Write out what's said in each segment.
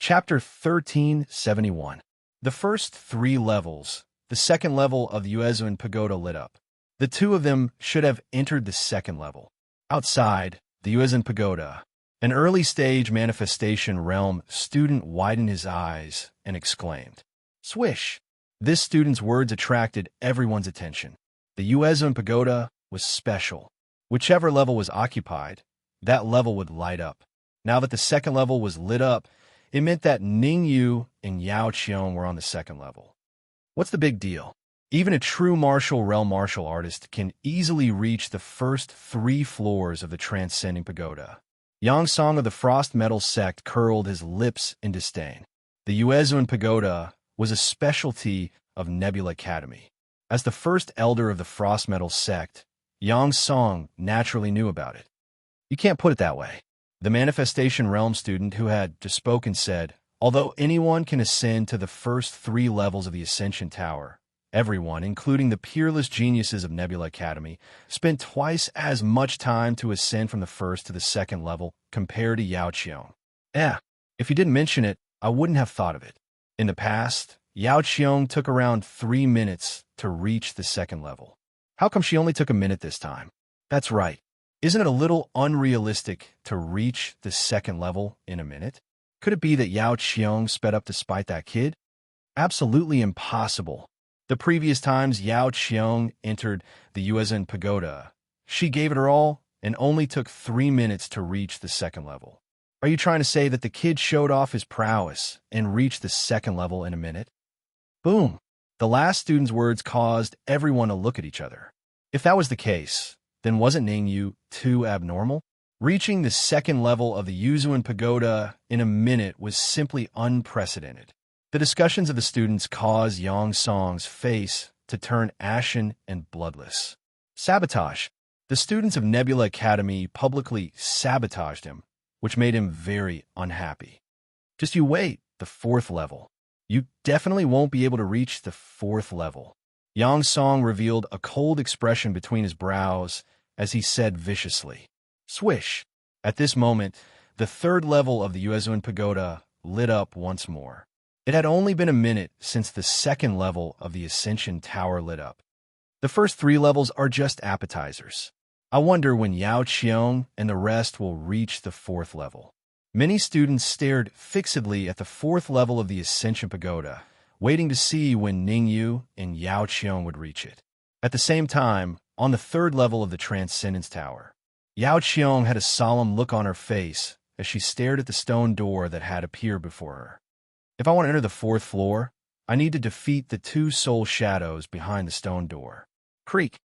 Chapter 1371. The first three levels, the second level of the Uesuan Pagoda lit up. The two of them should have entered the second level. Outside, the Uesuan Pagoda, an early-stage manifestation realm, student widened his eyes and exclaimed, "Swish!" This student's words attracted everyone's attention. The Uesuan Pagoda was special. Whichever level was occupied, that level would light up. Now that the second level was lit up, it meant that Ning Yu and Yao Qiong were on the second level. What's the big deal? Even a true martial realm martial artist can easily reach the first three floors of the transcending pagoda. Yang Song of the Frost Metal sect curled his lips in disdain. The Uesuan Pagoda was a specialty of Nebula Academy. As the first elder of the Frost Metal sect, Yang Song naturally knew about it. You can't put it that way. The Manifestation Realm student who had just spoken said, although anyone can ascend to the first three levels of the Ascension Tower, everyone, including the peerless geniuses of Nebula Academy, spent twice as much time to ascend from the first to the second level compared to Yao Qiong. If you didn't mention it, I wouldn't have thought of it. In the past, Yao Qiong took around 3 minutes to reach the second level. How come she only took a minute this time? That's right. Isn't it a little unrealistic to reach the second level in a minute? Could it be that Yao Qiong sped up despite that kid? Absolutely impossible. The previous times Yao Qiong entered the Uesuan Pagoda, she gave it her all and only took 3 minutes to reach the second level. Are you trying to say that the kid showed off his prowess and reached the second level in a minute? Boom! The last student's words caused everyone to look at each other. If that was the case, then wasn't Ning Yu too abnormal? Reaching the second level of the Uesuan Pagoda in a minute was simply unprecedented. The discussions of the students caused Yang Song's face to turn ashen and bloodless. Sabotage. The students of Nebula Academy publicly sabotaged him, which made him very unhappy. Just you wait, the fourth level. You definitely won't be able to reach the fourth level. Yang Song revealed a cold expression between his brows as he said viciously, "Swish!" At this moment, the third level of the Uesuan Pagoda lit up once more. It had only been a minute since the second level of the Ascension Tower lit up. The first three levels are just appetizers. I wonder when Yao Qiong and the rest will reach the fourth level. Many students stared fixedly at the fourth level of the Ascension Pagoda, waiting to see when Ning Yu and Yao Qiong would reach it. At the same time, on the third level of the Transcendence Tower, Yao Qiong had a solemn look on her face as she stared at the stone door that had appeared before her. If I want to enter the fourth floor, I need to defeat the two soul shadows behind the stone door. Creak!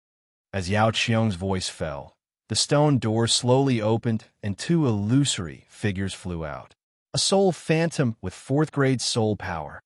As Yao Qiong's voice fell, the stone door slowly opened and two illusory figures flew out. A soul phantom with fourth-grade soul power.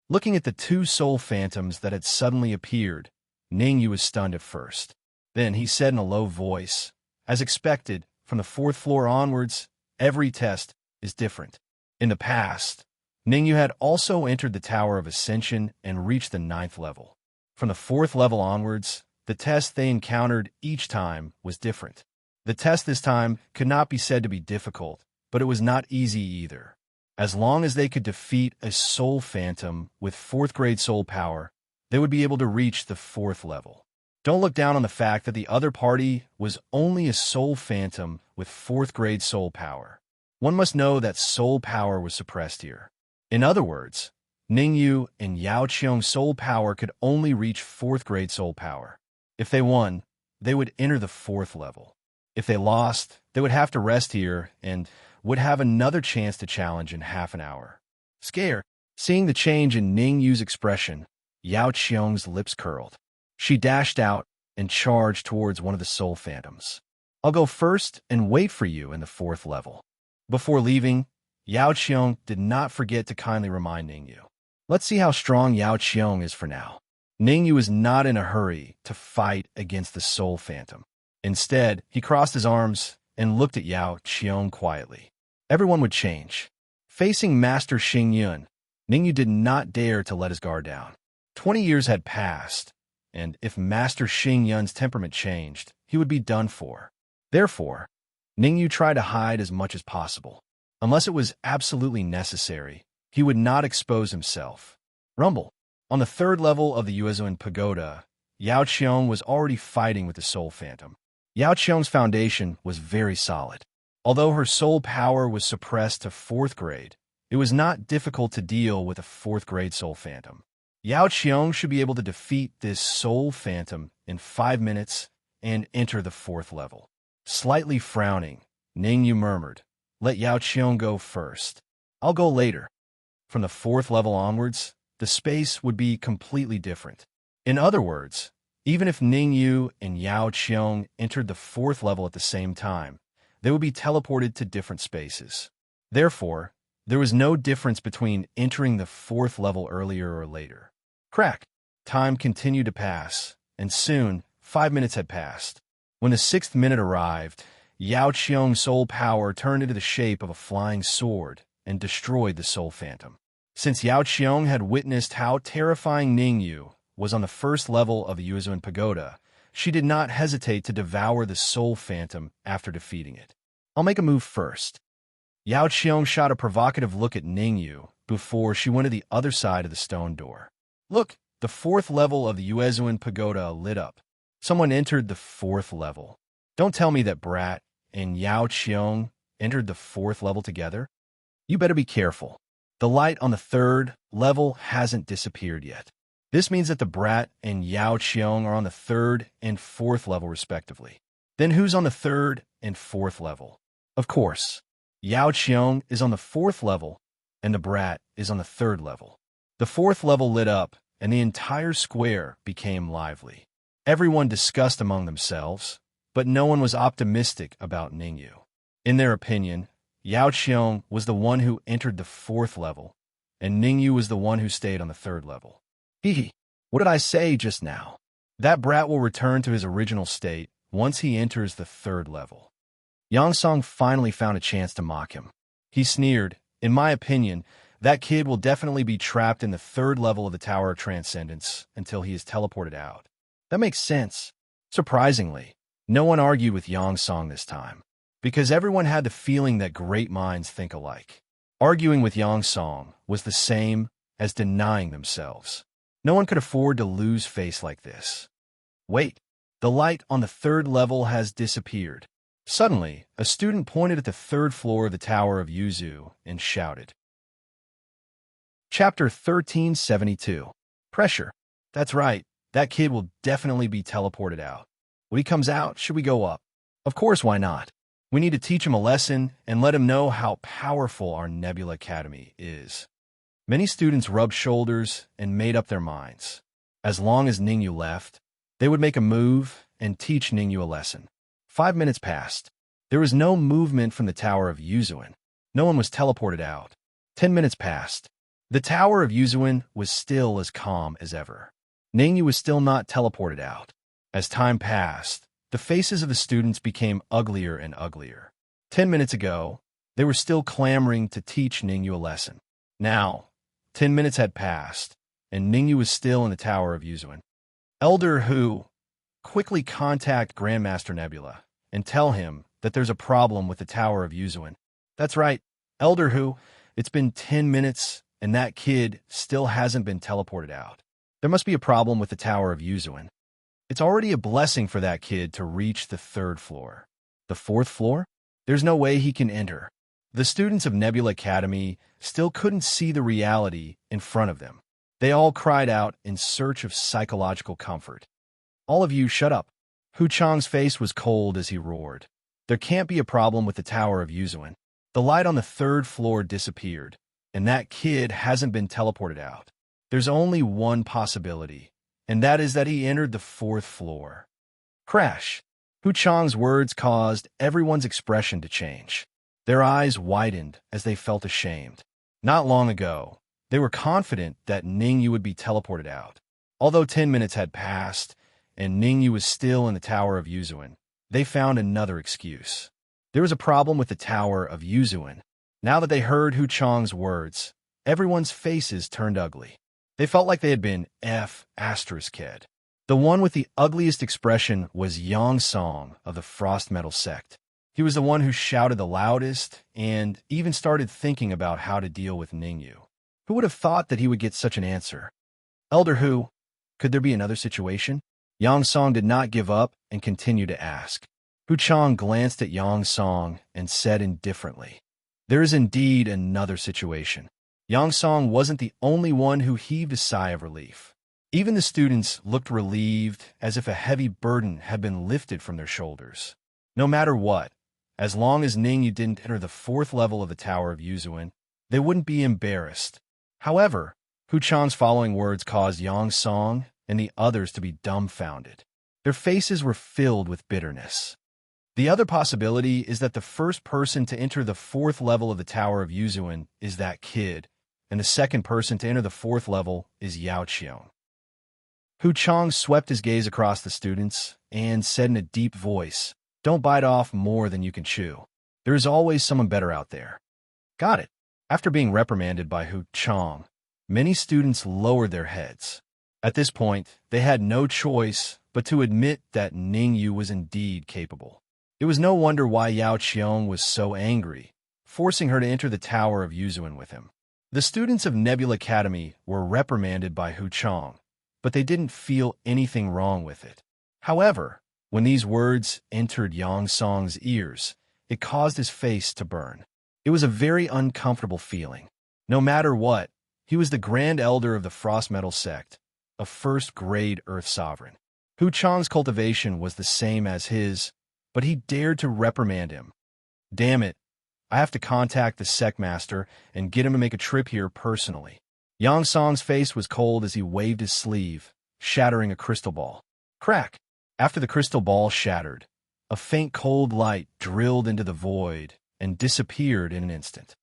Looking at the two soul phantoms that had suddenly appeared, Ning Yu was stunned at first. Then he said in a low voice, as expected, from the fourth floor onwards, every test is different. In the past, Ning Yu had also entered the Tower of Ascension and reached the 9th level. From the 4th level onwards, the test they encountered each time was different. The test this time could not be said to be difficult, but it was not easy either. As long as they could defeat a soul phantom with 4th-grade soul power, they would be able to reach the 4th level. Don't look down on the fact that the other party was only a soul phantom with 4th-grade soul power. One must know that soul power was suppressed here. In other words, Ning Yu and Yao Qiong's soul power could only reach 4th-grade soul power. If they won, they would enter the 4th level. If they lost, they would have to rest here and would have another chance to challenge in half an hour. Scared, seeing the change in Ning Yu's expression, Yao Qiong's lips curled. She dashed out and charged towards one of the soul phantoms. I'll go first and wait for you in the 4th level. Before leaving, Yao Qiong did not forget to kindly remind Ning Yu. Let's see how strong Yao Qiong is for now. Ning Yu was not in a hurry to fight against the soul phantom. Instead, he crossed his arms and looked at Yao Qiong quietly. Everyone would change. Facing Master Xing Yun, Ning Yu did not dare to let his guard down. 20 years had passed, and if Master Xing Yun's temperament changed, he would be done for. Therefore, Ning Yu tried to hide as much as possible. Unless it was absolutely necessary, He would not expose himself. Rumble. On the third level of the Uezuan Pagoda, Yao Qiong was already fighting with the Soul Phantom. Yao Qiong's foundation was very solid. Although her soul power was suppressed to 4th grade, it was not difficult to deal with a 4th grade Soul Phantom. Yao Qiong should be able to defeat this Soul Phantom in 5 minutes and enter the 4th level. Slightly frowning, Ningyu murmured, "Let Yao Qiong go first. I'll go later." From the 4th level onwards, the space would be completely different. In other words, even if Ningyu and Yao Qiong entered the 4th level at the same time, they would be teleported to different spaces. Therefore, there was no difference between entering the 4th level earlier or later. Crack! Time continued to pass, and soon 5 minutes had passed. When the 6th minute arrived, Yao Qiong's soul power turned into the shape of a flying sword and destroyed the Soul Phantom. Since Yao Qiong had witnessed how terrifying Ningyu was on the 1st level of the Uezuan Pagoda, she did not hesitate to devour the Soul Phantom after defeating it. "I'll make a move first." Yao Qiong shot a provocative look at Ningyu before she went to the other side of the stone door. Look, the 4th level of the Uezuan Pagoda lit up. Someone entered the 4th level. Don't tell me that Brat and Yao Qiong entered the 4th level together. You better be careful. The light on the 3rd level hasn't disappeared yet. This means that the Brat and Yao Qiong are on the 3rd and 4th level respectively. Then who's on the 3rd and 4th level? Of course, Yao Qiong is on the 4th level and the Brat is on the 3rd level. The 4th level lit up and the entire square became lively. Everyone discussed among themselves, but no one was optimistic about Ningyu. In their opinion, Yao Qiong was the one who entered the 4th level, and Ningyu was the one who stayed on the 3rd level. Hee, what did I say just now? That Brat will return to his original state once he enters the 3rd level. Yang Song finally found a chance to mock him. He sneered, "In my opinion, that kid will definitely be trapped in the 3rd level of the Tower of Transcendence until he is teleported out." That makes sense. Surprisingly, no one argued with Yang Song this time, because everyone had the feeling that great minds think alike. Arguing with Yang Song was the same as denying themselves. No one could afford to lose face like this. Wait, the light on the 3rd level has disappeared. Suddenly, a student pointed at the 3rd floor of the Tower of Yuzu and shouted. Chapter 1372. Pressure. That's right, that kid will definitely be teleported out. When he comes out, should we go up? Of course, why not? We need to teach him a lesson and let him know how powerful our Nebula Academy is. Many students rubbed shoulders and made up their minds. As long as Ningyu left, they would make a move and teach Ningyu a lesson. 5 minutes passed. There was no movement from the Tower of Yuzuan. No one was teleported out. 10 minutes passed. The Tower of Yuzuan was still as calm as ever. Ningyu was still not teleported out. As time passed, the faces of the students became uglier and uglier. 10 minutes ago, they were still clamoring to teach Ningyu a lesson. Now, 10 minutes had passed, and Ningyu was still in the Tower of Yuzuan. Elder Hu, quickly contact Grandmaster Nebula and tell him that there's a problem with the Tower of Yuzuan. That's right, Elder Hu, it's been 10 minutes and that kid still hasn't been teleported out. There must be a problem with the Tower of Yuzuan. It's already a blessing for that kid to reach the 3rd floor. The 4th floor? There's no way he can enter. The students of Nebula Academy still couldn't see the reality in front of them. They all cried out in search of psychological comfort. All of you, shut up. Hu Chang's face was cold as he roared. There can't be a problem with the Tower of Yuzuan. The light on the 3rd floor disappeared, and that kid hasn't been teleported out. There's only one possibility, and that is that he entered the 4th floor. Crash! Hu Chang's words caused everyone's expression to change. Their eyes widened as they felt ashamed. Not long ago, they were confident that Ningyu would be teleported out. Although 10 minutes had passed, and Ningyu was still in the Tower of Yuzuan, they found another excuse. There was a problem with the Tower of Yuzuan. Now that they heard Hu Chang's words, everyone's faces turned ugly. They felt like they had been F***ed. The one with the ugliest expression was Yang Song of the Frost Metal sect. He was the one who shouted the loudest and even started thinking about how to deal with Ningyu. Who would have thought that he would get such an answer? Elder Hu, could there be another situation? Yang Song did not give up and continued to ask. Hu Chang glanced at Yang Song and said indifferently, there is indeed another situation. Yang Song wasn't the only one who heaved a sigh of relief. Even the students looked relieved, as if a heavy burden had been lifted from their shoulders. No matter what, as long as Ningyu didn't enter the 4th level of the Tower of Yuzuan, they wouldn't be embarrassed. However, Hu Chang's following words caused Yang Song and the others to be dumbfounded. Their faces were filled with bitterness. The other possibility is that the first person to enter the 4th level of the Tower of Yuzuan is that kid, and the second person to enter the 4th level is Yao Qiong. Hu Chang swept his gaze across the students and said in a deep voice, don't bite off more than you can chew. There is always someone better out there. Got it. After being reprimanded by Hu Chang, many students lowered their heads. At this point, they had no choice but to admit that Ningyu was indeed capable. It was no wonder why Yao Qiong was so angry, forcing her to enter the Tower of Yuzuan with him. The students of Nebula Academy were reprimanded by Hu Chang, but they didn't feel anything wrong with it. However, when these words entered Yang Song's ears, it caused his face to burn. It was a very uncomfortable feeling. No matter what, he was the Grand Elder of the Frost Metal Sect, a first-grade Earth Sovereign. Hu Chang's cultivation was the same as his, but he dared to reprimand him. Damn it, I have to contact the sect master and get him to make a trip here personally. Yang Song's face was cold as he waved his sleeve, shattering a crystal ball. Crack! After the crystal ball shattered, a faint cold light drilled into the void and disappeared in an instant.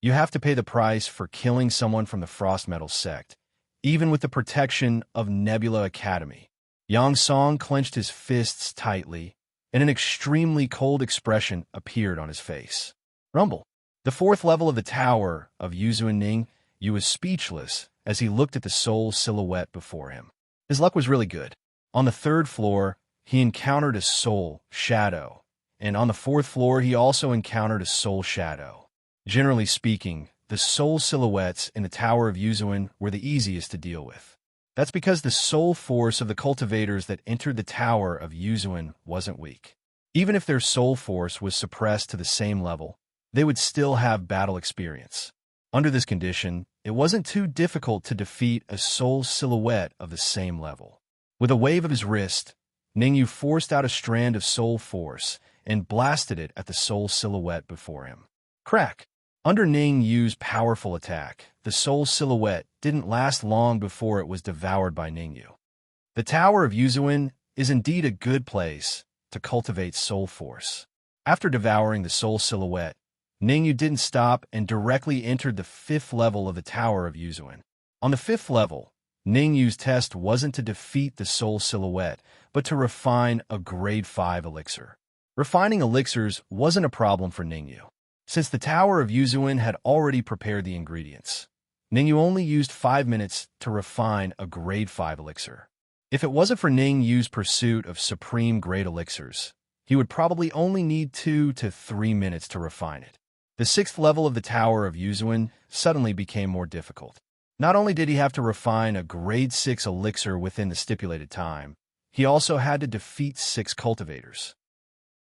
You have to pay the price for killing someone from the Frost Metal Sect, even with the protection of Nebula Academy. Yang Song clenched his fists tightly, and an extremely cold expression appeared on his face. Rumble. The 4th level of the Tower of Yuzuan Ningyu was speechless as he looked at the soul silhouette before him. His luck was really good. On the 3rd floor, he encountered a soul shadow, and on the 4th floor, he also encountered a soul shadow. Generally speaking, the soul silhouettes in the Tower of Yuzuan were the easiest to deal with. That's because the soul force of the cultivators that entered the Tower of Yuzuan wasn't weak. Even if their soul force was suppressed to the same level, they would still have battle experience. Under this condition, it wasn't too difficult to defeat a soul silhouette of the same level. With a wave of his wrist, Ningyu forced out a strand of soul force and blasted it at the soul silhouette before him. Crack! Under Ningyu's powerful attack, the soul silhouette didn't last long before it was devoured by Ningyu. The Tower of Yuzuan is indeed a good place to cultivate soul force. After devouring the soul silhouette, Ningyu didn't stop and directly entered the 5th level of the Tower of Yuzuan. On the 5th level, Ningyu's test wasn't to defeat the soul silhouette, but to refine a grade 5 elixir. Refining elixirs wasn't a problem for Ningyu. Since the Tower of Yuzuan had already prepared the ingredients, Ningyu only used 5 minutes to refine a grade 5 elixir. If it wasn't for Ningyu's pursuit of supreme grade elixirs, he would probably only need 2 to 3 minutes to refine it. The 6th level of the Tower of Yuzuan suddenly became more difficult. Not only did he have to refine a grade 6 elixir within the stipulated time, he also had to defeat 6 cultivators.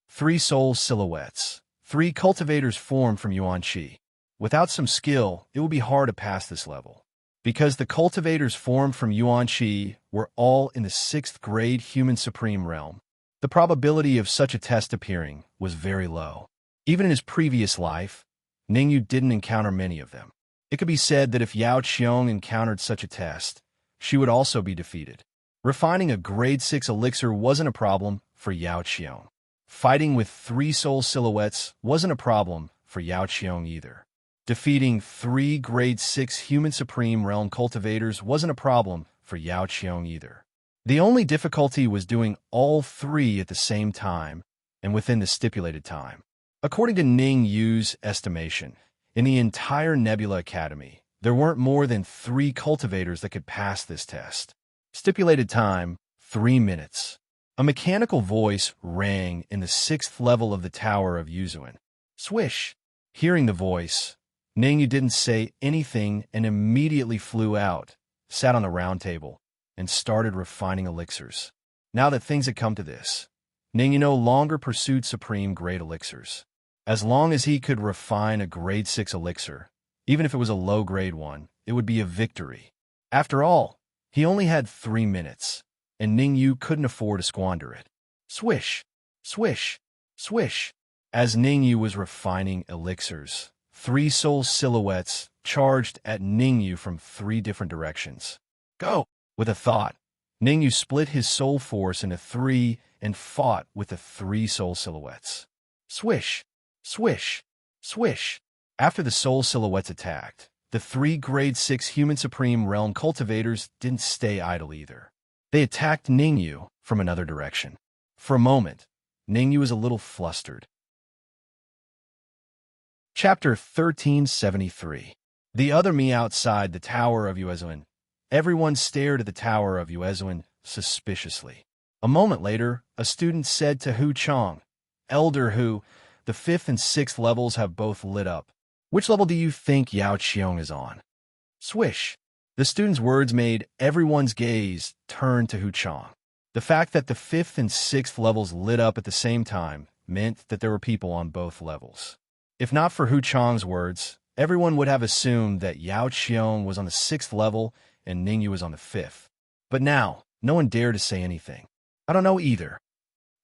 3 soul silhouettes. 3 cultivators formed from Yuan Qi. Without some skill, it will be hard to pass this level. Because the cultivators formed from Yuan Qi were all in the 6th grade human supreme realm, the probability of such a test appearing was very low. Even in his previous life, Ningyu didn't encounter many of them. It could be said that if Yao Qiong encountered such a test, she would also be defeated. Refining a grade 6 elixir wasn't a problem for Yao Qiong. Fighting with 3 soul silhouettes wasn't a problem for Yao Qiong either. Defeating 3 grade 6 human supreme realm cultivators wasn't a problem for Yao Qiong either. The only difficulty was doing all 3 at the same time and within the stipulated time. According to Ningyu's estimation, in the entire Nebula Academy, there weren't more than 3 cultivators that could pass this test. Stipulated time, 3 minutes. A mechanical voice rang in the 6th level of the Tower of Yuzuan. Swish! Hearing the voice, Ningyu didn't say anything and immediately flew out, sat on the round table, and started refining elixirs. Now that things had come to this, Ningyu no longer pursued supreme grade elixirs. As long as he could refine a grade 6 elixir, even if it was a low-grade one, it would be a victory. After all, he only had 3 minutes, and Ningyu couldn't afford to squander it. Swish, swish, swish. As Ningyu was refining elixirs, 3 soul silhouettes charged at Ningyu from 3 different directions. Go! With a thought, Ningyu split his soul force into 3 and fought with the 3 soul silhouettes. Swish, swish, swish. After the soul silhouettes attacked, the 3 grade 6 human supreme realm cultivators didn't stay idle either. They attacked Ningyu from another direction. For a moment, Ningyu was a little flustered. Chapter 1373. The other me outside the Tower of Uezuan. Everyone stared at the Tower of Uezuan suspiciously. A moment later, a student said to Hu Chang, "Elder Hu, the 5th and 6th levels have both lit up. Which level do you think Yao Qiong is on?" Swish. The student's words made everyone's gaze turn to Hu Chang. The fact that the 5th and 6th levels lit up at the same time meant that there were people on both levels. If not for Hu Chang's words, everyone would have assumed that Yao Qiong was on the 6th level and Ningyu was on the 5th. But now, no one dared to say anything. I don't know either.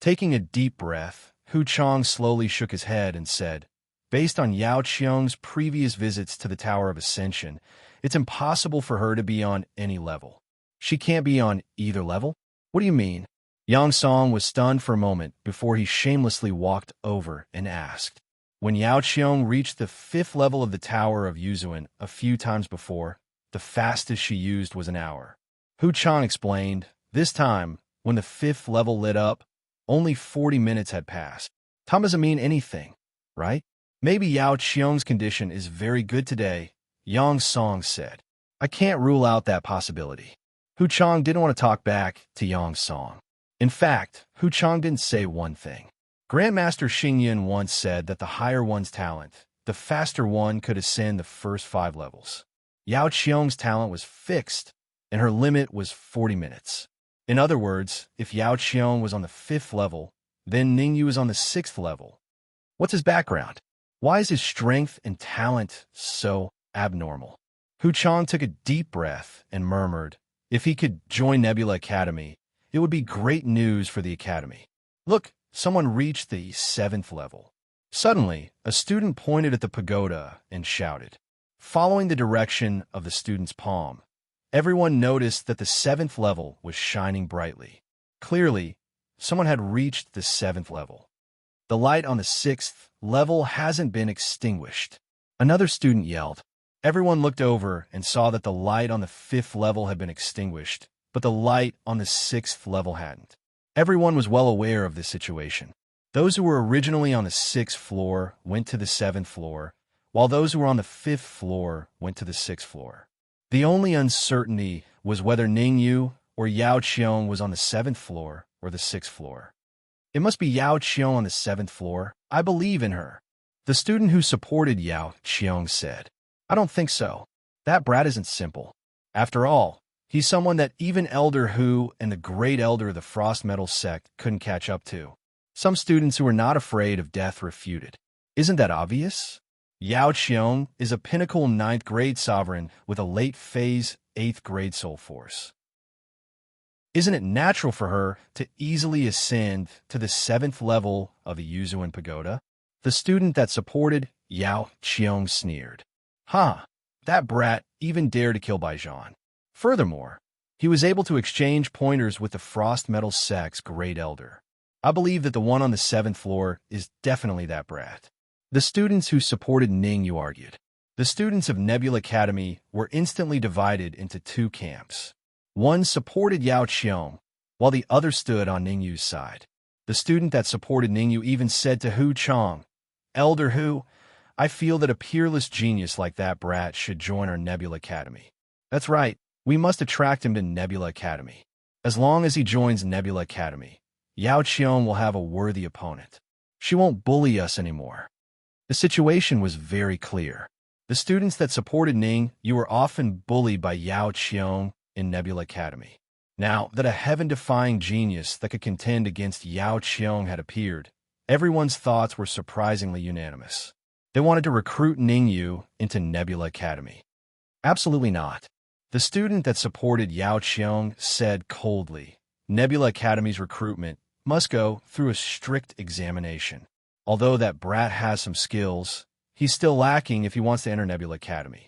Taking a deep breath, Hu Chang slowly shook his head and said, "Based on Yao Qiong's previous visits to the Tower of Ascension, it's impossible for her to be on any level. She can't be on either level? What do you mean?" Yang Song was stunned for a moment before he shamelessly walked over and asked. When Yao Qiong reached the 5th level of the Tower of Uezuan a few times before, the fastest she used was an hour. Hu Chang explained, this time, when the 5th level lit up, only 40 minutes had passed. Time doesn't mean anything, right? Maybe Yao Qiong's condition is very good today, Yang Song said. I can't rule out that possibility. Hu Chang didn't want to talk back to Yang Song. In fact, Hu Chang didn't say one thing. Grandmaster Xingyan once said that the higher one's talent, the faster one could ascend the first 5 levels. Yao Qiong's talent was fixed, and her limit was 40 minutes. In other words, if Yao Qiong was on the 5th level, then Ningyu was on the 6th level. What's his background? Why is his strength and talent so abnormal? Hu Chang took a deep breath and murmured, if he could join Nebula Academy, it would be great news for the Academy. Look, someone reached the 7th level. Suddenly, a student pointed at the pagoda and shouted. Following the direction of the student's palm, everyone noticed that the 7th level was shining brightly. Clearly, someone had reached the 7th level. The light on the 6th level hasn't been extinguished. Another student yelled. Everyone looked over and saw that the light on the 5th level had been extinguished, but the light on the 6th level hadn't. Everyone was well aware of this situation. Those who were originally on the 6th floor went to the 7th floor, while those who were on the 5th floor went to the 6th floor. The only uncertainty was whether Ningyu or Yao Qiong was on the 7th floor or the 6th floor. It must be Yao Qiong on the 7th floor. I believe in her. The student who supported Yao Qiong said. I don't think so. That brat isn't simple. After all, he's someone that even Elder Hu and the great elder of the Frost Metal sect couldn't catch up to. Some students who were not afraid of death refuted. Isn't that obvious? Yao Qiong is a pinnacle 9th grade sovereign with a late phase 8th grade soul force. Isn't it natural for her to easily ascend to the 7th level of the Uezuan Pagoda? The student that supported Yao Qiong sneered. That brat even dared to kill Baijan. Furthermore, he was able to exchange pointers with the Frost Metal sect's great elder. I believe that the one on the 7th floor is definitely that brat. The students who supported Ningyu argued. The students of Nebula Academy were instantly divided into 2 camps. One supported Yao Qiong, while the other stood on Ningyu's side. The student that supported Ningyu even said to Hu Chang, Elder Hu, I feel that a peerless genius like that brat should join our Nebula Academy. That's right, we must attract him to Nebula Academy. As long as he joins Nebula Academy, Yao Qiong will have a worthy opponent. She won't bully us anymore. The situation was very clear. The students that supported Ning Yu were often bullied by Yao Qiong in Nebula Academy. Now that a heaven-defying genius that could contend against Yao Qiong had appeared, everyone's thoughts were surprisingly unanimous. They wanted to recruit Ning Yu into Nebula Academy. Absolutely not. The student that supported Yao Qiong said coldly, Nebula Academy's recruitment must go through a strict examination. Although that brat has some skills, he's still lacking if he wants to enter Nebula Academy.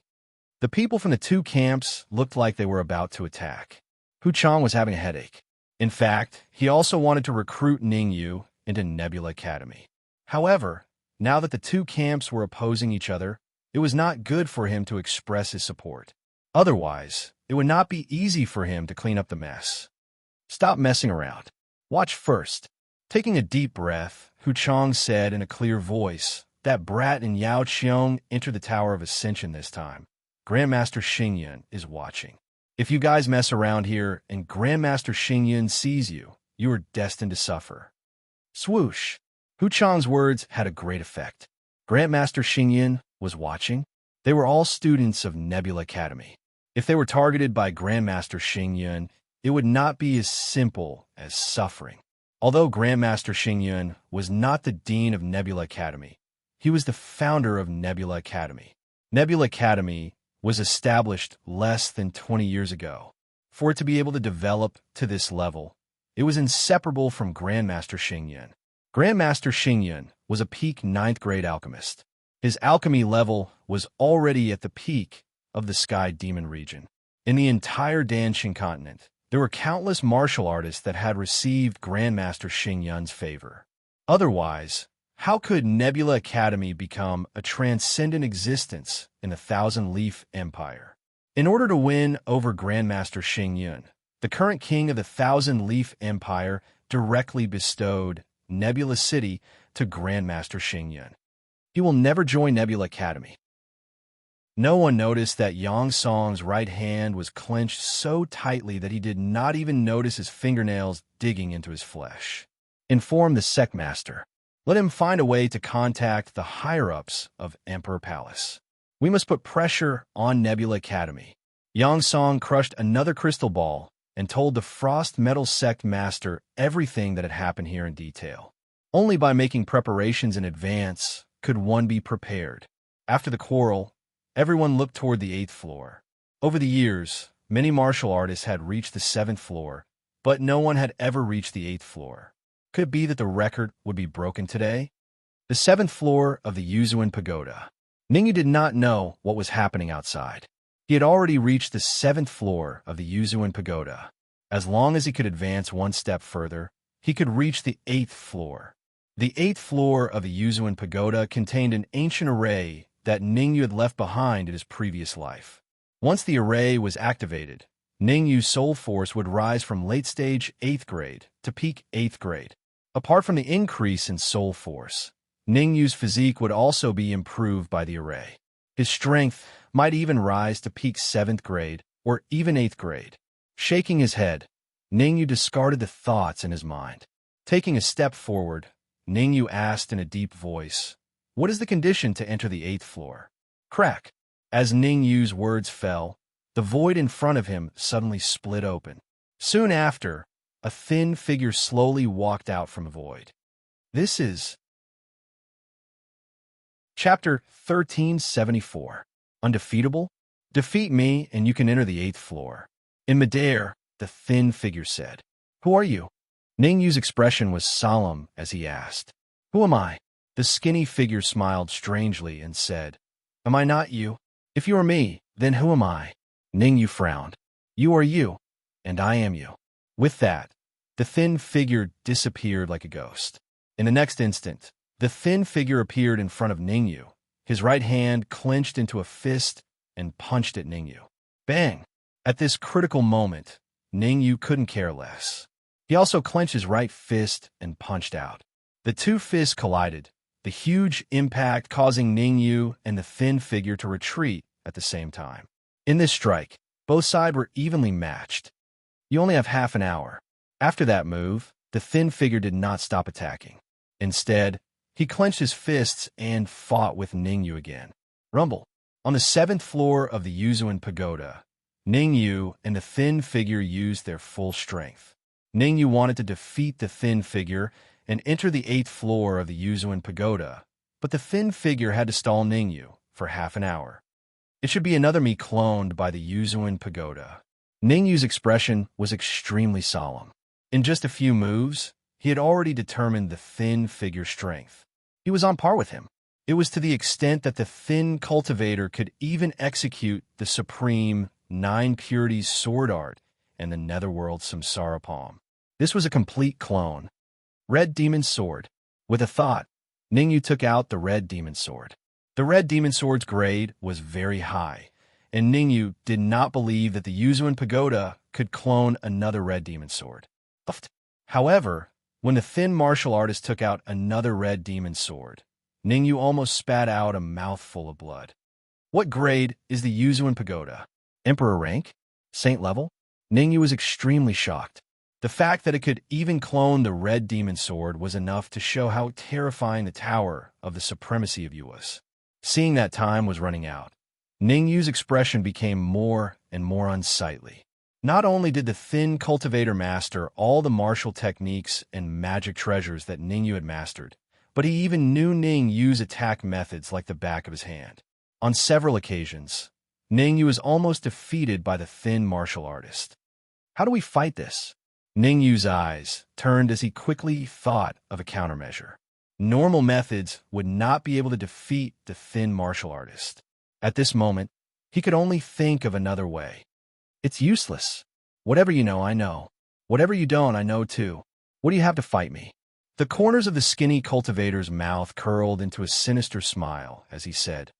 The people from the two camps looked like they were about to attack. Hu Chang was having a headache. In fact, he also wanted to recruit Ning Yu into Nebula Academy. However, now that the two camps were opposing each other, it was not good for him to express his support. Otherwise, it would not be easy for him to clean up the mess. Stop messing around. Watch first. Taking a deep breath, Hu Chang said in a clear voice, that brat and Yao Qiong enter the Tower of Ascension this time. Grandmaster Xingyun is watching. If you guys mess around here and Grandmaster Xingyun sees you, you are destined to suffer. Swoosh! Hu Chang's words had a great effect. Grandmaster Xingyun was watching. They were all students of Nebula Academy. If they were targeted by Grandmaster Xingyun, it would not be as simple as suffering. Although Grandmaster Xingyun was not the dean of Nebula Academy, he was the founder of Nebula Academy. Nebula Academy was established less than 20 years ago. For it to be able to develop to this level, it was inseparable from Grandmaster Xingyun. Grandmaster Xingyun was a peak 9th grade alchemist. His alchemy level was already at the peak of the Sky Demon region. In the entire Danshin continent, there were countless martial artists that had received Grandmaster Xingyun's favor. Otherwise, how could Nebula Academy become a transcendent existence in the Thousand-Leaf Empire? In order to win over Grandmaster Xingyun, the current king of the Thousand-Leaf Empire directly bestowed Nebula City to Grandmaster Xingyun. He will never join Nebula Academy. No one noticed that Yang Song's right hand was clenched so tightly that he did not even notice his fingernails digging into his flesh. Inform the Sectmaster. Let him find a way to contact the higher-ups of Emperor Palace. We must put pressure on Nebula Academy. Yang Song crushed another crystal ball and told the Frost Metal Sect Master everything that had happened here in detail. Only by making preparations in advance could one be prepared. After the quarrel, everyone looked toward the 8th floor. Over the years, many martial artists had reached the 7th floor, but no one had ever reached the 8th floor. Could it be that the record would be broken today? The 7th floor of the Yuzuan Pagoda. Ningyu did not know what was happening outside. He had already reached the 7th floor of the Yuzuan Pagoda. As long as he could advance one step further, he could reach the 8th floor. The 8th floor of the Yuzuan Pagoda contained an ancient array that Ningyu had left behind in his previous life. Once the array was activated, Ningyu's soul force would rise from late-stage 8th grade to peak 8th grade. Apart from the increase in soul force, Ningyu's physique would also be improved by the array. His strength might even rise to peak 7th grade or even 8th grade. Shaking his head, Ningyu discarded the thoughts in his mind. Taking a step forward, Ningyu asked in a deep voice, "What is the condition to enter the 8th floor?" Crack! As Ningyu's words fell, the void in front of him suddenly split open. Soon after, a thin figure slowly walked out from the void. This is Chapter 1374. Undefeatable? Defeat me and you can enter the 8th floor. In midair, the thin figure said, "Who are you?" Ningyu's expression was solemn as he asked, "Who am I?" The skinny figure smiled strangely and said, "Am I not you? If you are me, then who am I?" Ningyu frowned. "You are you, and I am you." With that, the thin figure disappeared like a ghost. In the next instant, the thin figure appeared in front of Ningyu. His right hand clenched into a fist and punched at Ningyu. Bang! At this critical moment, Ningyu couldn't care less. He also clenched his right fist and punched out. The two fists collided, the huge impact causing Ningyu and the thin figure to retreat at the same time. In this strike, both sides were evenly matched. You only have half an hour. After that move, the thin figure did not stop attacking. Instead, he clenched his fists and fought with Ningyu again. Rumble. On the 7th floor of the Yuzuan Pagoda, Ningyu and the thin figure used their full strength. Ningyu wanted to defeat the thin figure and enter the 8th floor of the Yuzuan Pagoda, but the thin figure had to stall Ningyu for half an hour. It should be another me cloned by the Yuzuan Pagoda. Ningyu's expression was extremely solemn. In just a few moves, he had already determined the thin figure's strength. He was on par with him. It was to the extent that the thin cultivator could even execute the supreme 9 purities sword art and the netherworld samsara palm. This was a complete clone. Red Demon Sword. With a thought, Ningyu took out the Red Demon Sword. The Red Demon Sword's grade was very high, and Ningyu did not believe that the Yuzuan Pagoda could clone another Red Demon Sword. However, when the thin martial artist took out another Red Demon Sword, Ningyu almost spat out a mouthful of blood. What grade is the Yuzuan Pagoda? Emperor rank? Saint level? Ningyu was extremely shocked. The fact that it could even clone the Red Demon Sword was enough to show how terrifying the Tower of the Supremacy of Yu was. Seeing that time was running out, Ningyu's expression became more and more unsightly. Not only did the thin cultivator master all the martial techniques and magic treasures that Ningyu had mastered, but he even knew Ningyu's attack methods like the back of his hand. On several occasions, Ningyu was almost defeated by the thin martial artist. How do we fight this? Ningyu's eyes turned as he quickly thought of a countermeasure. Normal methods would not be able to defeat the thin martial artist. At this moment, he could only think of another way. It's useless. Whatever you know, I know. Whatever you don't, I know too. What do you have to fight me? The corners of the skinny cultivator's mouth curled into a sinister smile as he said,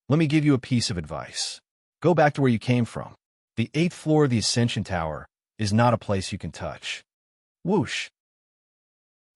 "Let me give you a piece of advice. Go back to where you came from. The 8th floor of the Ascension Tower is not a place you can touch." Whoosh.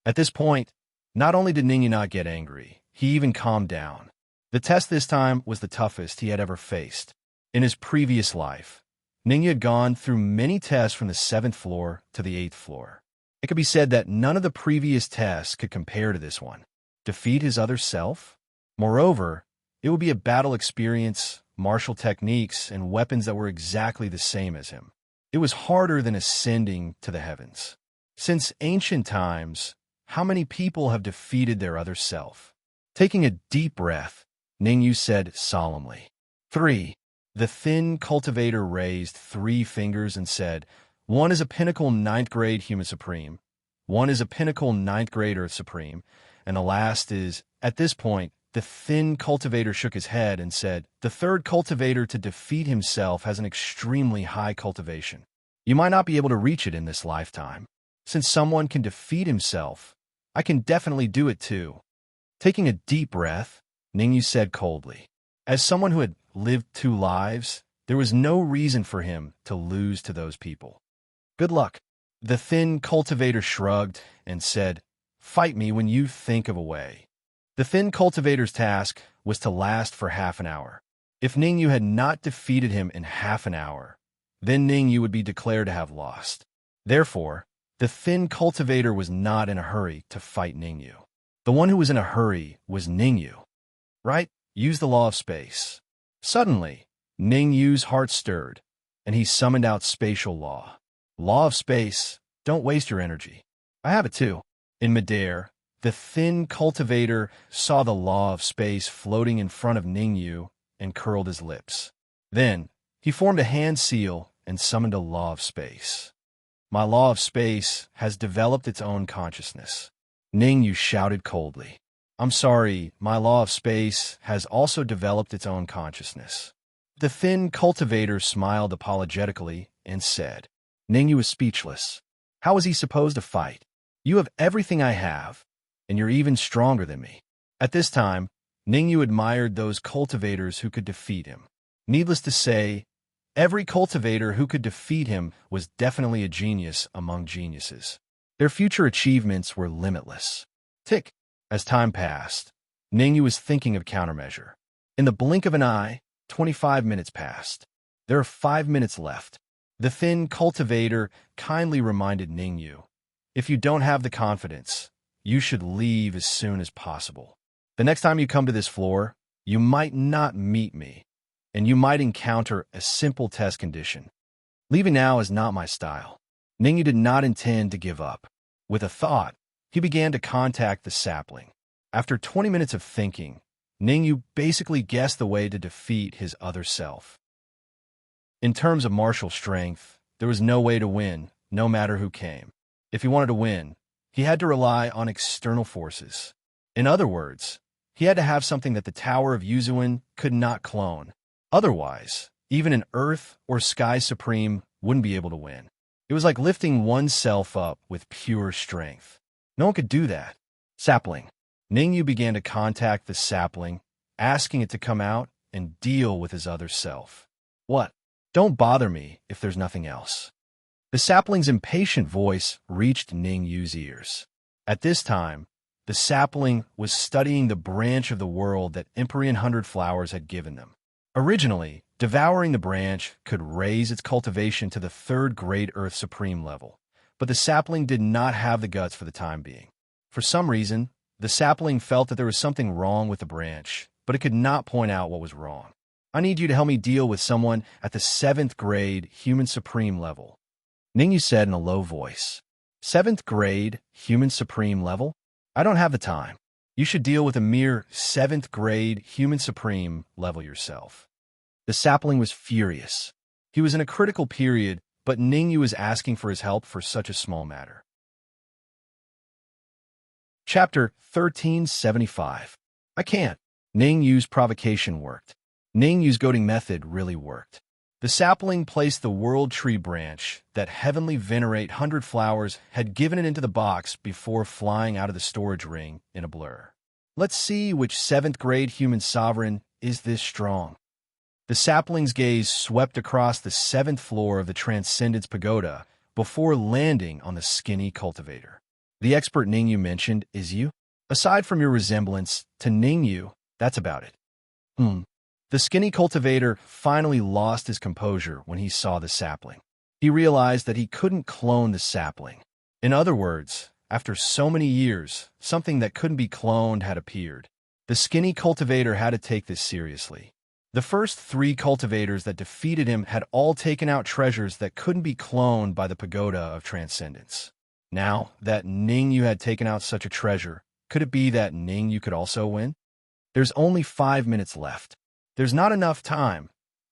At this point, not only did Ningyu not get angry, he even calmed down. The test this time was the toughest he had ever faced. In his previous life, Ningyu had gone through many tests from the 7th floor to the 8th floor. It could be said that none of the previous tests could compare to this one. Defeat his other self? Moreover, it would be a battle experience, martial techniques, and weapons that were exactly the same as him. It was harder than ascending to the heavens. Since ancient times, how many people have defeated their other self? Taking a deep breath, Ningyu said solemnly, 3. The thin cultivator raised 3 fingers and said, 1 is a pinnacle 9th grade human supreme, 1 is a pinnacle 9th grade earth supreme, and the last is, at this point, the thin cultivator shook his head and said, the 3rd cultivator to defeat himself has an extremely high cultivation. You might not be able to reach it in this lifetime. Since someone can defeat himself, I can definitely do it too. Taking a deep breath, Ningyu said coldly, as someone who had lived 2 lives, there was no reason for him to lose to those people. Good luck. The thin cultivator shrugged and said, fight me when you think of a way. The thin cultivator's task was to last for half an hour. If Ningyu had not defeated him in half an hour, then Ningyu would be declared to have lost. Therefore, the thin cultivator was not in a hurry to fight Ningyu. The one who was in a hurry was Ningyu. Right? Use the law of space. Suddenly, Ningyu's heart stirred, and he summoned out spatial law. Law of space, don't waste your energy. I have it too. In midair, the thin cultivator saw the law of space floating in front of Ningyu and curled his lips. Then, he formed a hand seal and summoned a law of space. My law of space has developed its own consciousness. Ningyu shouted coldly. I'm sorry, my law of space has also developed its own consciousness. The thin cultivator smiled apologetically and said, Ningyu was speechless. How was he supposed to fight? You have everything I have, and you're even stronger than me. At this time, Ningyu admired those cultivators who could defeat him. Needless to say, every cultivator who could defeat him was definitely a genius among geniuses. Their future achievements were limitless. Tick. As time passed, Ningyu was thinking of countermeasure. In the blink of an eye, 25 minutes passed. There are 5 minutes left. The thin cultivator kindly reminded Ningyu, if you don't have the confidence, you should leave as soon as possible. The next time you come to this floor, you might not meet me, and you might encounter a simple test condition. Leaving now is not my style. Ningyu did not intend to give up. With a thought, he began to contact the sapling. After 20 minutes of thinking, Ningyu basically guessed the way to defeat his other self. In terms of martial strength, there was no way to win, no matter who came. If he wanted to win, he had to rely on external forces. In other words, he had to have something that the Tower of Yuzuin could not clone. Otherwise, even an Earth or Sky Supreme wouldn't be able to win. It was like lifting oneself up with pure strength. No one could do that. Sapling. Ningyu began to contact the sapling, asking it to come out and deal with his other self. What? Don't bother me if there's nothing else. The sapling's impatient voice reached Ningyu's ears. At this time, the sapling was studying the branch of the world that Empyrean Hundred Flowers had given them. Originally, devouring the branch could raise its cultivation to the third grade Earth Supreme level, but the sapling did not have the guts for the time being. For some reason, the sapling felt that there was something wrong with the branch, but it could not point out what was wrong. I need you to help me deal with someone at the 7th grade Human Supreme level, Ningyu said in a low voice. 7th grade Human Supreme level? I don't have the time. You should deal with a mere 7th grade Human Supreme level yourself. The sapling was furious. He was in a critical period, but Ningyu was asking for his help for such a small matter. Chapter 1375. I can't. Ningyu's provocation worked. Ningyu's goading method really worked. The sapling placed the World Tree branch that Heavenly Venerate Hundred Flowers had given it into the box before flying out of the storage ring in a blur. Let's see which 7th grade human sovereign is this strong. The sapling's gaze swept across the 7th floor of the Transcendence Pagoda before landing on the skinny cultivator. The expert Ningyu mentioned is you? Aside from your resemblance to Ningyu, that's about it. The skinny cultivator finally lost his composure when he saw the sapling. He realized that he couldn't clone the sapling. In other words, after so many years, something that couldn't be cloned had appeared. The skinny cultivator had to take this seriously. The first 3 cultivators that defeated him had all taken out treasures that couldn't be cloned by the Pagoda of Transcendence. Now that Ningyu had taken out such a treasure, could it be that Ningyu could also win? There's only 5 minutes left. There's not enough time.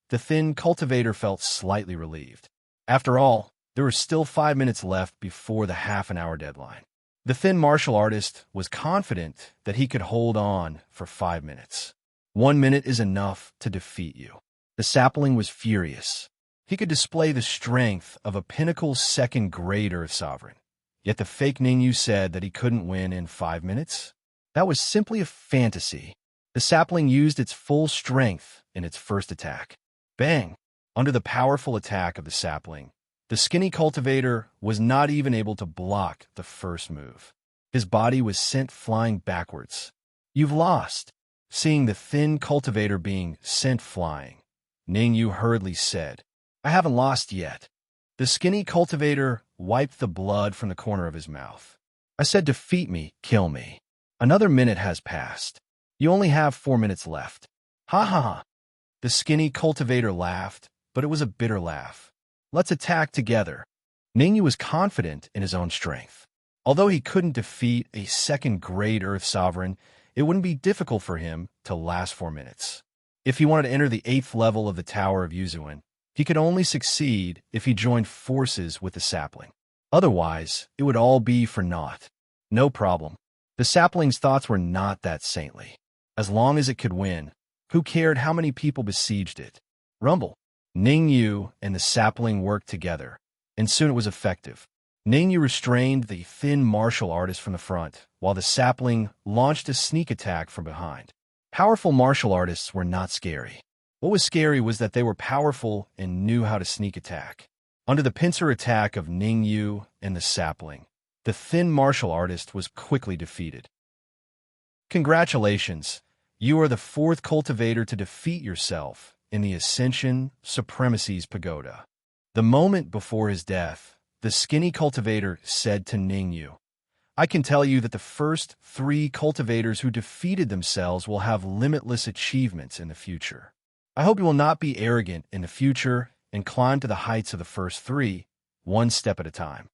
The thin cultivator felt slightly relieved. After all, there was still 5 minutes left before the half-an-hour deadline. The thin martial artist was confident that he could hold on for 5 minutes. 1 minute is enough to defeat you. The sapling was furious. He could display the strength of a pinnacle 2nd grade Earth Sovereign. Yet the fake Ningyu said that he couldn't win in 5 minutes? That was simply a fantasy. The sapling used its full strength in its first attack. Bang! Under the powerful attack of the sapling, the skinny cultivator was not even able to block the first move. His body was sent flying backwards. You've lost. Seeing the thin cultivator being sent flying, Ningyu hurriedly said, I haven't lost yet. The skinny cultivator wiped the blood from the corner of his mouth. I said defeat me, kill me. Another minute has passed. You only have 4 minutes left. Ha ha ha. The skinny cultivator laughed, but it was a bitter laugh. Let's attack together. Ningyu was confident in his own strength. Although he couldn't defeat a 2nd grade Earth Sovereign, it wouldn't be difficult for him to last 4 minutes. If he wanted to enter the 8th level of the Tower of Yuzuin, he could only succeed if he joined forces with the sapling. Otherwise, it would all be for naught. No problem. The sapling's thoughts were not that saintly. As long as it could win, who cared how many people besieged it? Rumble. Ningyu and the sapling worked together, and soon it was effective. Ningyu restrained the thin martial artist from the front, while the sapling launched a sneak attack from behind. Powerful martial artists were not scary. What was scary was that they were powerful and knew how to sneak attack. Under the pincer attack of Ningyu and the sapling, the thin martial artist was quickly defeated. Congratulations, you are the 4th cultivator to defeat yourself in the Ascension Supremacy's Pagoda. The moment before his death, the skinny cultivator said to Ningyu, I can tell you that the first 3 cultivators who defeated themselves will have limitless achievements in the future. I hope you will not be arrogant in the future and climb to the heights of the first three, one step at a time.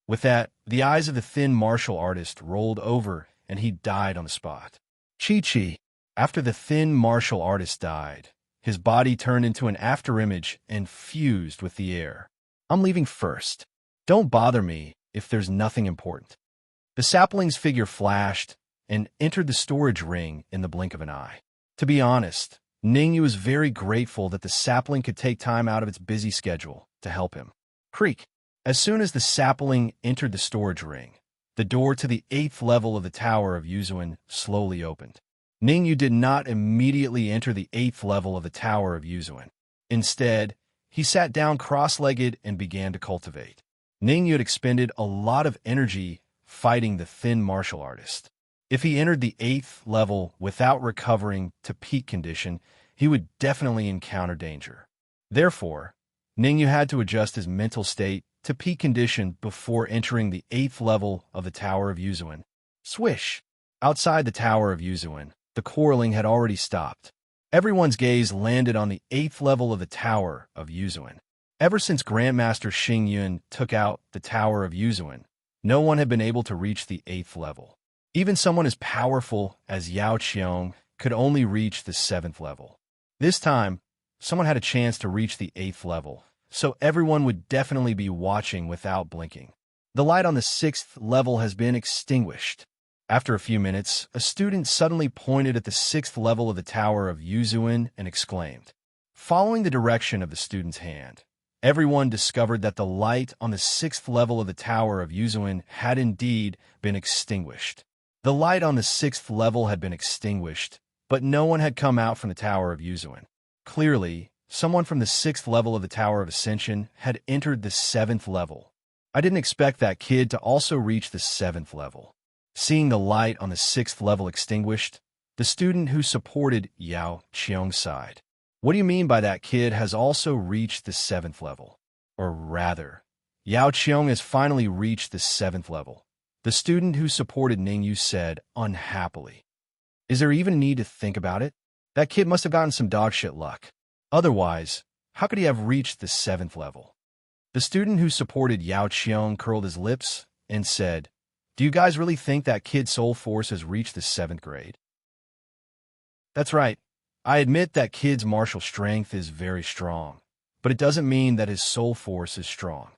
With that, the eyes of the thin martial artist rolled over and he died on the spot. Chi-Chi. After the thin martial artist died, his body turned into an afterimage and fused with the air. I'm leaving first. Don't bother me if there's nothing important. The sapling's figure flashed and entered the storage ring in the blink of an eye. To be honest, Ningyu was very grateful that the sapling could take time out of its busy schedule to help him. Creak. As soon as the sapling entered the storage ring, the door to the 8th level of the Tower of Yuzuan slowly opened. Ningyu did not immediately enter the 8th level of the Tower of Yuzuan. Instead, he sat down cross-legged and began to cultivate. Ningyu had expended a lot of energy fighting the thin martial artist. If he entered the 8th level without recovering to peak condition, he would definitely encounter danger. Therefore, Ningyu had to adjust his mental state to peak condition before entering the 8th level of the Tower of Yuzuan. Swish! Outside the Tower of Yuzuan, the quarreling had already stopped. Everyone's gaze landed on the 8th level of the Tower of Yuzuan. Ever since Grandmaster Xing Yun took out the Tower of Yuzuan, no one had been able to reach the 8th level. Even someone as powerful as Yao Qiong could only reach the 7th level. This time, someone had a chance to reach the 8th level, so everyone would definitely be watching without blinking. The light on the 6th level has been extinguished. After a few minutes, a student suddenly pointed at the 6th level of the Tower of Yuzuan and exclaimed. Following the direction of the student's hand, everyone discovered that the light on the 6th level of the Tower of Yuzuan had indeed been extinguished. The light on the 6th level had been extinguished, but no one had come out from the Tower of Yuzuan. Clearly, someone from the 6th level of the Tower of Ascension had entered the 7th level. I didn't expect that kid to also reach the 7th level. Seeing the light on the 6th level extinguished, the student who supported Yao Qiong sighed. What do you mean by that kid has also reached the 7th level? Or rather, Yao Qiong has finally reached the 7th level. The student who supported Ningyu said unhappily. Is there even a need to think about it? That kid must have gotten some dogshit luck. Otherwise, how could he have reached the 7th level? The student who supported Yao Qiong curled his lips and said, do you guys really think that kid's soul force has reached the 7th grade? That's right. I admit that kid's martial strength is very strong, but it doesn't mean that his soul force is strong.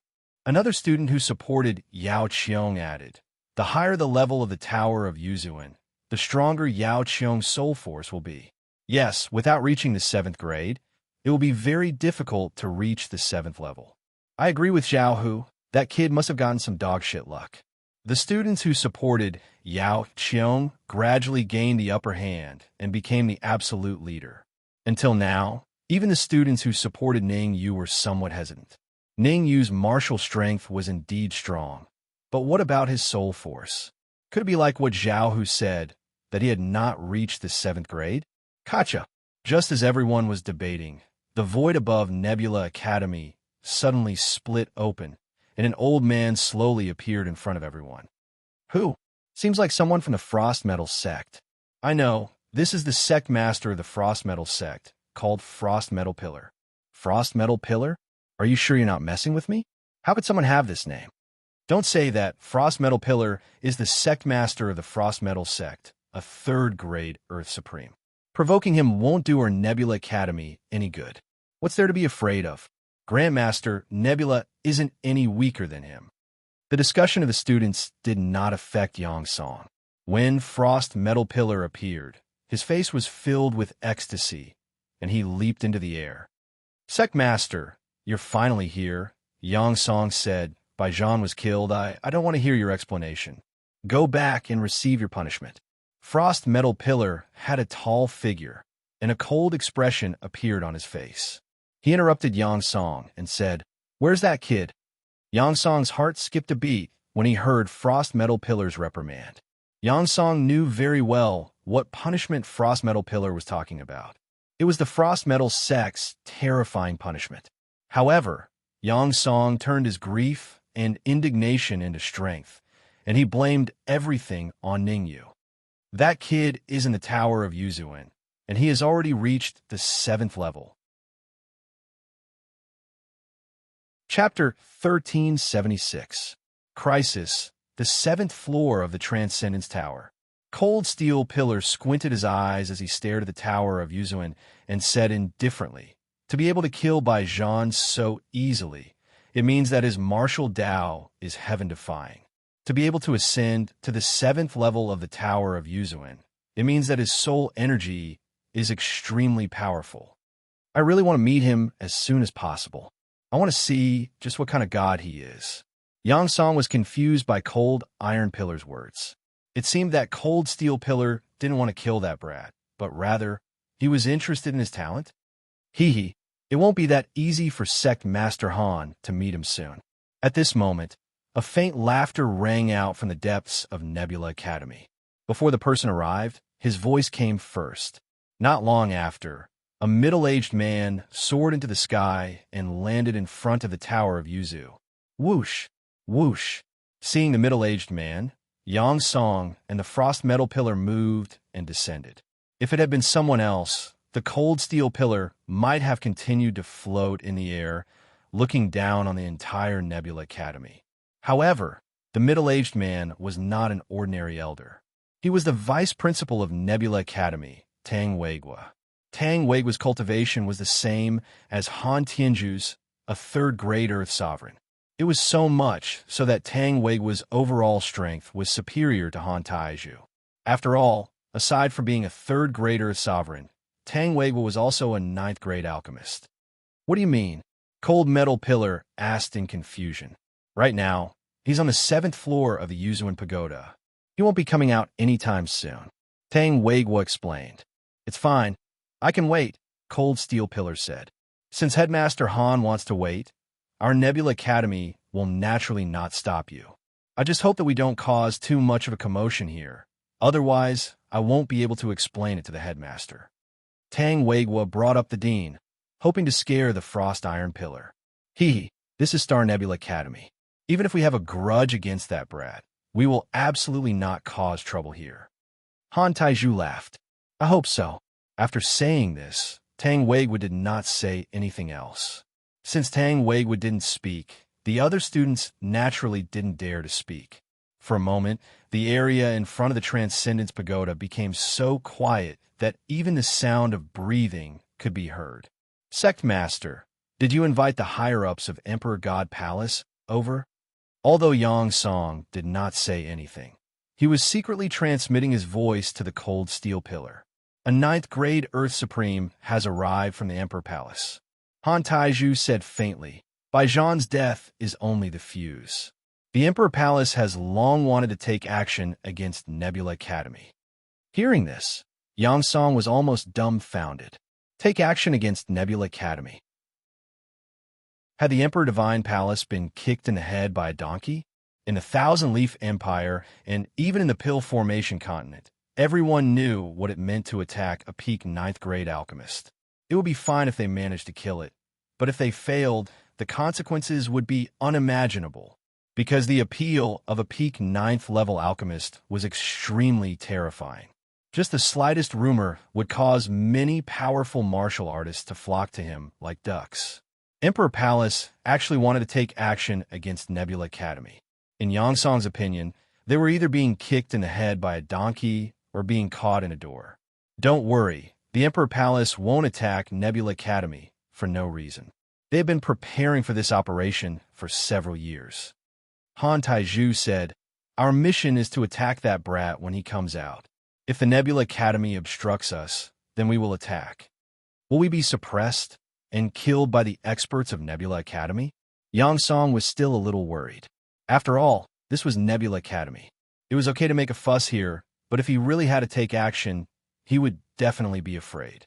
Another student who supported Yao Qiong added, the higher the level of the Tower of Yuzuan, the stronger Yao Qiong's soul force will be. Yes, without reaching the 7th grade, it will be very difficult to reach the 7th level. I agree with Zhao Hu. That kid must have gotten some dogshit luck. The students who supported Yao Qiong gradually gained the upper hand and became the absolute leader. Until now, even the students who supported Ningyu were somewhat hesitant. Ningyu's martial strength was indeed strong, but what about his soul force? Could it be like what Zhao Hu said, that he had not reached the 7th grade? Gotcha! Just as everyone was debating, the void above Nebula Academy suddenly split open, and an old man slowly appeared in front of everyone. Who? Seems like someone from the Frost Metal sect. I know, this is the sect master of the Frost Metal sect, called Frost Metal Pillar. Frost Metal Pillar? Are you sure you're not messing with me? How could someone have this name? Don't say that. Frost Metal Pillar is the sect master of the Frost Metal sect, a 3rd grade Earth Supreme. Provoking him won't do our Nebula Academy any good. What's there to be afraid of? Grandmaster Nebula isn't any weaker than him. The discussion of the students did not affect Yang Song. When Frost Metal Pillar appeared, his face was filled with ecstasy, and he leaped into the air. Sect Master, you're finally here, Yang Song said. Bai Zhan was killed. I don't want to hear your explanation. Go back and receive your punishment. Frost Metal Pillar had a tall figure, and a cold expression appeared on his face. He interrupted Yang Song and said, where's that kid? Yang Song's heart skipped a beat when he heard Frost Metal Pillar's reprimand. Yang Song knew very well what punishment Frost Metal Pillar was talking about. It was the Frost Metal sect's terrifying punishment. However, Yang Song turned his grief and indignation into strength, and he blamed everything on Ningyu. That kid is in the Tower of Yuzuan, and he has already reached the 7th level. Chapter 1376. Crisis, the 7th floor of the Transcendence Tower. Cold steel Pillar squinted his eyes as he stared at the Tower of Yuzuan and said indifferently, "To be able to kill Bai Zhan so easily, it means that his martial Tao is heaven-defying. To be able to ascend to the 7th level of the Tower of Yuzuan, it means that his soul energy is extremely powerful. I really want to meet him as soon as possible. I want to see just what kind of god he is." Yang Song was confused by Cold Iron Pillar's words. It seemed that Cold Steel Pillar didn't want to kill that brat, but rather, he was interested in his talent. Hee, it won't be that easy for Sect Master Han to meet him soon. At this moment, a faint laughter rang out from the depths of Nebula Academy. Before the person arrived, his voice came first. Not long after, a middle-aged man soared into the sky and landed in front of the Tower of Yuzu. Whoosh! Whoosh! Seeing the middle-aged man, Yang Song and the Frost Metal Pillar moved and descended. If it had been someone else, the Cold Steel Pillar might have continued to float in the air, looking down on the entire Nebula Academy. However, the middle-aged man was not an ordinary elder. He was the vice principal of Nebula Academy, Tang Weigua. Tang Weigua's cultivation was the same as Han Tianju's, a third-grade Earth Sovereign. It was so much so that Tang Weigua's overall strength was superior to Han Taiju. After all, aside from being a third-grade Earth Sovereign, Tang Weigua was also a 9th-grade alchemist. "What do you mean?" Cold Metal Pillar asked in confusion. "Right now, he's on the 7th floor of the Yuzuan Pagoda. He won't be coming out anytime soon." Tang Weigua explained. "It's fine. I can wait," Cold Steel Pillar said. "Since Headmaster Han wants to wait, our Nebula Academy will naturally not stop you. I just hope that we don't cause too much of a commotion here. Otherwise, I won't be able to explain it to the headmaster." Tang Weigua brought up the dean, hoping to scare the Frost Iron Pillar. This is Star Nebula Academy. Even if we have a grudge against that brat, we will absolutely not cause trouble here." Han Taiju laughed. "I hope so." After saying this, Tang Weigua did not say anything else. Since Tang Weigua didn't speak, the other students naturally didn't dare to speak. For a moment, the area in front of the Transcendence Pagoda became so quiet that even the sound of breathing could be heard. "Sect Master, did you invite the higher-ups of Emperor God Palace over?" Although Yang Song did not say anything, he was secretly transmitting his voice to the Cold Steel Pillar. "A 9th-grade Earth Supreme has arrived from the Emperor Palace." Han Taiju said faintly, "Bai Zhan's death is only the fuse. The Emperor Palace has long wanted to take action against Nebula Academy." Hearing this, Yang Song was almost dumbfounded. Take action against Nebula Academy. Had the Emperor Divine Palace been kicked in the head by a donkey? In the Thousand Leaf Empire, and even in the Pill Formation continent, everyone knew what it meant to attack a peak 9th-grade alchemist. It would be fine if they managed to kill it, but if they failed, the consequences would be unimaginable, because the appeal of a peak 9th-level alchemist was extremely terrifying. Just the slightest rumor would cause many powerful martial artists to flock to him like ducks. Emperor Palace actually wanted to take action against Nebula Academy. In Yang Song's opinion, they were either being kicked in the head by a donkey or being caught in a door. Don't worry, the Emperor Palace won't attack Nebula Academy for no reason. They have been preparing for this operation for several years. Han Taiju said, "Our mission is to attack that brat when he comes out. If the Nebula Academy obstructs us, then we will attack. Will we be suppressed and killed by the experts of Nebula Academy?" Yang Song was still a little worried. After all, this was Nebula Academy. It was okay to make a fuss here, but if he really had to take action, he would definitely be afraid.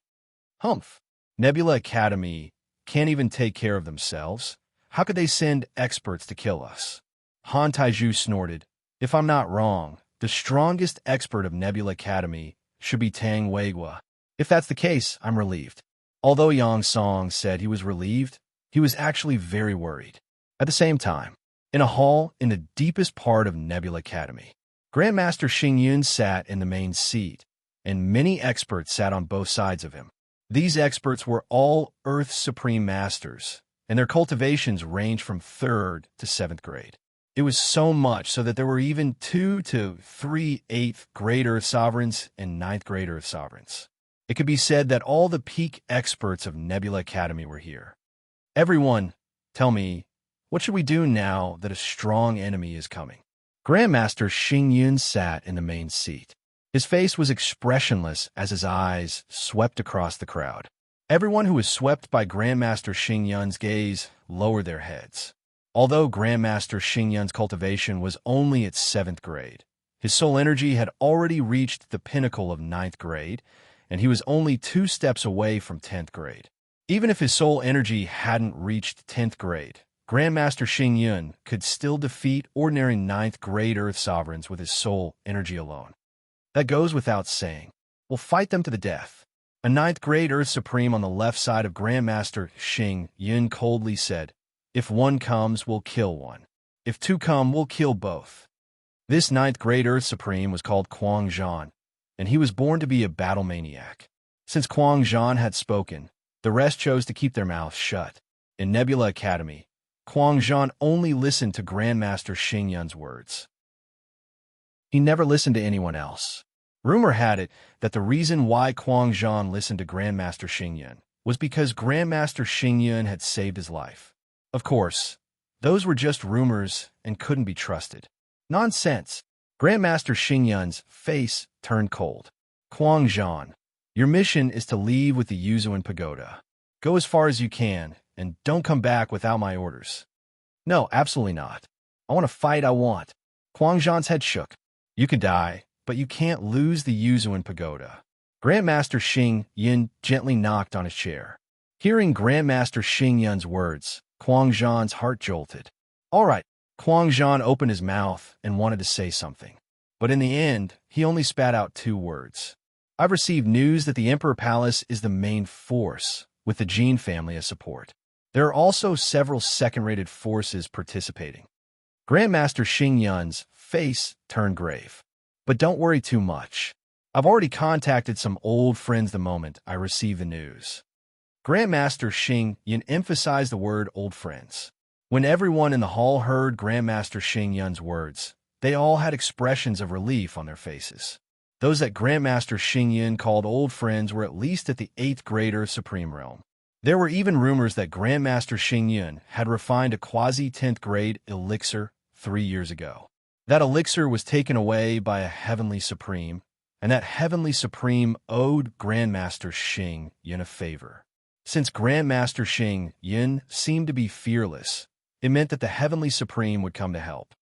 Humph! Nebula Academy can't even take care of themselves. How could they send experts to kill us? Han Taiju snorted. "If I'm not wrong, the strongest expert of Nebula Academy should be Tang Weigua. If that's the case, I'm relieved." Although Yang Song said he was relieved, he was actually very worried. At the same time, in a hall in the deepest part of Nebula Academy, Grandmaster Xingyun sat in the main seat, and many experts sat on both sides of him. These experts were all Earth's supreme masters, and their cultivations ranged from 3rd to 7th grade. It was so much so that there were even 2 to 3 8th grade Earth sovereigns and 9th grade Earth sovereigns. It could be said that all the peak experts of Nebula Academy were here. Everyone, tell me, what should we do now that a strong enemy is coming? Grandmaster Xing Yun sat in the main seat. His face was expressionless as his eyes swept across the crowd. Everyone who was swept by Grandmaster Xing Yun's gaze lowered their heads. Although Grandmaster Xing Yun's cultivation was only at 7th grade, his soul energy had already reached the pinnacle of 9th grade, and he was only 2 steps away from 10th grade. Even if his soul energy hadn't reached 10th grade, Grandmaster Xing Yun could still defeat ordinary 9th grade Earth sovereigns with his soul energy alone. That goes without saying. We'll fight them to the death. A 9th grade Earth Supreme on the left side of Grandmaster Xing Yun coldly said, "If one comes, we'll kill one. If 2 come, we'll kill both." This 9th grade Earth Supreme was called Kuang Zhan, and he was born to be a battle maniac. Since Kuang Zhan had spoken, the rest chose to keep their mouths shut. In Nebula Academy, Kuang Zhan only listened to Grandmaster Xing Yun's words. He never listened to anyone else. Rumor had it that the reason why Kuang Zhan listened to Grandmaster Xing Yun was because Grandmaster Xing Yun had saved his life. Of course, those were just rumors and couldn't be trusted. Nonsense. Grandmaster Xing Yun's face turned cold. Kuang Zhan, your mission is to leave with the Yuzuan Pagoda. Go as far as you can, and don't come back without my orders. No, absolutely not. I want to fight, I want. Kuang Zhan's head shook. You could die, but you can't lose the Yuzuan Pagoda. Grandmaster Xing Yun gently knocked on his chair. Hearing Grandmaster Xing Yun's words, Kuang Zhan's heart jolted. All right, Kuang Zhan opened his mouth and wanted to say something. But in the end, he only spat out 2 words. I've received news that the Emperor Palace is the main force, with the Jin family as support. There are also several second-rated forces participating. Grandmaster Xing Yun's face turned grave. But don't worry too much. I've already contacted some old friends the moment I received the news. Grandmaster Xing Yun emphasized the word old friends. When everyone in the hall heard Grandmaster Xing Yun's words, they all had expressions of relief on their faces. Those that Grandmaster Xing Yun called old friends were at least at the 8th grader Supreme Realm. There were even rumors that Grandmaster Xing Yun had refined a quasi-10th grade elixir 3 years ago. That elixir was taken away by a Heavenly Supreme, and that Heavenly Supreme owed Grandmaster Xing Yun a favor. Since Grandmaster Xing Yun seemed to be fearless, it meant that the Heavenly Supreme would come to help.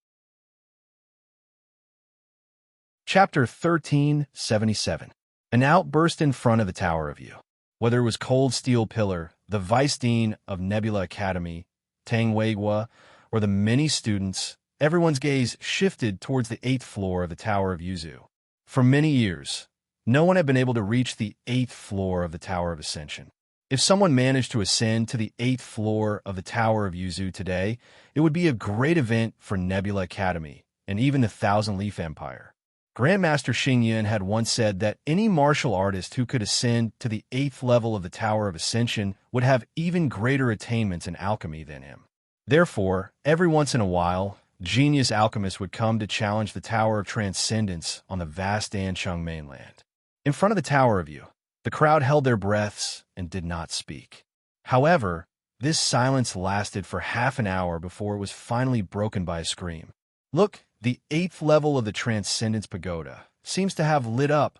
Chapter 1377. An outburst in front of the Tower of You. Whether it was Cold Steel Pillar, the Vice Dean of Nebula Academy, Tang Weihua, or the many students, everyone's gaze shifted towards the 8th floor of the Tower of Yuzu. For many years, no one had been able to reach the 8th floor of the Tower of Ascension. If someone managed to ascend to the 8th floor of the Tower of Yuzu today, it would be a great event for Nebula Academy and even the Thousand Leaf Empire. Grandmaster Xing Yun had once said that any martial artist who could ascend to the 8th level of the Tower of Ascension would have even greater attainments in alchemy than him. Therefore, every once in a while, genius alchemists would come to challenge the Tower of Transcendence on the vast Dancheng mainland. In front of the Tower of You, the crowd held their breaths and did not speak. However, this silence lasted for half an hour before it was finally broken by a scream. Look, the 8th level of the Transcendence Pagoda seems to have lit up.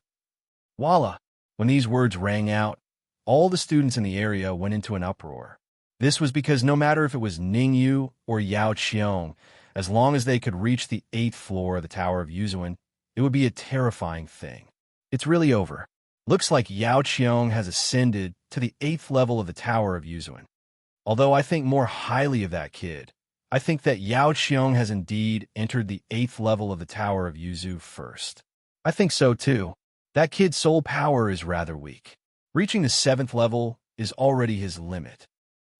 Voila! When these words rang out, all the students in the area went into an uproar. This was because no matter if it was Ning Yu or Yao Qiong, as long as they could reach the 8th floor of the Tower of Yuzuan, it would be a terrifying thing. It's really over. Looks like Yao Qiong has ascended to the 8th level of the Tower of Yuzuan. Although I think more highly of that kid, I think that Yao Qiong has indeed entered the 8th level of the Tower of Yuzu first. I think so too. That kid's soul power is rather weak. Reaching the 7th level is already his limit.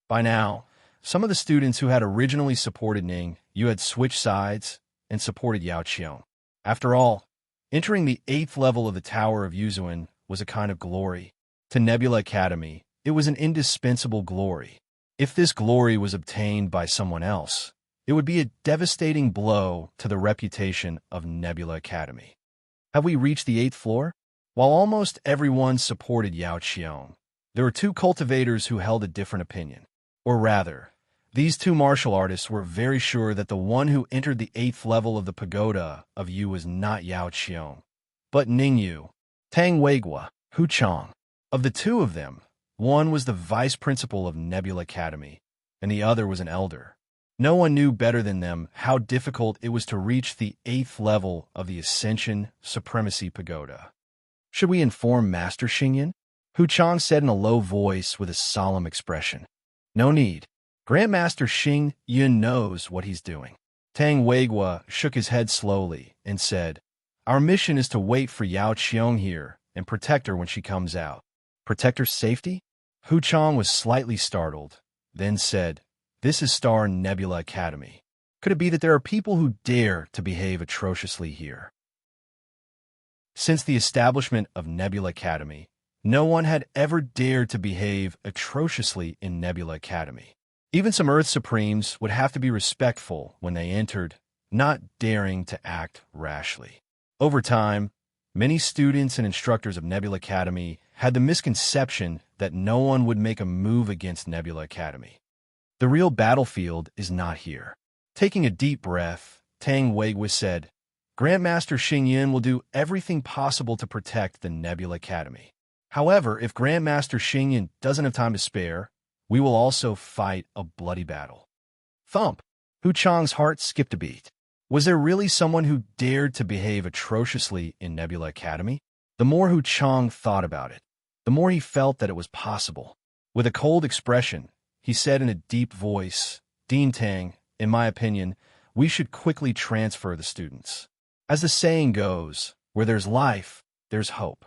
By now, some of the students who had originally supported Ning Yu had switched sides and supported Yao Qiong. After all, Entering the 8th level of the Tower of Yuzuan was a kind of glory. To Nebula Academy, it was an indispensable glory. If this glory was obtained by someone else, it would be a devastating blow to the reputation of Nebula Academy. Have we reached the 8th floor? While almost everyone supported Yao Qiong, there were two cultivators who held a different opinion. Or rather, these two martial artists were very sure that the one who entered the 8th level of the pagoda of Yu was not Yao Qiong, but Ningyu, Tang Weigua, Hu Chang. Of the two of them, one was the vice principal of Nebula Academy, and the other was an elder. No one knew better than them how difficult it was to reach the 8th level of the Ascension Supremacy Pagoda. Should we inform Master Xingyan? Hu Chang said in a low voice with a solemn expression. No need. Grandmaster Xing Yun knows what he's doing. Tang Weigua shook his head slowly and said, Our mission is to wait for Yao Qiong here and protect her when she comes out. Protect her safety? Hu Chang was slightly startled, then said, This is Star Nebula Academy. Could it be that there are people who dare to behave atrociously here? Since the establishment of Nebula Academy, no one had ever dared to behave atrociously in Nebula Academy. Even some Earth Supremes would have to be respectful when they entered, not daring to act rashly. Over time, many students and instructors of Nebula Academy had the misconception that no one would make a move against Nebula Academy. The real battlefield is not here. Taking a deep breath, Tang Weigua said, Grandmaster Xingyan will do everything possible to protect the Nebula Academy. However, if Grandmaster Xingyan doesn't have time to spare, we will also fight a bloody battle. Thump! Hu Chang's heart skipped a beat. Was there really someone who dared to behave atrociously in Nebula Academy? The more Hu Chang thought about it, the more he felt that it was possible. With a cold expression, he said in a deep voice, Dean Tang, in my opinion, we should quickly transfer the students. As the saying goes, where there's life, there's hope.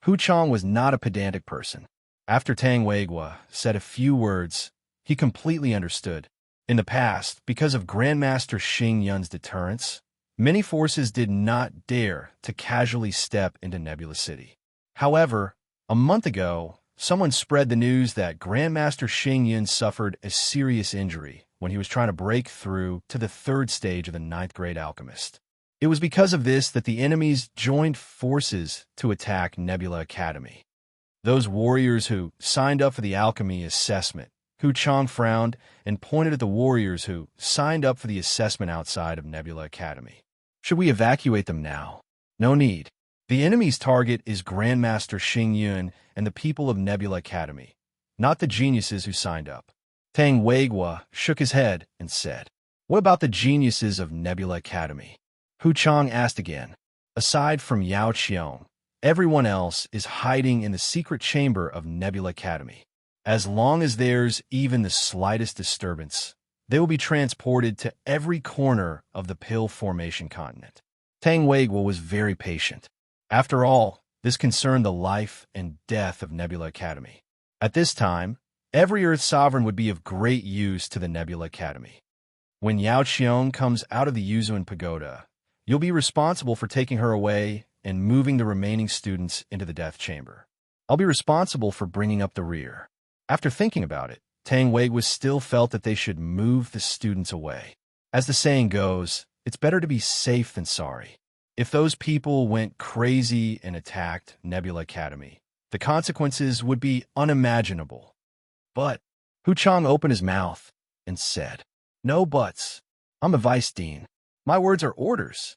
Hu Chang was not a pedantic person. After Tang Weigua said a few words, he completely understood. In the past, because of Grandmaster Xing Yun's deterrence, many forces did not dare to casually step into Nebula City. However, a month ago, someone spread the news that Grandmaster Xing Yun suffered a serious injury when he was trying to break through to the 3rd stage of the 9th grade alchemist. It was because of this that the enemies joined forces to attack Nebula Academy. Those warriors who signed up for the alchemy assessment. Hu Chang frowned and pointed at the warriors who signed up for the assessment outside of Nebula Academy. Should we evacuate them now? No need. The enemy's target is Grandmaster Xing Yun and the people of Nebula Academy, not the geniuses who signed up. Tang Weigua shook his head and said, What about the geniuses of Nebula Academy? Hu Chang asked again. Aside from Yao Qiong, everyone else is hiding in the secret chamber of Nebula Academy. As long as there's even the slightest disturbance, they will be transported to every corner of the Pill Formation continent. Tang Weigua was very patient. After all, this concerned the life and death of Nebula Academy. At this time, every Earth Sovereign would be of great use to the Nebula Academy. When Yao Qiong comes out of the Yuzuan Pagoda, you'll be responsible for taking her away and moving the remaining students into the death chamber. I'll be responsible for bringing up the rear. After thinking about it, Tang Weigua still felt that they should move the students away. As the saying goes, it's better to be safe than sorry. If those people went crazy and attacked Nebula Academy, the consequences would be unimaginable. But Hu Chang opened his mouth and said, No buts. I'm a vice dean. My words are orders.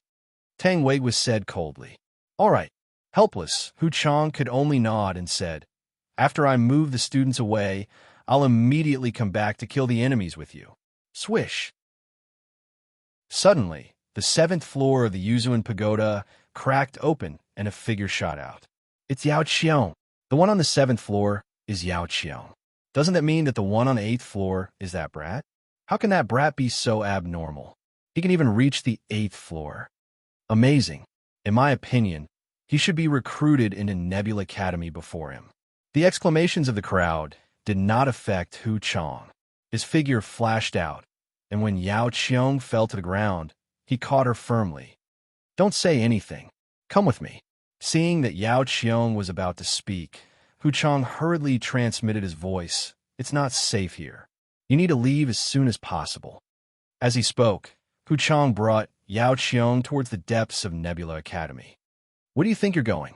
Tang Weigua said coldly. All right. Helpless, Hu Chang could only nod and said, After I move the students away, I'll immediately come back to kill the enemies with you. Swish. Suddenly, the 7th floor of the Yuzuan Pagoda cracked open and a figure shot out. It's Yao Qiong. The one on the 7th floor is Yao Qiong. Doesn't that mean that the one on the 8th floor is that brat? How can that brat be so abnormal? He can even reach the 8th floor. Amazing. In my opinion, he should be recruited into Nebula Academy before him. The exclamations of the crowd did not affect Hu Chang. His figure flashed out, and when Yao Qiong fell to the ground, he caught her firmly. Don't say anything. Come with me. Seeing that Yao Qiong was about to speak, Hu Chang hurriedly transmitted his voice. It's not safe here. You need to leave as soon as possible. As he spoke, Hu Chang brought Yao Qiong towards the depths of Nebula Academy. Where do you think you're going?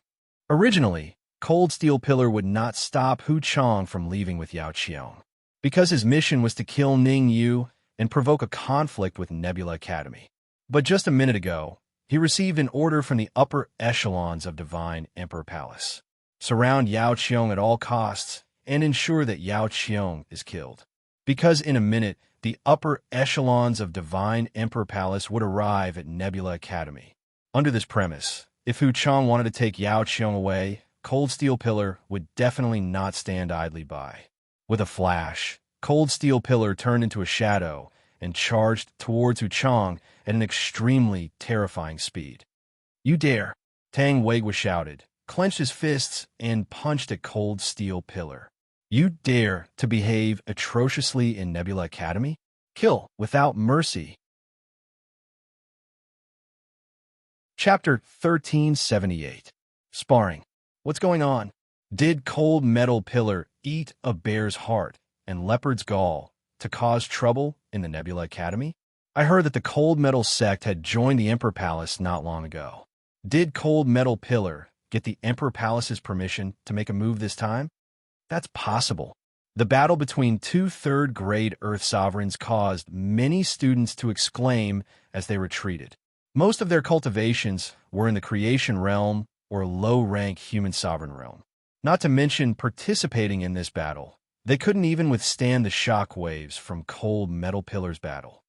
Originally, Cold Steel Pillar would not stop Hu Chang from leaving with Yao Qiong, because his mission was to kill Ning Yu and provoke a conflict with Nebula Academy. But just a minute ago, he received an order from the upper echelons of Divine Emperor Palace. Surround Yao Qiong at all costs and ensure that Yao Qiong is killed. Because in a minute, the upper echelons of Divine Emperor Palace would arrive at Nebula Academy. Under this premise, if Hu Chang wanted to take Yao Qiong away, Cold Steel Pillar would definitely not stand idly by. With a flash, Cold Steel Pillar turned into a shadow and charged towards Hu Chang at an extremely terrifying speed. You dare! Tang Wei shouted, clenched his fists, and punched at Cold Steel Pillar. You dare to behave atrociously in Nebula Academy? Kill without mercy. Chapter 1378. Sparring. What's going on? Did Cold Metal Pillar eat a bear's heart and leopard's gall to cause trouble in the Nebula Academy? I heard that the Cold Metal sect had joined the Emperor Palace not long ago. Did Cold Metal Pillar get the Emperor Palace's permission to make a move this time? That's possible. The battle between two third-grade Earth sovereigns caused many students to exclaim as they retreated. Most of their cultivations were in the creation realm or low-rank human sovereign realm. Not to mention participating in this battle, they couldn't even withstand the shock waves from Cold Metal Pillar's battle.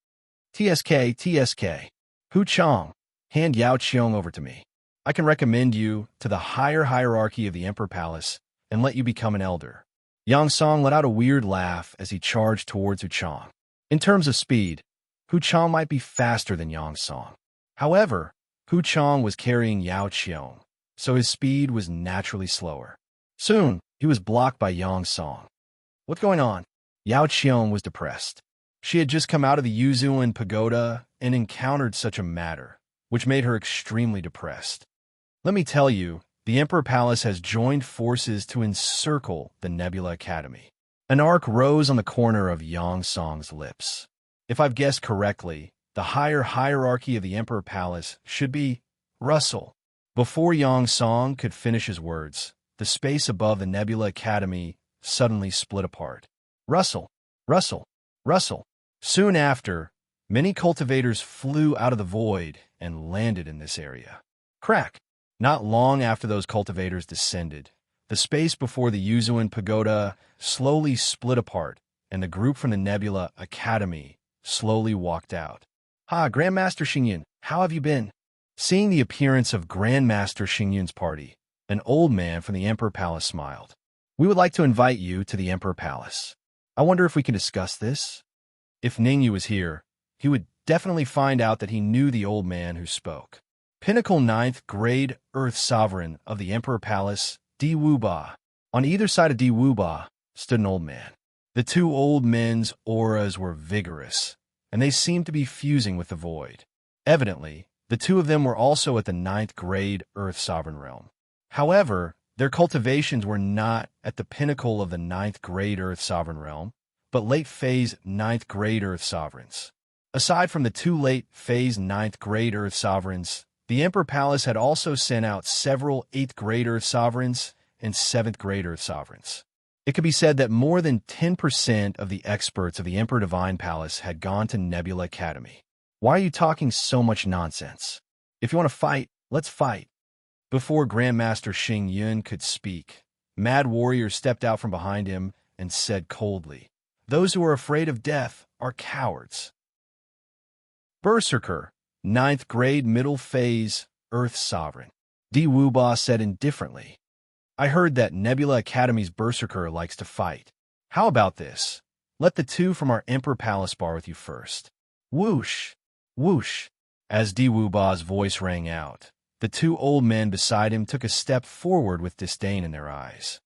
TSK. Hu Chang, hand Yao Qiong over to me. I can recommend you to the higher hierarchy of the Emperor Palace and let you become an elder. Yang Song let out a weird laugh as he charged towards Hu Chang. In terms of speed, Hu Chang might be faster than Yang Song. However, Hu Chang was carrying Yao Qiong, so his speed was naturally slower. Soon, he was blocked by Yang Song. What's going on? Yao Qiong was depressed. She had just come out of the Yuzuan Pagoda and encountered such a matter, which made her extremely depressed. Let me tell you, the Emperor Palace has joined forces to encircle the Nebula Academy. An arc rose on the corner of Yang Song's lips. If I've guessed correctly, the higher hierarchy of the Emperor Palace should be Russell. Before Yang Song could finish his words, the space above the Nebula Academy suddenly split apart. Russell. Soon after, many cultivators flew out of the void and landed in this area. Crack! Not long after those cultivators descended, the space before the Yuzuan Pagoda slowly split apart, and the group from the Nebula Academy slowly walked out. Grandmaster Xingyun, how have you been? Seeing the appearance of Grandmaster Xingyun's party, an old man from the Emperor Palace smiled. We would like to invite you to the Emperor Palace. I wonder if we can discuss this? If Ningyu was here, he would definitely find out that he knew the old man who spoke. Pinnacle 9th Grade Earth Sovereign of the Emperor Palace, Di Wuba. On either side of Di Wuba stood an old man. The two old men's auras were vigorous, and they seemed to be fusing with the void. Evidently, the two of them were also at the 9th Grade Earth Sovereign Realm. However, their cultivations were not at the pinnacle of the 9th Grade Earth Sovereign Realm, but late-phase 9th Grade Earth Sovereigns. Aside from the two late-phase 9th Grade Earth Sovereigns, the Emperor Palace had also sent out several 8th Grade Earth Sovereigns and 7th Grade Earth Sovereigns. It could be said that more than 10% of the experts of the Emperor Divine Palace had gone to Nebula Academy. Why are you talking so much nonsense? If you want to fight, let's fight. Before Grandmaster Xingyun could speak, Mad Warrior stepped out from behind him and said coldly, "Those who are afraid of death are cowards." Berserker, 9th Grade Middle Phase, Earth Sovereign. Di Wuba said indifferently, "I heard that Nebula Academy's Berserker likes to fight. How about this? Let the two from our Emperor Palace spar with you first." Whoosh! Whoosh! As Di Wuba's voice rang out, the two old men beside him took a step forward with disdain in their eyes.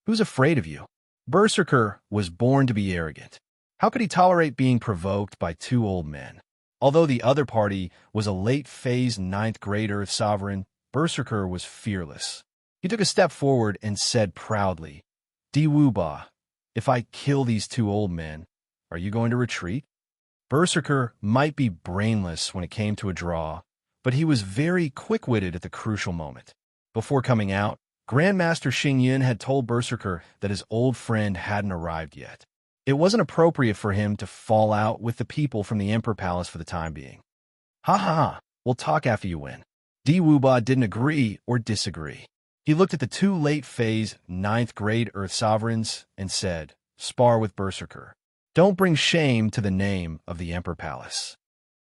Who's afraid of you? Berserker was born to be arrogant. How could he tolerate being provoked by two old men? Although the other party was a late-phase 9th Grade Earth Sovereign, Berserker was fearless. He took a step forward and said proudly, "Diwuba, if I kill these two old men, are you going to retreat?" Berserker might be brainless when it came to a draw, but he was very quick-witted at the crucial moment. Before coming out, Grandmaster Xingyun had told Berserker that his old friend hadn't arrived yet. It wasn't appropriate for him to fall out with the people from the Emperor Palace for the time being. "Ha ha ha, we'll talk after you win." Diwuba didn't agree or disagree. He looked at the two late-phase 9th grade Earth Sovereigns and said, "Spar with Berserker. Don't bring shame to the name of the Emperor Palace."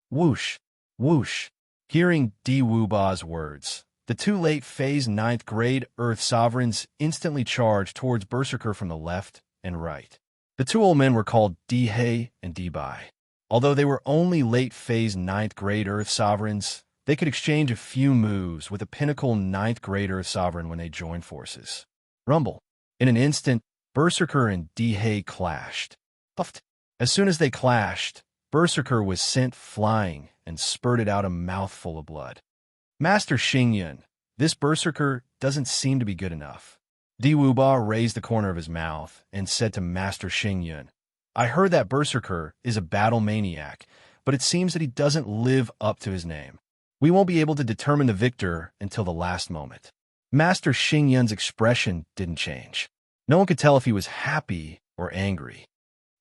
Whoosh, whoosh. Hearing Diwuba's words, the two late-phase 9th grade Earth Sovereigns instantly charged towards Berserker from the left and right. The two old men were called Dihei and Dibai. Although they were only late-phase 9th grade Earth Sovereigns, they could exchange a few moves with a pinnacle 9th grade Earth Sovereign when they joined forces. Rumble. In an instant, Berserker and Dihei clashed. Puffed. As soon as they clashed, Berserker was sent flying and spurted out a mouthful of blood. "Master Xingyun, this Berserker doesn't seem to be good enough." Diwuba raised the corner of his mouth and said to Master Xingyun, "I heard that Berserker is a battle maniac, but it seems that he doesn't live up to his name. We won't be able to determine the victor until the last moment." Master Xingyun's expression didn't change. No one could tell if he was happy or angry.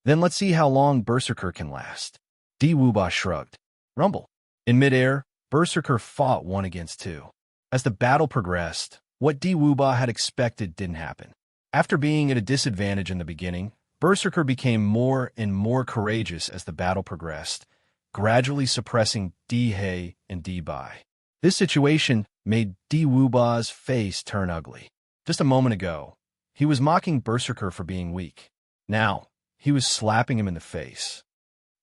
"Then let's see how long Berserker can last." Diwuba shrugged. Rumble. In midair, Berserker fought 1 against 2. As the battle progressed, what Diwuba had expected didn't happen. After being at a disadvantage in the beginning, Berserker became more and more courageous as the battle progressed, gradually suppressing Dihei and Dibai. This situation made Diwuba's face turn ugly. Just a moment ago, he was mocking Berserker for being weak. Now, he was slapping him in the face.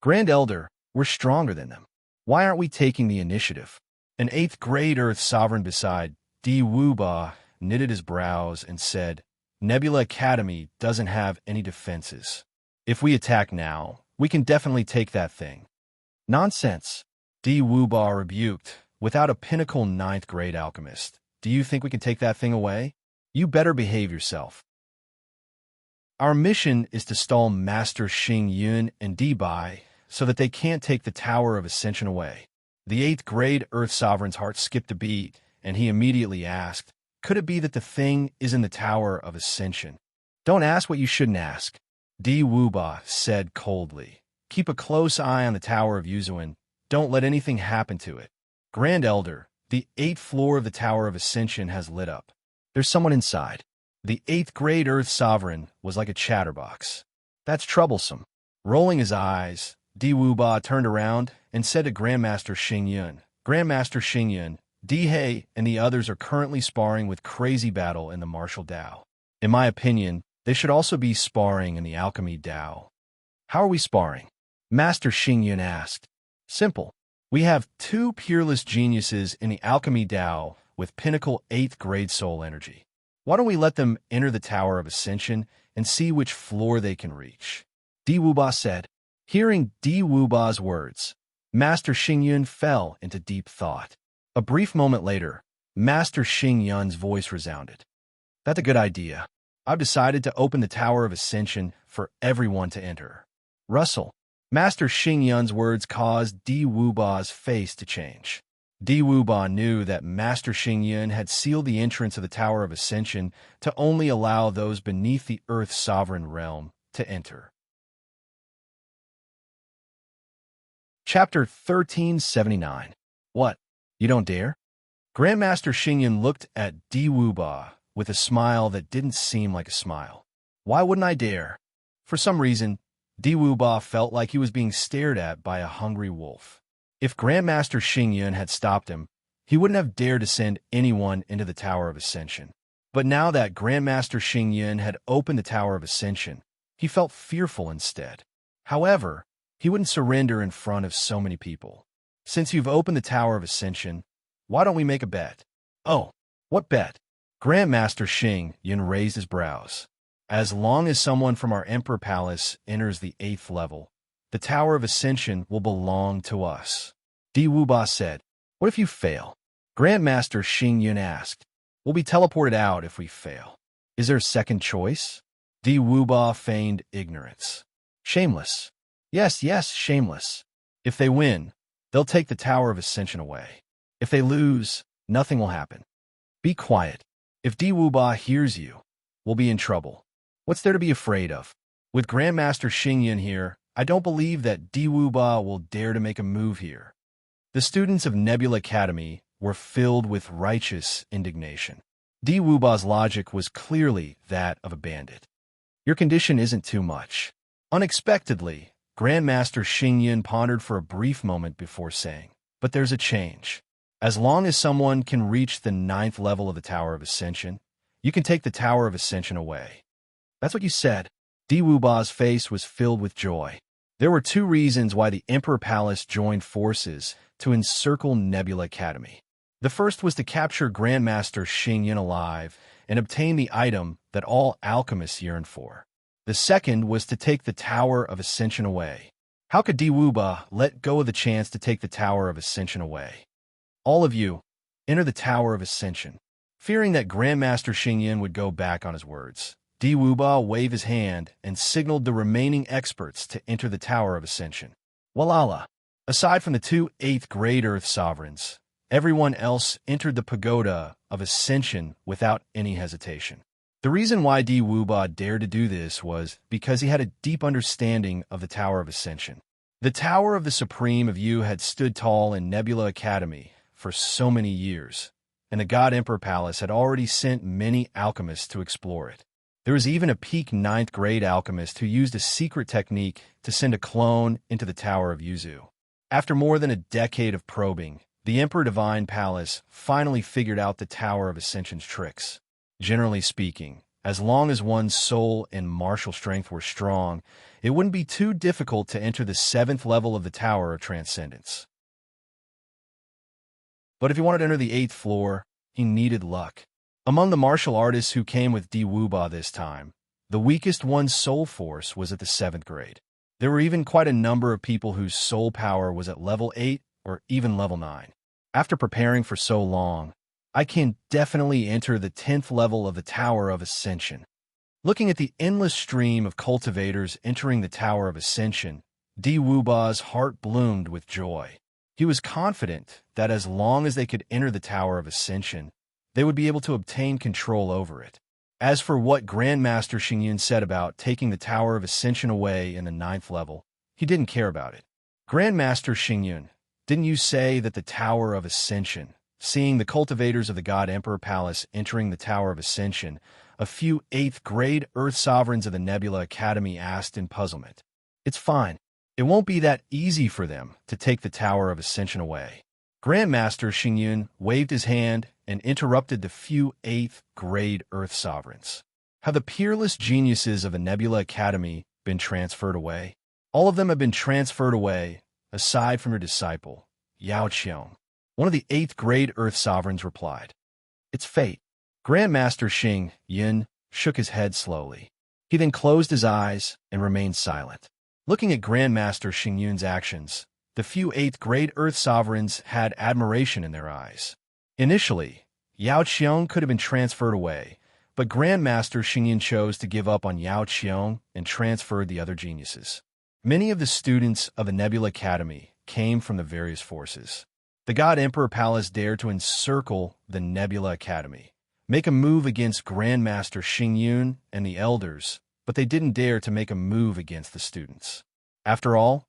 "Grand Elder, we're stronger than them. Why aren't we taking the initiative?" An 8th grade Earth Sovereign beside Diwuba knitted his brows and said, "Nebula Academy doesn't have any defenses. If we attack now, we can definitely take that thing." "Nonsense," Diwuba rebuked. "Without a pinnacle 9th grade alchemist, do you think we can take that thing away? You better behave yourself." "Our mission is to stall Master Xingyun and Dibai so that they can't take the Tower of Ascension away." The 8th grade Earth Sovereign's heart skipped a beat, and he immediately asked, "Could it be that the thing is in the Tower of Ascension?" "Don't ask what you shouldn't ask," Diwuba said coldly. "Keep a close eye on the Tower of Yuzuan. Don't let anything happen to it." "Grand Elder, the 8th floor of the Tower of Ascension has lit up. There's someone inside." The 8th grade Earth Sovereign was like a chatterbox. "That's troublesome." Rolling his eyes, Diwuba turned around and said to Grandmaster Xingyun, "Grandmaster Xingyun, Dihei and the others are currently sparring with Crazy Battle in the Martial Dao. In my opinion, they should also be sparring in the Alchemy Dao." "How are we sparring?" Master Xingyun asked. "Simple. We have 2 peerless geniuses in the Alchemy Dao with pinnacle 8th grade soul energy. Why don't we let them enter the Tower of Ascension and see which floor they can reach?" Diwuba said. Hearing Diwuba's words, Master Xingyun fell into deep thought. A brief moment later, Master Xingyun's voice resounded. "That's a good idea. I've decided to open the Tower of Ascension for everyone to enter." "Russell." Master Xingyun's words caused Diwuba's face to change. Diwuba knew that Master Xingyun had sealed the entrance of the Tower of Ascension to only allow those beneath the Earth Sovereign realm to enter. Chapter 1379. What? You don't dare? Grandmaster Xingyun looked at Diwuba with a smile that didn't seem like a smile. Why wouldn't I dare? For some reason, Diwuba felt like he was being stared at by a hungry wolf. If Grandmaster Xingyun had stopped him, he wouldn't have dared to send anyone into the Tower of Ascension. But now that Grandmaster Xingyun had opened the Tower of Ascension, he felt fearful instead. However, he wouldn't surrender in front of so many people. "Since you've opened the Tower of Ascension, why don't we make a bet?" "Oh, what bet?" Grandmaster Xingyun raised his brows. "As long as someone from our Emperor Palace enters the 8th level, the Tower of Ascension will belong to us." Diwuba said, "What if you fail?" Grandmaster Xing Yun asked. We'll be teleported out if we fail. Is there a second choice? Di Wuba feigned ignorance. Shameless. Yes, yes, shameless. If they win, they'll take the Tower of Ascension away. If they lose, nothing will happen. Be quiet. If Di Wuba hears you, we'll be in trouble. What's there to be afraid of? With Grandmaster Xing Yun here, I don't believe that Di Wuba will dare to make a move here. The students of Nebula Academy were filled with righteous indignation. Di Wuba's logic was clearly that of a bandit. Your condition isn't too much. Unexpectedly, Grandmaster Xing Yun pondered for a brief moment before saying, but there's a change. As long as someone can reach the 9th level of the Tower of Ascension, you can take the Tower of Ascension away. That's what you said. Di Wuba's face was filled with joy. There were 2 reasons why the Emperor Palace joined forces to encircle Nebula Academy. The first was to capture Grandmaster Xing Yun alive and obtain the item that all alchemists yearn for. The second was to take the Tower of Ascension away. How could Di Wuba let go of the chance to take the Tower of Ascension away? All of you, enter the Tower of Ascension. Fearing that Grandmaster Xing Yun would go back on his words, Di Wuba waved his hand and signaled the remaining experts to enter the Tower of Ascension. Walala. Aside from the 2 8th-grade Earth Sovereigns, everyone else entered the Pagoda of Ascension without any hesitation. The reason why Di Wuba dared to do this was because he had a deep understanding of the Tower of Ascension. The Tower of the Supreme of You had stood tall in Nebula Academy for so many years, and the God Emperor Palace had already sent many alchemists to explore it. There was even a peak 9th-grade alchemist who used a secret technique to send a clone into the Tower of Yuzu. After more than a decade of probing, the Emperor Divine Palace finally figured out the Tower of Ascension's tricks. Generally speaking, as long as one's soul and martial strength were strong, it wouldn't be too difficult to enter the 7th level of the Tower of Transcendence. But if he wanted to enter the 8th floor, he needed luck. Among the martial artists who came with Di Wuba this time, the weakest one's soul force was at the 7th grade. There were even quite a number of people whose soul power was at level 8 or even level 9. After preparing for so long, I can definitely enter the 10th level of the Tower of Ascension. Looking at the endless stream of cultivators entering the Tower of Ascension, Di Wuba's heart bloomed with joy. He was confident that as long as they could enter the Tower of Ascension, they would be able to obtain control over it. As for what Grandmaster Xing Yun said about taking the Tower of Ascension away in the 9th level, he didn't care about it. Grandmaster Xing Yun, didn't you say that the Tower of Ascension, seeing the cultivators of the God Emperor Palace entering the Tower of Ascension, a few 8th-grade Earth Sovereigns of the Nebula Academy asked in puzzlement. It's fine. It won't be that easy for them to take the Tower of Ascension away. Grandmaster Xing Yun waved his hand and interrupted the few 8th-grade Earth Sovereigns. Have the peerless geniuses of the Nebula Academy been transferred away? All of them have been transferred away, aside from your disciple, Yao Qiong. One of the 8th-grade Earth Sovereigns replied. It's fate. Grandmaster Xing Yun shook his head slowly. He then closed his eyes and remained silent. Looking at Grandmaster Xing Yun's actions, the few 8th-grade Earth Sovereigns had admiration in their eyes. Initially, Yao Qiong could have been transferred away, but Grandmaster Xing Yun chose to give up on Yao Qiong and transferred the other geniuses. Many of the students of the Nebula Academy came from the various forces. The God Emperor Palace dared to encircle the Nebula Academy, make a move against Grandmaster Xing Yun and the elders, but they didn't dare to make a move against the students. After all,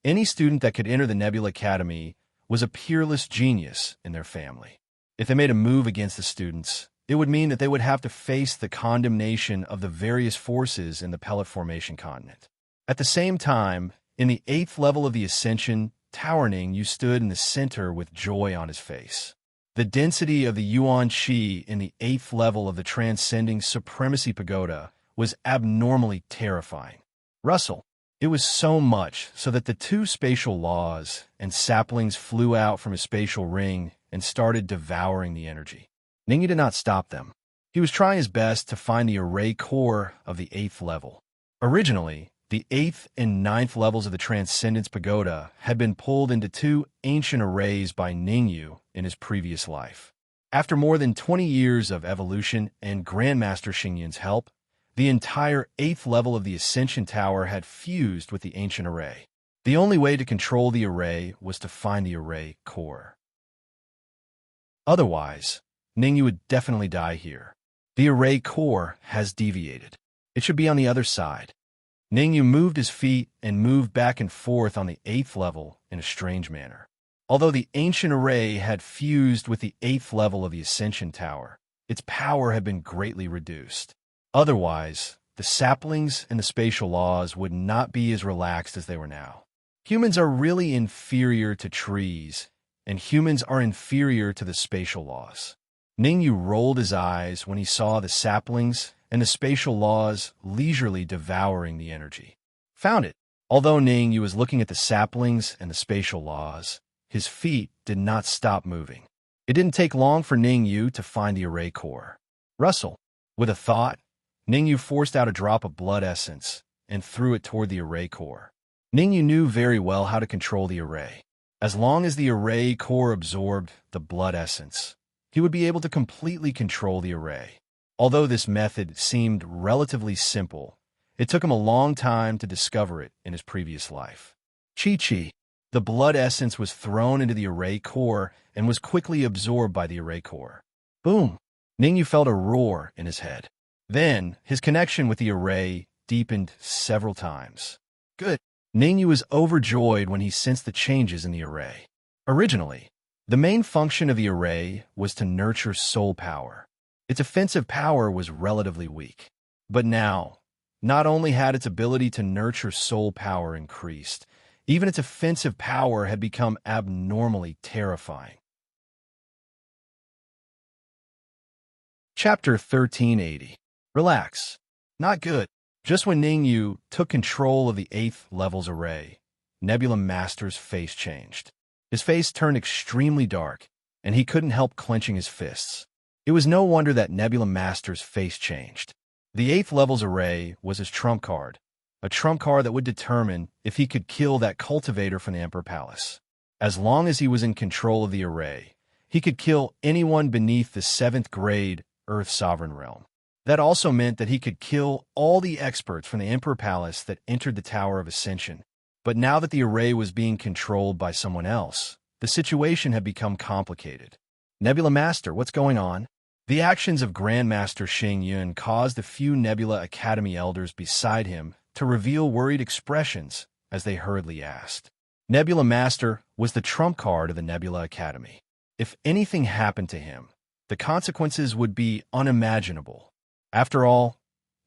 any student that could enter the Nebula Academy was a peerless genius in their family. If they made a move against the students, it would mean that they would have to face the condemnation of the various forces in the Pellet Formation continent. At the same time, in the 8th level of the Ascension, Towerning, you stood in the center with joy on his face. The density of the Yuan Qi in the 8th level of the Transcending Supremacy Pagoda was abnormally terrifying. Russell, it was so much so that the 2 spatial laws and saplings flew out from his spatial ring and started devouring the energy. Ningyi did not stop them. He was trying his best to find the array core of the 8th level. Originally, The 8th and ninth levels of the Transcendence Pagoda had been pulled into two ancient arrays by Ningyu in his previous life. After more than 20 years of evolution and Grandmaster Xingyun's help, the entire 8th level of the Ascension Tower had fused with the ancient array. The only way to control the array was to find the array core. Otherwise, Ningyu would definitely die here. The array core has deviated. It should be on the other side. Ningyu moved his feet and moved back and forth on the 8th level in a strange manner. Although the ancient array had fused with the 8th level of the Ascension Tower, its power had been greatly reduced. Otherwise, the saplings and the spatial laws would not be as relaxed as they were now. Humans are really inferior to trees, and humans are inferior to the spatial laws. Ningyu rolled his eyes when he saw the saplings and the spatial laws leisurely devouring the energy. Found it. Although Ningyu was looking at the saplings and the spatial laws, his feet did not stop moving. It didn't take long for Ningyu to find the array core. Rustle. With a thought, Ningyu forced out a drop of blood essence and threw it toward the array core. Ningyu knew very well how to control the array. As long as the array core absorbed the blood essence, he would be able to completely control the array. Although this method seemed relatively simple, it took him a long time to discover it in his previous life. Chi-Chi. The blood essence was thrown into the array core and was quickly absorbed by the array core. Boom! Ningyu felt a roar in his head. Then, his connection with the array deepened several times. Good. Ningyu was overjoyed when he sensed the changes in the array. Originally, the main function of the array was to nurture soul power. Its offensive power was relatively weak. But now, not only had its ability to nurture soul power increased, even its offensive power had become abnormally terrifying. Chapter 1380. Relax. Not good. Just when Ningyu took control of the 8th level's array, Nebula Master's face changed. His face turned extremely dark, and he couldn't help clenching his fists. It was no wonder that Nebula Master's face changed. The 8th level's array was his trump card, a trump card that would determine if he could kill that cultivator from the Emperor Palace. As long as he was in control of the array, he could kill anyone beneath the 7th grade Earth Sovereign Realm. That also meant that he could kill all the experts from the Emperor Palace that entered the Tower of Ascension. But now that the array was being controlled by someone else, the situation had become complicated. Nebula Master, what's going on? The actions of Grandmaster Xingyun caused a few Nebula Academy elders beside him to reveal worried expressions as they hurriedly asked. Nebula Master was the trump card of the Nebula Academy. If anything happened to him, the consequences would be unimaginable. After all,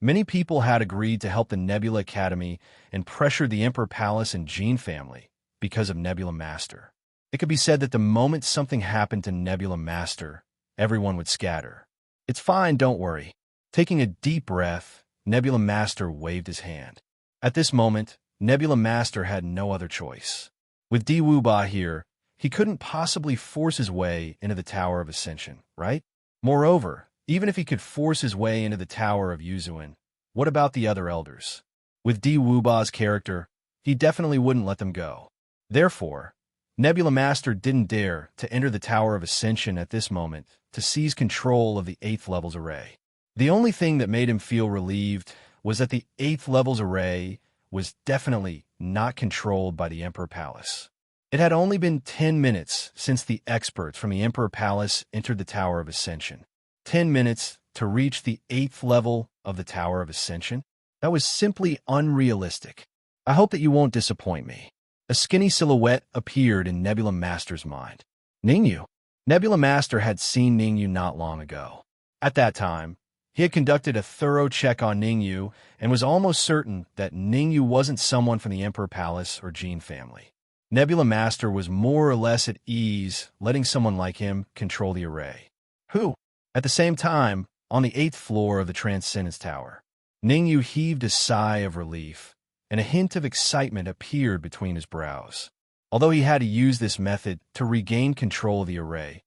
many people had agreed to help the Nebula Academy and pressured the Emperor Palace and Gene family because of Nebula Master. It could be said that the moment something happened to Nebula Master, everyone would scatter. It's fine, don't worry. Taking a deep breath, Nebula Master waved his hand. At this moment, Nebula Master had no other choice. With Di Wuba here, he couldn't possibly force his way into the Tower of Ascension, right? Moreover, even if he could force his way into the Tower of Yuzuan, what about the other elders? With Di Wuba's character, he definitely wouldn't let them go. Therefore, Nebula Master didn't dare to enter the Tower of Ascension at this moment to seize control of the 8th level's array. The only thing that made him feel relieved was that the 8th level's array was definitely not controlled by the Emperor Palace. It had only been 10 minutes since the experts from the Emperor Palace entered the Tower of Ascension. 10 minutes to reach the 8th level of the Tower of Ascension? That was simply unrealistic. I hope that you won't disappoint me. A skinny silhouette appeared in Nebula Master's mind. Ningyu. Nebula Master had seen Ningyu not long ago. At that time, he had conducted a thorough check on Ningyu and was almost certain that Ningyu wasn't someone from the Emperor Palace or Gene family. Nebula Master was more or less at ease letting someone like him control the array. Who? At the same time, on the 8th floor of the Transcendence Tower, Ningyu heaved a sigh of relief, and a hint of excitement appeared between his brows. Although he had to use this method to regain control of the array,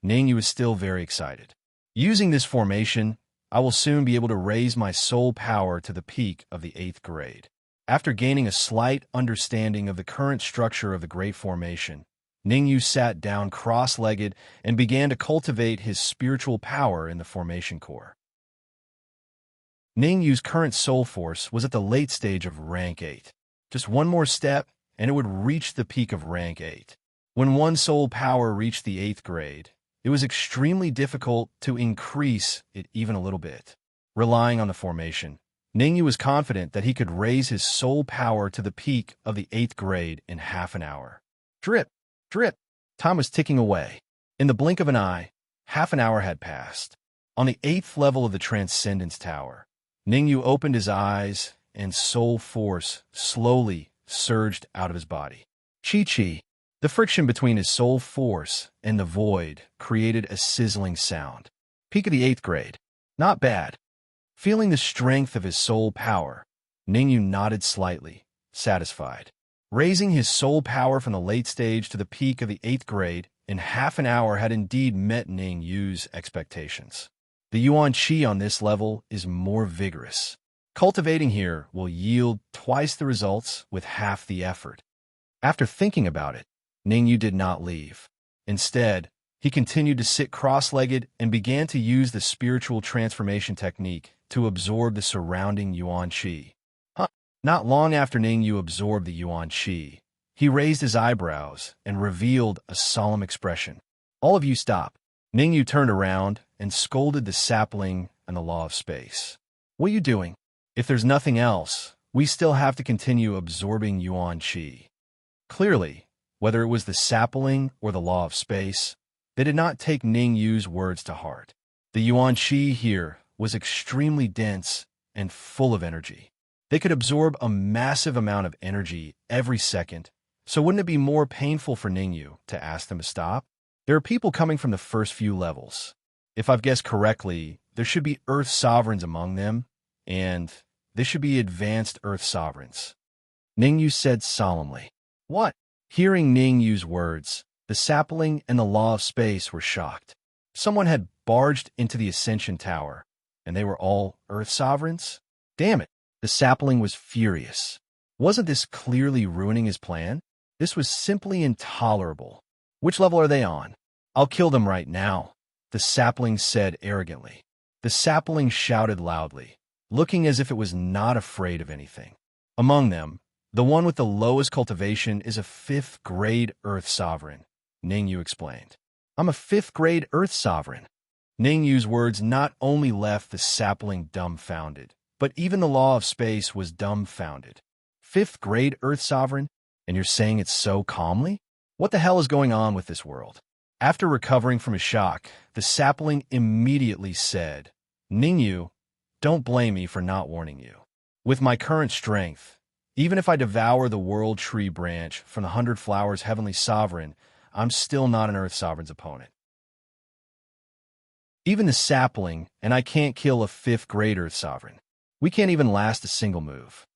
Ningyu was still very excited. Using this formation, I will soon be able to raise my soul power to the peak of the 8th grade. After gaining a slight understanding of the current structure of the Great Formation, Ningyu sat down cross-legged and began to cultivate his spiritual power in the formation core. Ningyu's current soul force was at the late stage of rank 8. Just one more step, and it would reach the peak of rank 8. When one soul power reached the 8th grade, it was extremely difficult to increase it even a little bit. Relying on the formation, Ningyu was confident that he could raise his soul power to the peak of the 8th grade in half an hour. Drip, drip. Time was ticking away. In the blink of an eye, half an hour had passed. On the 8th level of the Transcendence Tower, Ningyu opened his eyes, and soul force slowly surged out of his body. Chi-chi. The friction between his soul force and the void created a sizzling sound. Peak of the 8th grade. Not bad. Feeling the strength of his soul power, Ningyu nodded slightly, satisfied. Raising his soul power from the late stage to the peak of the 8th grade in half an hour had indeed met Ningyu's expectations. The Yuan Qi on this level is more vigorous. Cultivating here will yield twice the results with half the effort. After thinking about it, Ningyu did not leave. Instead, he continued to sit cross-legged and began to use the spiritual transformation technique to absorb the surrounding Yuan Qi. Not long after Ningyu absorbed the Yuan Qi, he raised his eyebrows and revealed a solemn expression. All of you stop. Ningyu turned around and scolded the sapling and the law of space. What are you doing? If there's nothing else, we still have to continue absorbing Yuan Qi. Clearly, whether it was the sapling or the law of space, they did not take Ningyu's words to heart. The Yuan Qi here was extremely dense and full of energy. They could absorb a massive amount of energy every second, so wouldn't it be more painful for Ningyu to ask them to stop? There are people coming from the first few levels. If I've guessed correctly, there should be Earth Sovereigns among them, and they should be advanced Earth Sovereigns. Ningyu said solemnly. What? Hearing Ningyu's words, the sapling and the law of space were shocked. Someone had barged into the Ascension Tower, and they were all Earth Sovereigns? Damn it! The sapling was furious. Wasn't this clearly ruining his plan? This was simply intolerable. Which level are they on? I'll kill them right now, the sapling said arrogantly. The sapling shouted loudly, looking as if it was not afraid of anything. Among them, the one with the lowest cultivation is a 5th grade Earth Sovereign, Ningyu explained. I'm a 5th grade Earth Sovereign. Ningyu's words not only left the sapling dumbfounded, but even the law of space was dumbfounded. 5th grade Earth Sovereign? And you're saying it so calmly? What the hell is going on with this world? After recovering from his shock, the sapling immediately said, Ningyu, don't blame me for not warning you. With my current strength, even if I devour the World Tree branch from the 100 Flowers Heavenly Sovereign, I'm still not an Earth Sovereign's opponent. Even the sapling, and I can't kill a 5th grade Earth Sovereign. We can't even last a single move.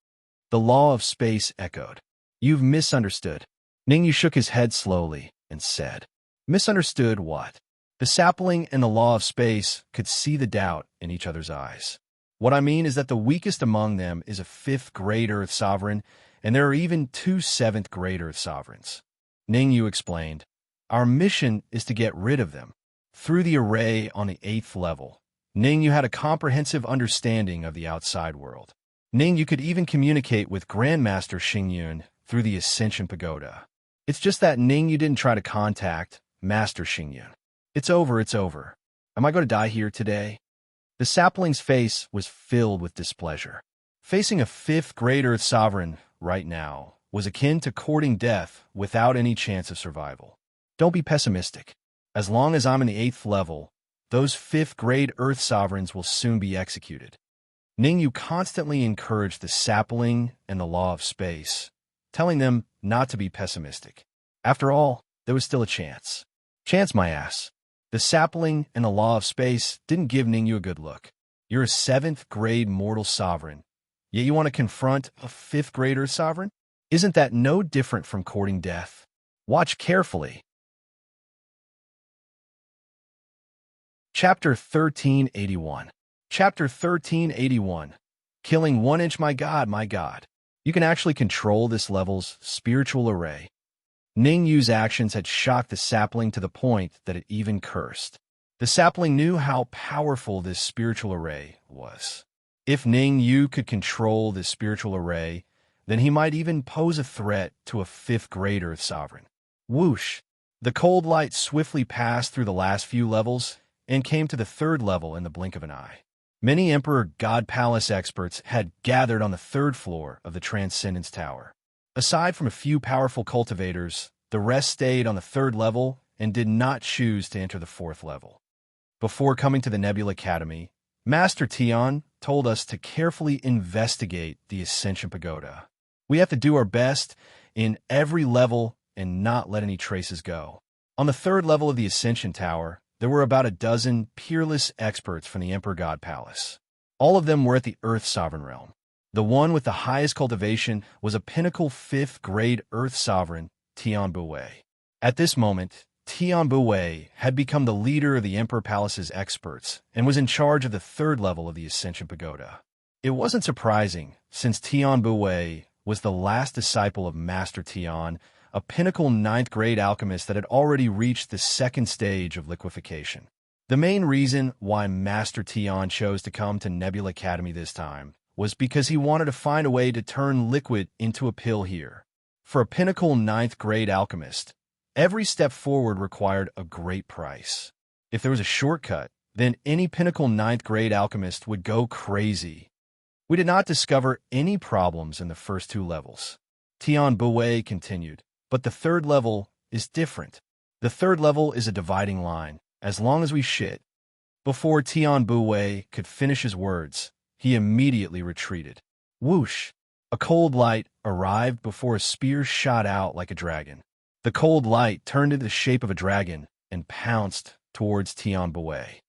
The law of space echoed. You've misunderstood. Ningyu shook his head slowly and said, Misunderstood what? The sapling and the law of space could see the doubt in each other's eyes. What I mean is that the weakest among them is a 5th grade Earth Sovereign, and there are even 2 7th grade Earth Sovereigns. Ningyu explained, Our mission is to get rid of them. Through the array on the 8th level, Ningyu had a comprehensive understanding of the outside world. Ningyu could even communicate with Grandmaster Xingyun through the Ascension Pagoda. It's just that Ningyu didn't try to contact Master Xingyun. It's over, it's over. Am I going to die here today? The sapling's face was filled with displeasure. Facing a 5th grade Earth Sovereign right now was akin to courting death without any chance of survival. Don't be pessimistic. As long as I'm in the 8th level, those 5th grade Earth Sovereigns will soon be executed. Ningyu constantly encouraged the sapling and the law of space, telling them not to be pessimistic. After all, there was still a chance. Chance my ass. The sapling and the law of space didn't give Ningyu a good look. You're a 7th grade mortal sovereign, yet you want to confront a 5th grade Earth Sovereign? Isn't that no different from courting death? Watch carefully. Chapter 1381. Chapter 1381. Killing 1 inch, my God, my God. You can actually control this level's spiritual array. Ning Yu's actions had shocked the sapling to the point that it even cursed. The sapling knew how powerful this spiritual array was. If Ning Yu could control this spiritual array, then he might even pose a threat to a fifth-grade Earth Sovereign. Whoosh! The cold light swiftly passed through the last few levels and came to the third level in the blink of an eye. Many Emperor God Palace experts had gathered on the third floor of the Transcendence Tower. Aside from a few powerful cultivators, the rest stayed on the third level and did not choose to enter the fourth level. Before coming to the Nebula Academy, Master Tian told us to carefully investigate the Ascension Pagoda. We have to do our best in every level and not let any traces go. On the third level of the Ascension Tower, there were about a dozen peerless experts from the Emperor God Palace. All of them were at the Earth Sovereign realm. The one with the highest cultivation was a pinnacle fifth-grade Earth Sovereign, Tian Buwei. At this moment, Tian Buwei had become the leader of the Emperor Palace's experts and was in charge of the third level of the Ascension Pagoda. It wasn't surprising, since Tian Buwei was the last disciple of Master Tian, a pinnacle ninth-grade alchemist that had already reached the second stage of liquefaction. The main reason why Master Tian chose to come to Nebula Academy this time was because he wanted to find a way to turn liquid into a pill here. For a pinnacle ninth-grade alchemist, every step forward required a great price. If there was a shortcut, then any pinnacle ninth-grade alchemist would go crazy. We did not discover any problems in the first two levels. Tian Buwei continued, but the third level is different. The third level is a dividing line, as long as we shit. Before Tian Buwei could finish his words, he immediately retreated. Whoosh! A cold light arrived before a spear shot out like a dragon. The cold light turned into the shape of a dragon and pounced towards Tian Buwei.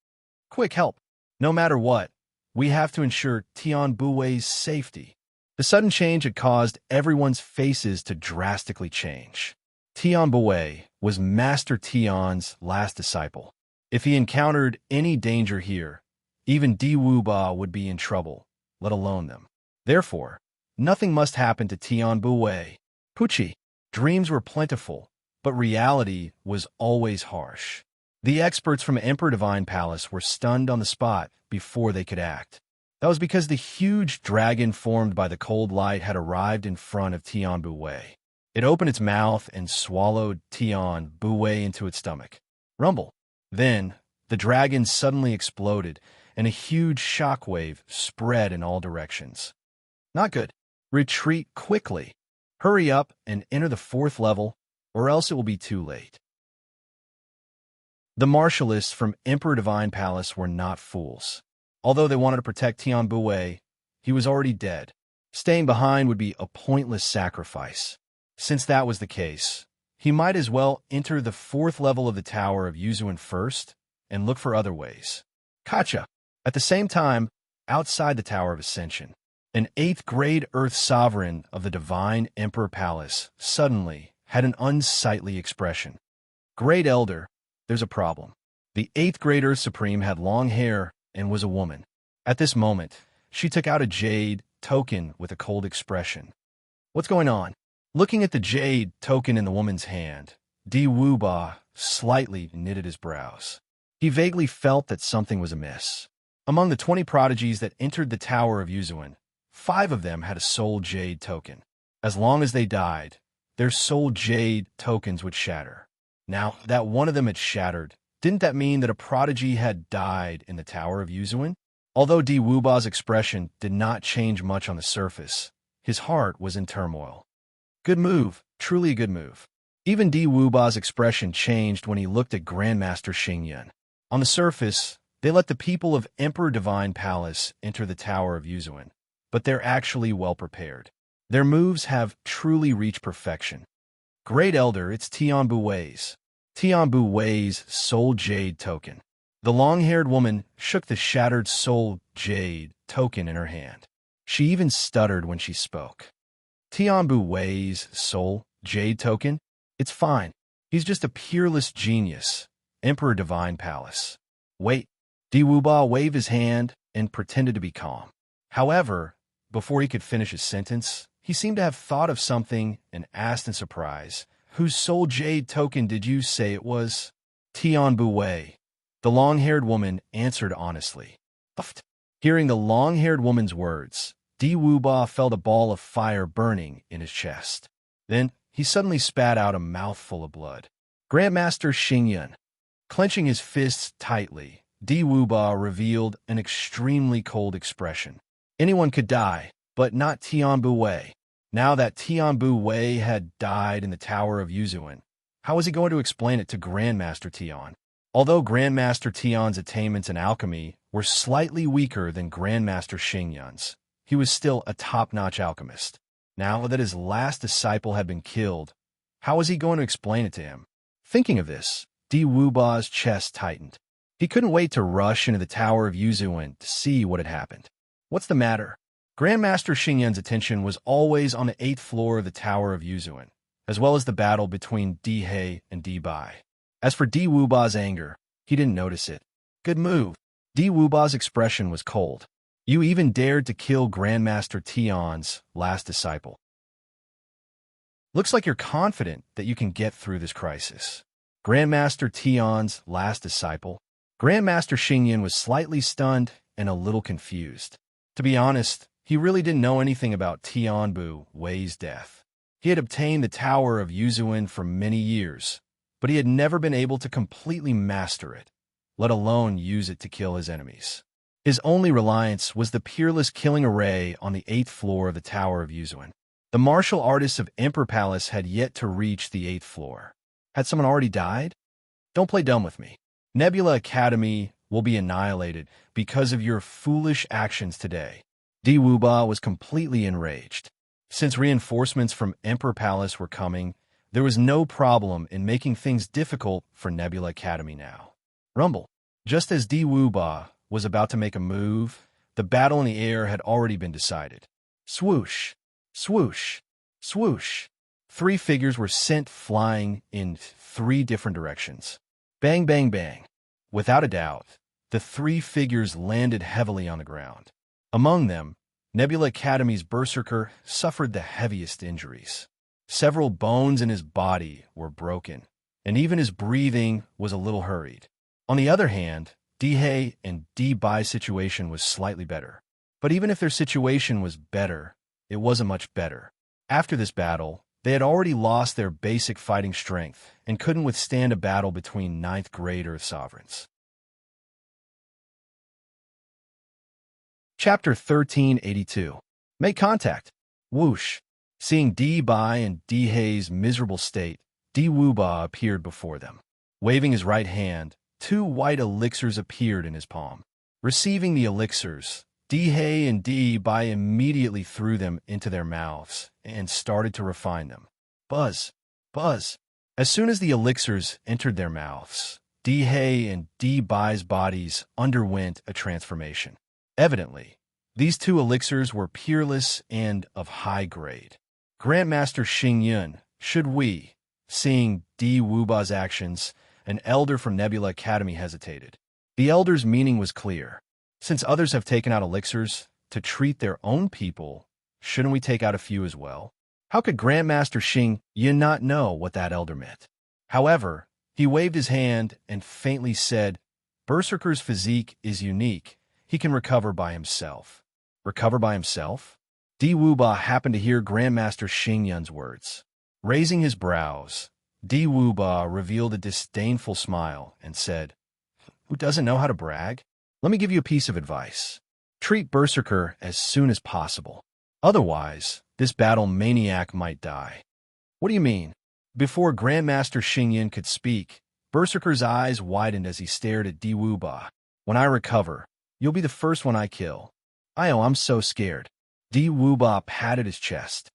Quick help! No matter what, we have to ensure Tian Buwei's safety. The sudden change had caused everyone's faces to drastically change. Tian Buwei was Master Tian's last disciple. If he encountered any danger here, even Di Wuba would be in trouble, let alone them. Therefore, nothing must happen to Tian Buwei. Pucci. Dreams were plentiful, but reality was always harsh. The experts from Emperor Divine Palace were stunned on the spot before they could act. That was because the huge dragon formed by the cold light had arrived in front of Tian Buwei. It opened its mouth and swallowed Tian Buwei into its stomach. Rumble. Then, the dragon suddenly exploded, and a huge shockwave spread in all directions. Not good. Retreat quickly. Hurry up and enter the fourth level, or else it will be too late. The martialists from Emperor Divine Palace were not fools. Although they wanted to protect Tian Buwei, he was already dead. Staying behind would be a pointless sacrifice. Since that was the case, he might as well enter the fourth level of the Tower of Yuzuan first and look for other ways. Kacha. At the same time, outside the Tower of Ascension, an eighth-grade Earth Sovereign of the Divine Emperor Palace suddenly had an unsightly expression. Great Elder, there's a problem. The eighth-grade Earth Supreme had long hair and was a woman. At this moment, she took out a jade token with a cold expression. What's going on? Looking at the jade token in the woman's hand, Di Wuba slightly knitted his brows. He vaguely felt that something was amiss. Among the 20 prodigies that entered the Tower of Yuzuan, 5 of them had a soul jade token. As long as they died, their soul jade tokens would shatter. Now, that one of them had shattered, didn't that mean that a prodigy had died in the Tower of Yuzuan? Although Di Wuba's expression did not change much on the surface, his heart was in turmoil. Good move, truly a good move. Even Di Wuba's expression changed when he looked at Grandmaster Xingyan. On the surface, they let the people of Emperor Divine Palace enter the Tower of Yuzuan, but they're actually well prepared. Their moves have truly reached perfection. Great Elder, it's Tian Buwei's soul jade token. The long-haired woman shook the shattered soul jade token in her hand. She even stuttered when she spoke. Tian Buwei's soul jade token? It's fine. He's just a peerless genius. Emperor Divine Palace. Wait. Di Wuba waved his hand and pretended to be calm. However, before he could finish his sentence, He seemed to have thought of something and asked in surprise, "Whose soul jade token did you say it was?" "Tian Buwei." The long-haired woman answered honestly. Uft. Hearing the long-haired woman's words, Di Wuba felt a ball of fire burning in his chest. Then he suddenly spat out a mouthful of blood. Grandmaster Xingyun. Clenching his fists tightly, Di Wuba revealed an extremely cold expression. Anyone could die, but not Tian Buwei. Now that Tian Buwei had died in the Tower of Yuzuan, how was he going to explain it to Grandmaster Tian? Although Grandmaster Tian's attainments in alchemy were slightly weaker than Grandmaster Xingyun's, he was still a top-notch alchemist. Now that his last disciple had been killed, how was he going to explain it to him? Thinking of this, Di Wuba's chest tightened. He couldn't wait to rush into the Tower of Yuzuan to see what had happened. What's the matter? Grandmaster Xingyun's attention was always on the 8th floor of the Tower of Yuzuan, as well as the battle between Di He and Di Bai. As for Di Wuba's anger, he didn't notice it. Good move. Di Wuba's expression was cold. You even dared to kill Grandmaster Tian's last disciple. Looks like you're confident that you can get through this crisis. Grandmaster Tian's last disciple. Grandmaster Xingyun was slightly stunned and a little confused. To be honest, he really didn't know anything about Tian Buwei's death. He had obtained the Tower of Yuzuan for many years, but he had never been able to completely master it, let alone use it to kill his enemies. His only reliance was the peerless killing array on the 8th floor of the Tower of Yuzuan. The martial artists of Emperor Palace had yet to reach the 8th floor. Had someone already died? Don't play dumb with me. Nebula Academy will be annihilated because of your foolish actions today. Di Wuba was completely enraged. Since reinforcements from Emperor Palace were coming, there was no problem in making things difficult for Nebula Academy now. Rumble. Just as Di Wuba was about to make a move, the battle in the air had already been decided. Swoosh, swoosh, swoosh. 3 figures were sent flying in 3 different directions. Bang, bang, bang. Without a doubt, the 3 figures landed heavily on the ground. Among them, Nebula Academy's Berserker suffered the heaviest injuries. Several bones in his body were broken, and even his breathing was a little hurried. On the other hand, Di He and Di Bai's situation was slightly better. But even if their situation was better, it wasn't much better. After this battle, they had already lost their basic fighting strength and couldn't withstand a battle between 9th grade Earth sovereigns. Chapter 1382. Make contact. Whoosh. Seeing Di Bai and Di He's miserable state, Di Wuba appeared before them. Waving his right hand, 2 white elixirs appeared in his palm. Receiving the elixirs, Di He and Di Bai immediately threw them into their mouths and started to refine them. Buzz, buzz. As soon as the elixirs entered their mouths, Di He and Di Bai's bodies underwent a transformation. Evidently, these 2 elixirs were peerless and of high grade. Grandmaster Xingyun, should we, seeing Di Wuba's actions, an elder from Nebula Academy hesitated. The elder's meaning was clear. Since others have taken out elixirs to treat their own people, shouldn't we take out a few as well? How could Grandmaster Xingyun not know what that elder meant? However, he waved his hand and faintly said, Berserker's physique is unique. He can recover by himself. Recover by himself? Di Wuba happened to hear Grandmaster Xingyun's words. Raising his brows, Di Wuba revealed a disdainful smile and said, Who doesn't know how to brag? Let me give you a piece of advice. Treat Berserker as soon as possible. Otherwise, this battle maniac might die. What do you mean? Before Grandmaster Xingyun could speak, Berserker's eyes widened as he stared at Di Wuba. When I recover, you'll be the first one I kill. I'm so scared. Di Wuba patted his chest.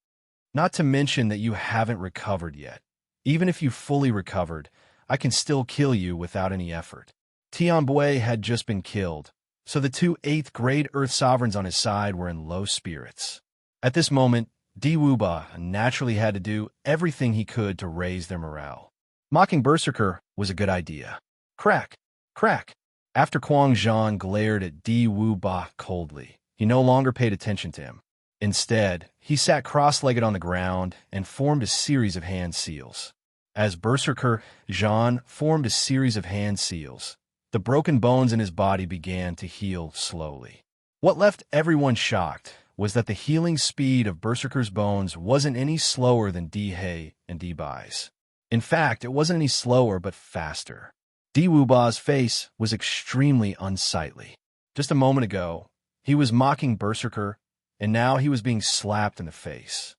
Not to mention that you haven't recovered yet. Even if you fully recovered, I can still kill you without any effort. Tian Buwei had just been killed, so the 2 8th grade Earth sovereigns on his side were in low spirits. At this moment, Di Wuba naturally had to do everything he could to raise their morale. Mocking Berserker was a good idea. Crack! Crack! After Quang Zhan glared at Di Wuba coldly, he no longer paid attention to him. Instead, he sat cross-legged on the ground and formed a series of hand seals. As Berserker Jean formed a series of hand seals, the broken bones in his body began to heal slowly. What left everyone shocked was that the healing speed of Berserker's bones wasn't any slower than D-Hay and D-Bai's. In fact, it wasn't any slower but faster. D-Wuba's face was extremely unsightly. Just a moment ago, he was mocking Berserker, and now he was being slapped in the face.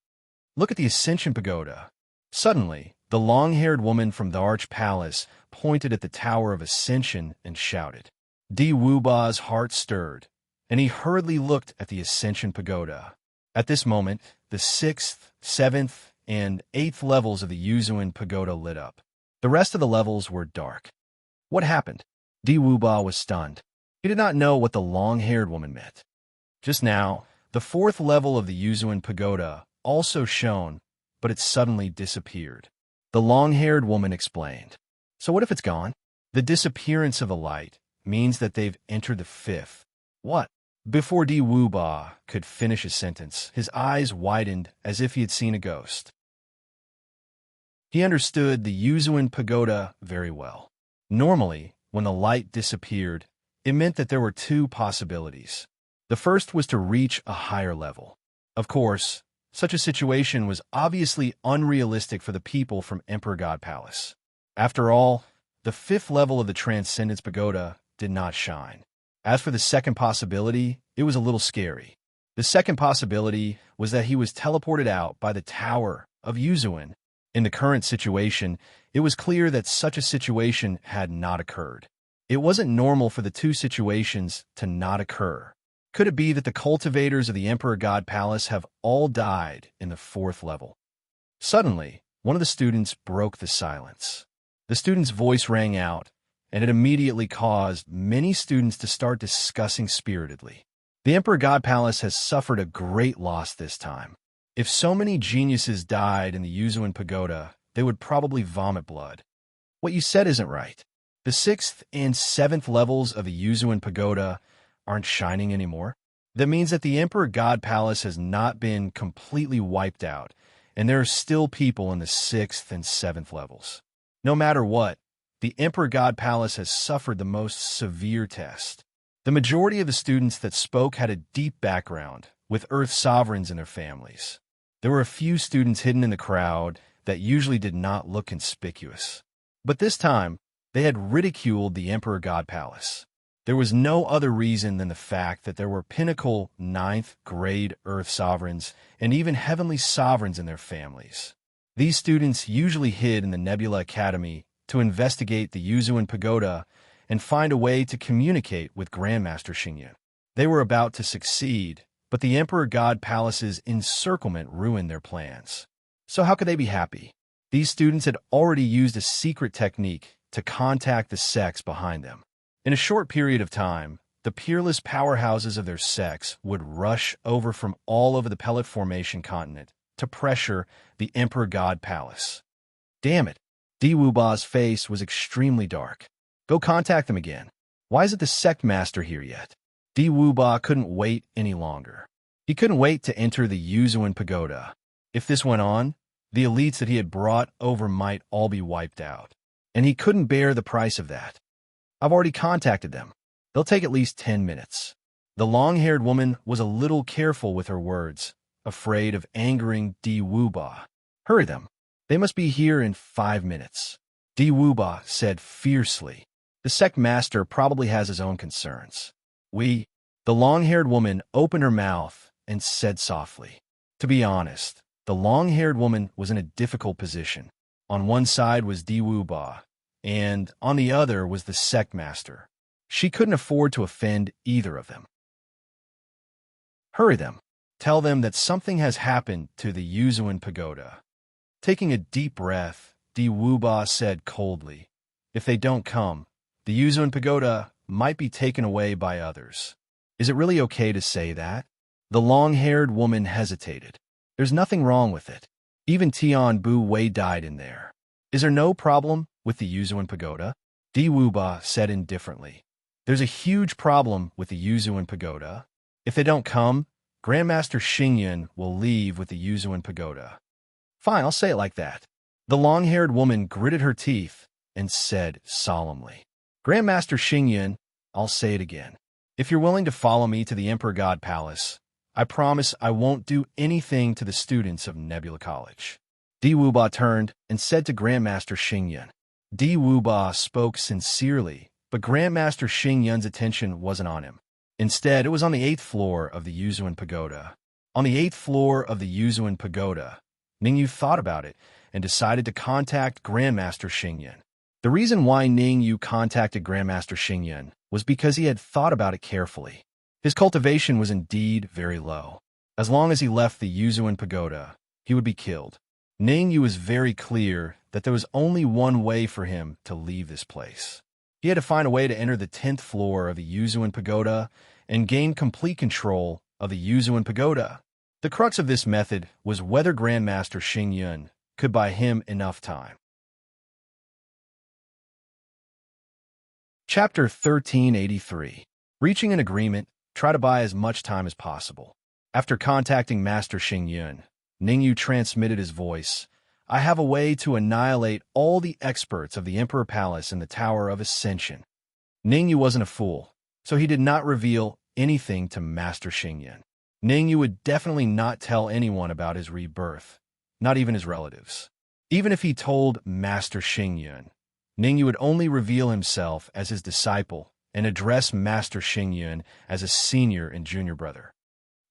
Look at the Ascension Pagoda. Suddenly, the long-haired woman from the Arch Palace pointed at the Tower of Ascension and shouted. D-Wuba's heart stirred, and he hurriedly looked at the Ascension Pagoda. At this moment, the 6th, 7th, and 8th levels of the Yuzuan Pagoda lit up. The rest of the levels were dark. What happened? D-Wuba was stunned. He did not know what the long-haired woman meant. Just now, the 4th level of the Yuzuan Pagoda also shone, but it suddenly disappeared. The long-haired woman explained. So what if it's gone? The disappearance of the light means that they've entered the 5th. What? Before D-Wuba could finish his sentence, his eyes widened as if he had seen a ghost. He understood the Yuzuan Pagoda very well. Normally, when the light disappeared, it meant that there were two possibilities. The first was to reach a higher level. Of course, such a situation was obviously unrealistic for the people from Emperor God Palace. After all, the 5th level of the Transcendence Pagoda did not shine. As for the second possibility, it was a little scary. The second possibility was that he was teleported out by the Tower of Yuzuan. In the current situation, it was clear that such a situation had not occurred. It wasn't normal for the two situations to not occur. Could it be that the cultivators of the Emperor God Palace have all died in the 4th level? Suddenly, one of the students broke the silence. The student's voice rang out, and it immediately caused many students to start discussing spiritedly. The Emperor God Palace has suffered a great loss this time. If so many geniuses died in the Yuzuan Pagoda, they would probably vomit blood. What you said isn't right. The 6th and 7th levels of the Yuzuan Pagoda aren't shining anymore. That means that the Emperor God Palace has not been completely wiped out, and there are still people in the 6th and 7th levels. No matter what, the Emperor God Palace has suffered the most severe test. The majority of the students that spoke had a deep background, with Earth sovereigns in their families. There were a few students hidden in the crowd that usually did not look conspicuous. But this time, they had ridiculed the Emperor God Palace. There was no other reason than the fact that there were pinnacle 9th grade Earth sovereigns and even heavenly sovereigns in their families. These students usually hid in the Nebula Academy to investigate the Yuzuan Pagoda and find a way to communicate with Grandmaster Xingyan. They were about to succeed, but the Emperor God Palace's encirclement ruined their plans. So how could they be happy? These students had already used a secret technique to contact the sects behind them. In a short period of time, the peerless powerhouses of their sects would rush over from all over the Pellet Formation continent to pressure the Emperor God Palace. Damn it! D-Wuba's face was extremely dark. Go contact them again. Why isn't the sect master here yet? D-Wuba couldn't wait any longer. He couldn't wait to enter the Yuzuan Pagoda. If this went on, the elites that he had brought over might all be wiped out. And he couldn't bear the price of that. I've already contacted them. They'll take at least 10 minutes. The long-haired woman was a little careful with her words, afraid of angering D-Wuba. Hurry them. They must be here in 5 minutes. D-Wuba said fiercely. The sect master probably has his own concerns. The long-haired woman opened her mouth and said softly. To be honest, the long-haired woman was in a difficult position. On one side was D-Wuba, and on the other was the sect master. She couldn't afford to offend either of them. Hurry them. Tell them that something has happened to the Yuzuan Pagoda. Taking a deep breath, D-Wuba said coldly, if they don't come, the Yuzuan Pagoda might be taken away by others. Is it really okay to say that? The long-haired woman hesitated. There's nothing wrong with it. Even Tian Bu Wei died in there. Is there no problem with the Yuzuan Pagoda? D-Wuba said indifferently. There's a huge problem with the Yuzuan Pagoda. If they don't come, Grandmaster Xingyun will leave with the Yuzuan Pagoda. Fine, I'll say it like that. The long-haired woman gritted her teeth and said solemnly, Grandmaster Xingyun, I'll say it again. If you're willing to follow me to the Emperor God Palace, I promise I won't do anything to the students of Nebula College. Di Wuba turned and said to Grandmaster Xingyun. Di Wuba spoke sincerely, but Grandmaster Xingyun's attention wasn't on him. Instead, it was on the 8th floor of the Yuzuan Pagoda. On the 8th floor of the Yuzuan Pagoda, Ningyu thought about it and decided to contact Grandmaster Xingyun. The reason why Ningyu contacted Grandmaster Xingyun was because he had thought about it carefully. His cultivation was indeed very low. As long as he left the Yuzuan Pagoda, he would be killed. Ningyu was very clear that there was only one way for him to leave this place. He had to find a way to enter the 10th floor of the Yuzuan Pagoda and gain complete control of the Yuzuan Pagoda. The crux of this method was whether Grandmaster Xingyun could buy him enough time. Chapter 1383. Reaching an agreement, try to buy as much time as possible. After contacting Master Xingyun, Ningyu transmitted his voice. I have a way to annihilate all the experts of the Emperor Palace in the Tower of Ascension. Ningyu wasn't a fool, so he did not reveal anything to Master Xingyun. Ningyu would definitely not tell anyone about his rebirth, not even his relatives. Even if he told Master Xingyun, Ningyu would only reveal himself as his disciple and address Master Xingyun as a senior and junior brother.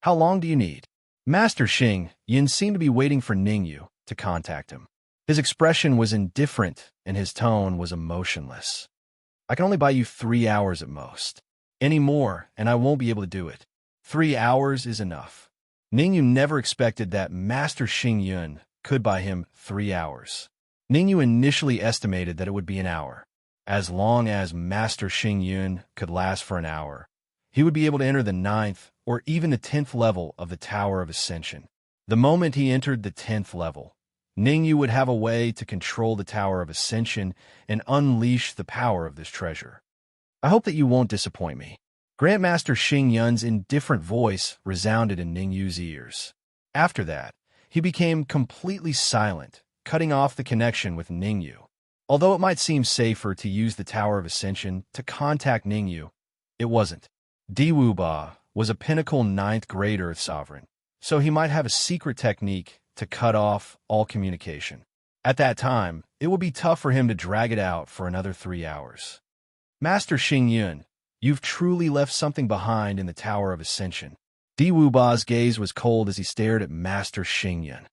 How long do you need? Master Xingyun seemed to be waiting for Ningyu to contact him. His expression was indifferent and his tone was emotionless. I can only buy you 3 hours at most. Any more, and I won't be able to do it. 3 hours is enough. Ningyu never expected that Master Xingyun could buy him 3 hours. Ningyu initially estimated that it would be an hour. As long as Master Xingyun could last for an hour, he would be able to enter the 9th or even the 10th level of the Tower of Ascension. The moment he entered the 10th level, Ningyu would have a way to control the Tower of Ascension and unleash the power of this treasure. I hope that you won't disappoint me. Grandmaster Xingyun's indifferent voice resounded in Ningyu's ears. After that, he became completely silent, cutting off the connection with Ningyu. Although it might seem safer to use the Tower of Ascension to contact Ningyu, it wasn't. Di Wuba was a pinnacle 9th grade Earth Sovereign, so he might have a secret technique to cut off all communication. At that time, it would be tough for him to drag it out for another 3 hours. Master Xingyun, you've truly left something behind in the Tower of Ascension. Di Wuba's gaze was cold as he stared at Master Xingyun.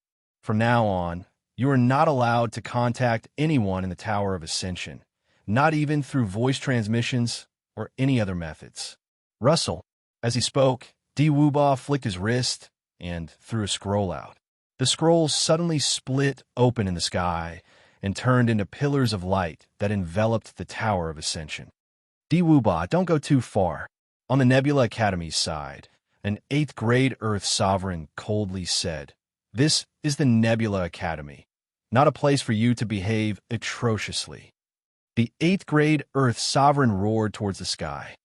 From now on, you are not allowed to contact anyone in the Tower of Ascension, not even through voice transmissions or any other methods. Russell. As he spoke, Di Wuba flicked his wrist and threw a scroll out. The scroll suddenly split open in the sky and turned into pillars of light that enveloped the Tower of Ascension. Di Wuba, don't go too far. On the Nebula Academy's side, an 8th grade Earth Sovereign coldly said, This is the Nebula Academy, not a place for you to behave atrociously. The 8th grade Earth Sovereign roared towards the sky.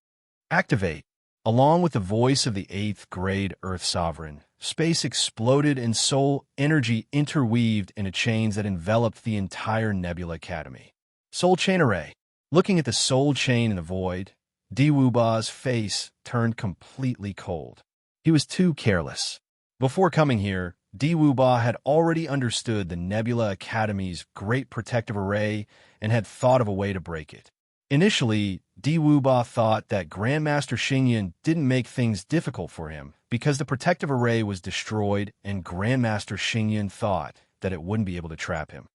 Activate. Along with the voice of the 8th grade Earth Sovereign, space exploded and soul energy interweaved into chains that enveloped the entire Nebula Academy. Soul Chain Array. Looking at the soul chain in the void, Di Wuba's face turned completely cold. He was too careless. Before coming here, Di Wuba had already understood the Nebula Academy's great protective array and had thought of a way to break it. Initially, Di Wuba thought that Grandmaster Xingyun didn't make things difficult for him because the protective array was destroyed and Grandmaster Xingyun thought that it wouldn't be able to trap him.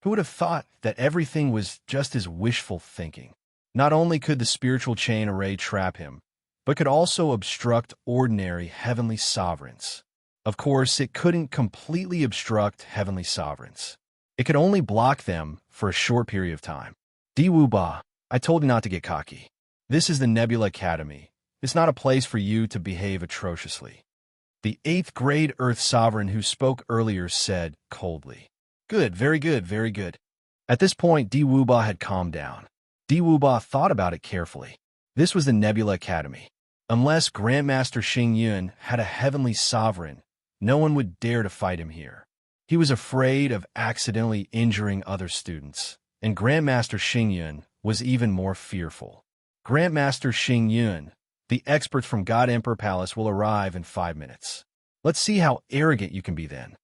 Who would have thought that everything was just his wishful thinking? Not only could the spiritual chain array trap him, but could also obstruct ordinary heavenly sovereigns. Of course, it couldn't completely obstruct heavenly sovereigns. It could only block them for a short period of time. Di Wuba, I told you not to get cocky. This is the Nebula Academy. It's not a place for you to behave atrociously. The 8th grade Earth Sovereign who spoke earlier said coldly. Good, very good, very good. At this point, Di Wuba had calmed down. Di Wuba thought about it carefully. This was the Nebula Academy, Unless Grandmaster Xing Yun had a heavenly sovereign, no one would dare to fight him here. He was afraid of accidentally injuring other students, and Grandmaster Xing Yun was even more fearful. Grandmaster Xing Yun, the experts from God Emperor Palace will arrive in 5 minutes. Let's see how arrogant you can be then.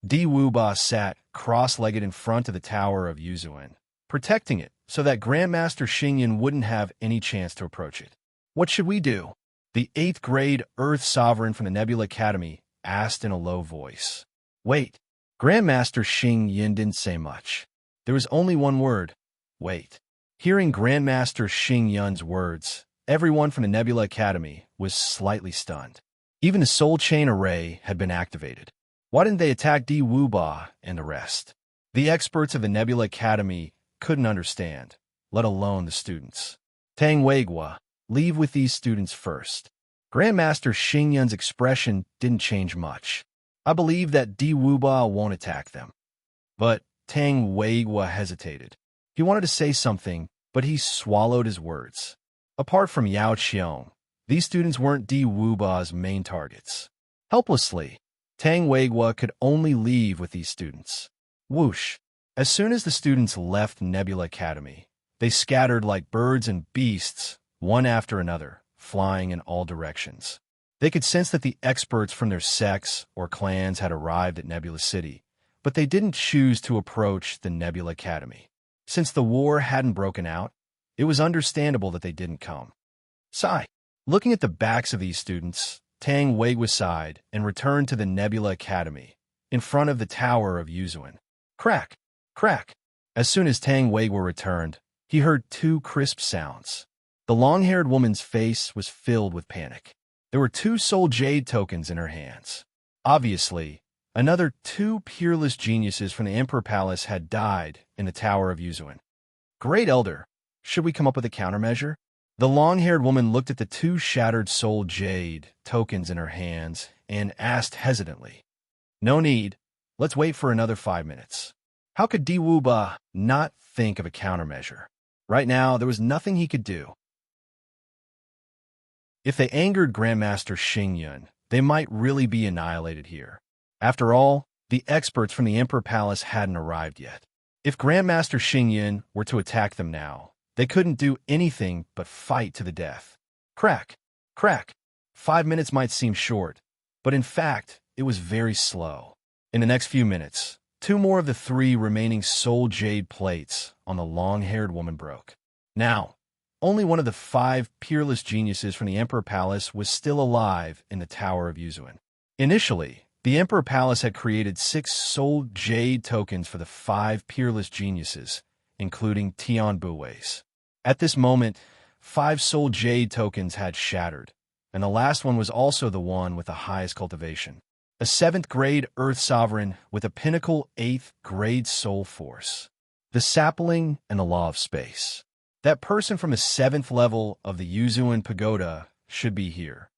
Di Wuba sat cross-legged in front of the Tower of Yuzuan, protecting it so that Grandmaster Xing Yun wouldn't have any chance to approach it. What should we do? The 8th grade Earth Sovereign from the Nebula Academy asked in a low voice. Wait. Grandmaster Xing Yun didn't say much. There was only one word. Wait. Hearing Grandmaster Xing Yun's words, everyone from the Nebula Academy was slightly stunned. Even the Soul Chain Array had been activated. Why didn't they attack Di Wuba and the rest? The experts of the Nebula Academy couldn't understand, let alone the students. Tang Weigua, leave with these students first. Grandmaster Xing Yun's expression didn't change much. I believe that Di Wuba won't attack them. But Tang Weigua hesitated. He wanted to say something, but he swallowed his words. Apart from Yao Qiong, these students weren't Di Wuba's main targets. Helplessly, Tang Weigua could only leave with these students. Whoosh! As soon as the students left Nebula Academy, they scattered like birds and beasts, one after another, flying in all directions. They could sense that the experts from their sects or clans had arrived at Nebula City, but they didn't choose to approach the Nebula Academy. Since the war hadn't broken out, it was understandable that they didn't come. Sigh. Looking at the backs of these students, Tang Weigua sighed and returned to the Nebula Academy, in front of the Tower of Yuzuan. Crack! Crack! As soon as Tang Weigua returned, he heard 2 crisp sounds. The long-haired woman's face was filled with panic. There were 2 soul jade tokens in her hands. Obviously, another 2 peerless geniuses from the Emperor Palace had died in the Tower of Yuzuan. Great Elder, should we come up with a countermeasure? The long-haired woman looked at the 2 shattered soul jade tokens in her hands and asked hesitantly. No need. Let's wait for another 5 minutes. How could Di Wuba not think of a countermeasure? Right now, there was nothing he could do. If they angered Grandmaster Xing Yun, they might really be annihilated here. After all, the experts from the Emperor Palace hadn't arrived yet. If Grandmaster Xing Yun were to attack them now, they couldn't do anything but fight to the death. Crack! Crack! 5 minutes might seem short, but in fact, it was very slow. In the next few minutes, 2 more of the 3 remaining soul jade plates on the long-haired woman broke. Now, only one of the 5 peerless geniuses from the Emperor Palace was still alive in the Tower of Yuzuan. Initially, the Emperor Palace had created 6 soul jade tokens for the 5 peerless geniuses, including Tian Buwei's. At this moment, 5 soul jade tokens had shattered, and the last one was also the one with the highest cultivation. A 7th grade Earth Sovereign with a pinnacle 8th grade soul force. The sapling and the law of space. That person from the 7th level of the Yuzuan Pagoda should be here.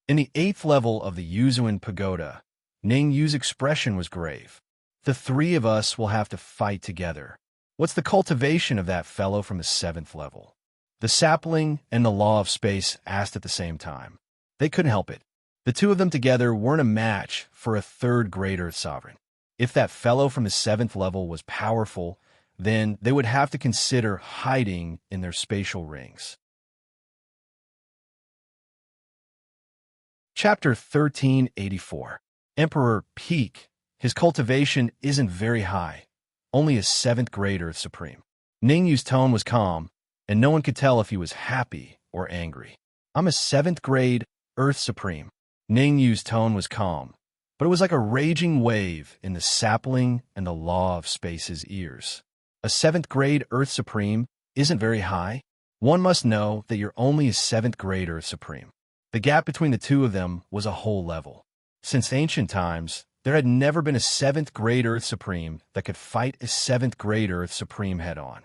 In the 8th level of the Yuzuan Pagoda, Ning Yu's expression was grave. The 3 of us will have to fight together. What's the cultivation of that fellow from the 7th level? The sapling and the law of space asked at the same time. They couldn't help it. The 2 of them together weren't a match for a 3rd grade Earth Sovereign. If that fellow from the 7th level was powerful, then they would have to consider hiding in their spatial rings. Chapter 1384. Emperor Peak. His cultivation isn't very high, only a 7th grade Earth Supreme. Ning Yu's tone was calm, and no one could tell if he was happy or angry. I'm a 7th grade Earth Supreme. Ning Yu's tone was calm, but it was like a raging wave in the sapling and the law of space's ears. A 7th grade Earth Supreme isn't very high. One must know that you're only a 7th grade Earth Supreme. The gap between the 2 of them was a whole level. Since ancient times, there had never been a 7th grade Earth Supreme that could fight a 7th grade Earth Supreme head-on.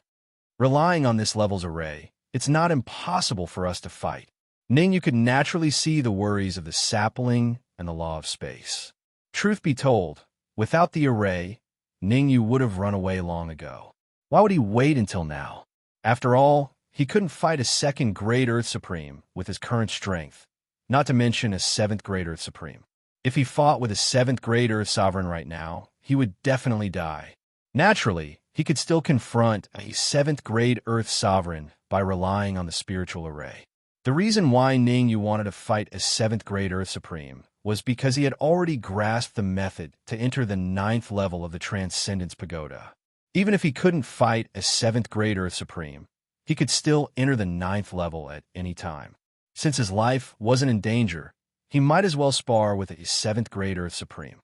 Relying on this level's array, it's not impossible for us to fight. Ning Yu could naturally see the worries of the sapling and the law of space. Truth be told, without the array, Ning Yu would have run away long ago. Why would he wait until now? After all, he couldn't fight a 2nd grade Earth Supreme with his current strength, not to mention a 7th grade Earth Supreme. If he fought with a 7th grade Earth Sovereign right now, he would definitely die. Naturally, he could still confront a 7th grade Earth Sovereign by relying on the spiritual array. The reason why Ningyu wanted to fight a 7th grade Earth Supreme was because he had already grasped the method to enter the 9th level of the Transcendence Pagoda. Even if he couldn't fight a 7th grade Earth Supreme, he could still enter the 9th level at any time. Since his life wasn't in danger, he might as well spar with a 7th grade Earth Supreme.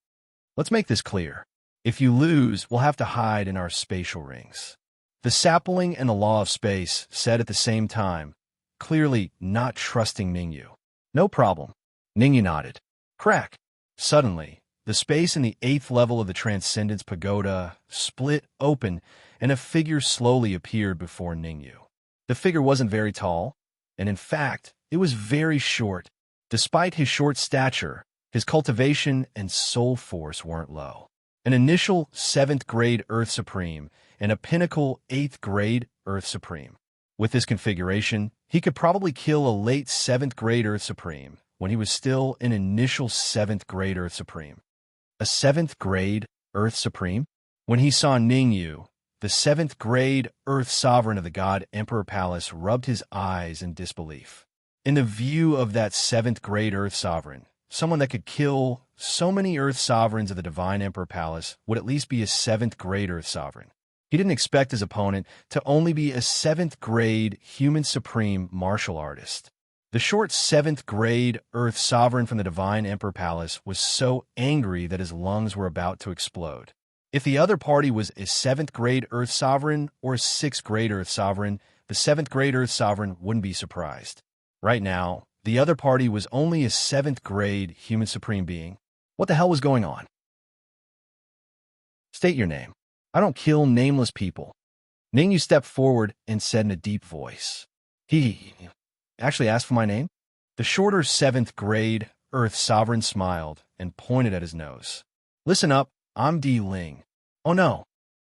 Let's make this clear. If you lose, we'll have to hide in our spatial rings. The sapling and the law of space said at the same time, clearly not trusting Ningyu. No problem. Ningyu nodded. Crack. Suddenly, the space in the 8th level of the Transcendence Pagoda split open, and a figure slowly appeared before Ningyu. The figure wasn't very tall, and in fact, it was very short. Despite his short stature, his cultivation and soul force weren't low. An initial 7th grade Earth Supreme and a pinnacle 8th grade Earth Supreme. With this configuration, he could probably kill a late 7th grade Earth Supreme when he was still an initial 7th grade Earth Supreme. A 7th grade Earth Supreme? When he saw Ningyu, the 7th grade Earth Sovereign of the God Emperor Palace rubbed his eyes in disbelief. In the view of that 7th grade Earth Sovereign, someone that could kill so many Earth Sovereigns of the Divine Emperor Palace would at least be a 7th grade Earth Sovereign. He didn't expect his opponent to only be a 7th grade Human Supreme martial artist. The short 7th grade Earth Sovereign from the Divine Emperor Palace was so angry that his lungs were about to explode. If the other party was a 7th grade Earth Sovereign or a 6th grade Earth Sovereign, the 7th grade Earth Sovereign wouldn't be surprised. Right now, the other party was only a 7th grade Human Supreme being. What the hell was going on? State your name. I don't kill nameless people. Ningyu stepped forward and said in a deep voice. He actually asked for my name? The shorter 7th grade Earth Sovereign smiled and pointed at his nose. Listen up, I'm Di Ling. Oh no.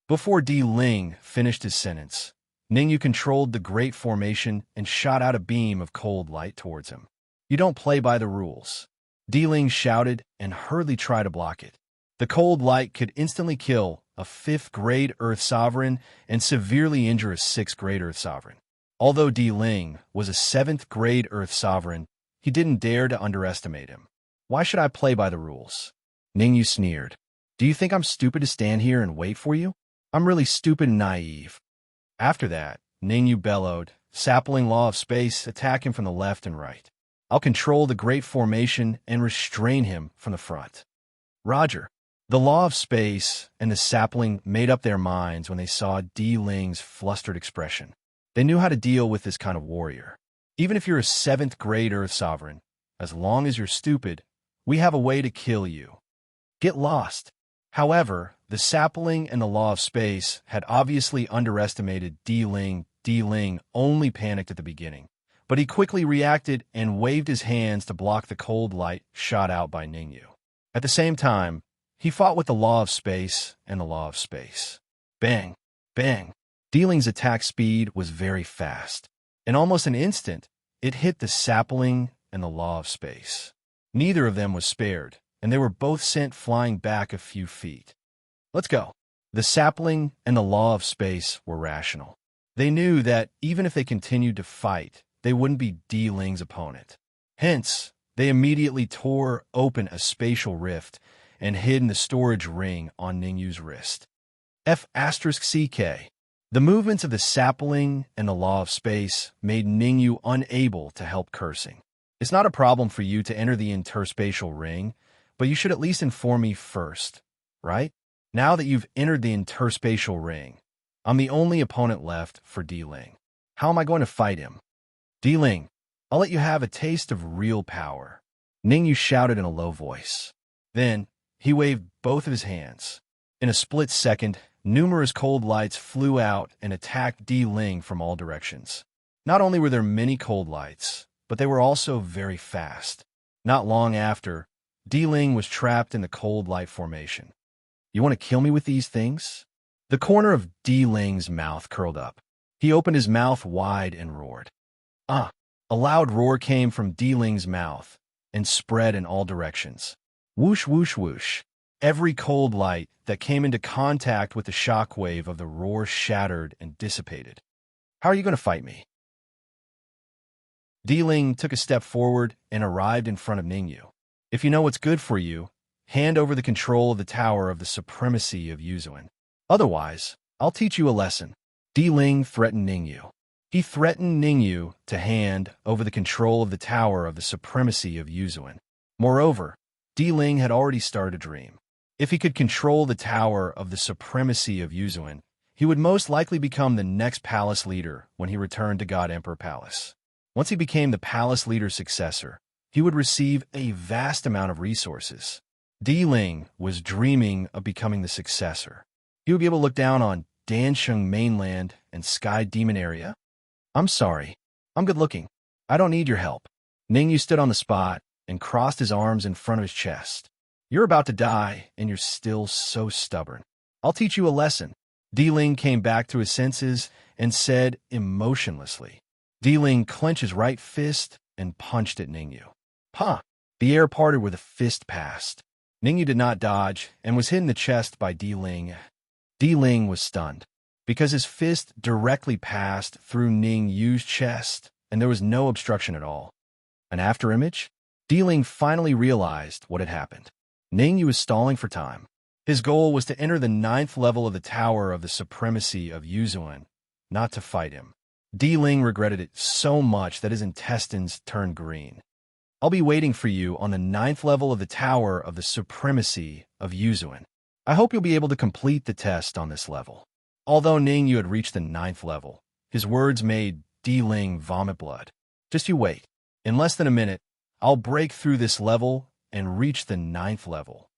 Before Di Ling finished his sentence, Ningyu controlled the Great Formation and shot out a beam of cold light towards him. You don't play by the rules. Di Ling shouted and hurriedly tried to block it. The cold light could instantly kill a 5th grade Earth Sovereign and severely injure a 6th grade Earth Sovereign. Although Di Ling was a 7th grade Earth Sovereign, he didn't dare to underestimate him. Why should I play by the rules? Ningyu sneered. Do you think I'm stupid to stand here and wait for you? I'm really stupid and naive. After that, Ningyu bellowed, sapling law of space, attack him from the left and right. I'll control the Great Formation and restrain him from the front. Roger. The law of space and the sapling made up their minds when they saw Di Ling's flustered expression. They knew how to deal with this kind of warrior. Even if you're a 7th grade Earth Sovereign, as long as you're stupid, we have a way to kill you. Get lost. However, the sapling and the law of space had obviously underestimated Di Ling. Di Ling only panicked at the beginning, but he quickly reacted and waved his hands to block the cold light shot out by Ningyu. At the same time, he fought with the law of space and the law of space. Bang! Bang! Di Ling's attack speed was very fast. In almost an instant, it hit the sapling and the law of space. Neither of them was spared, and they were both sent flying back a few feet. Let's go. The sapling and the law of space were rational. They knew that even if they continued to fight, they wouldn't be Di Ling's opponent. Hence, they immediately tore open a spatial rift and hid in the storage ring on Ningyu's wrist. F*CK. The movements of the sapling and the law of space made Ningyu unable to help cursing. It's not a problem for you to enter the interspatial ring, but you should at least inform me first, right? Now that you've entered the interspatial ring, I'm the only opponent left for Di Ling. How am I going to fight him? Di Ling, I'll let you have a taste of real power. Ningyu shouted in a low voice. Then, he waved both of his hands. In a split second, numerous cold lights flew out and attacked Di Ling from all directions. Not only were there many cold lights, but they were also very fast. Not long after, Di Ling was trapped in the cold light formation. You want to kill me with these things? The corner of Di Ling's mouth curled up. He opened his mouth wide and roared. Ah! A loud roar came from Di Ling's mouth, and spread in all directions. Whoosh, whoosh, whoosh. Every cold light that came into contact with the shock wave of the roar shattered and dissipated. How are you going to fight me? Ling took a step forward and arrived in front of Ningyu. If you know what's good for you, hand over the control of the Tower of the Supremacy of Yuzuan. Otherwise, I'll teach you a lesson. Ling threatened Ningyu. He threatened Ningyu to hand over the control of the Tower of the Supremacy of Yuzuan. Moreover, Ling had already started a dream. If he could control the Tower of the Supremacy of Yuzuan, he would most likely become the next palace leader when he returned to God Emperor Palace. Once he became the palace leader's successor, he would receive a vast amount of resources. Ling was dreaming of becoming the successor. He would be able to look down on Dansheng mainland and Sky Demon area. I'm sorry. I'm good looking. I don't need your help. Ningyu stood on the spot and crossed his arms in front of his chest. You're about to die, and you're still so stubborn. I'll teach you a lesson. Ling came back to his senses and said emotionlessly. Ling clenched his right fist and punched at Ningyu. Ha! The air parted where the fist passed. Ningyu did not dodge and was hit in the chest by Ling. Ling was stunned because his fist directly passed through Ningyu's chest and there was no obstruction at all. An afterimage? Ling finally realized what had happened. Ningyu was stalling for time. His goal was to enter the 9th level of the Tower of the Supremacy of Yuzuan, not to fight him. Ling regretted it so much that his intestines turned green. I'll be waiting for you on the 9th level of the Tower of the Supremacy of Yuzuan. I hope you'll be able to complete the test on this level. Although Ningyu had reached the 9th level, his words made Ling vomit blood. Just you wait. In less than a minute, I'll break through this level and reach the 9th level.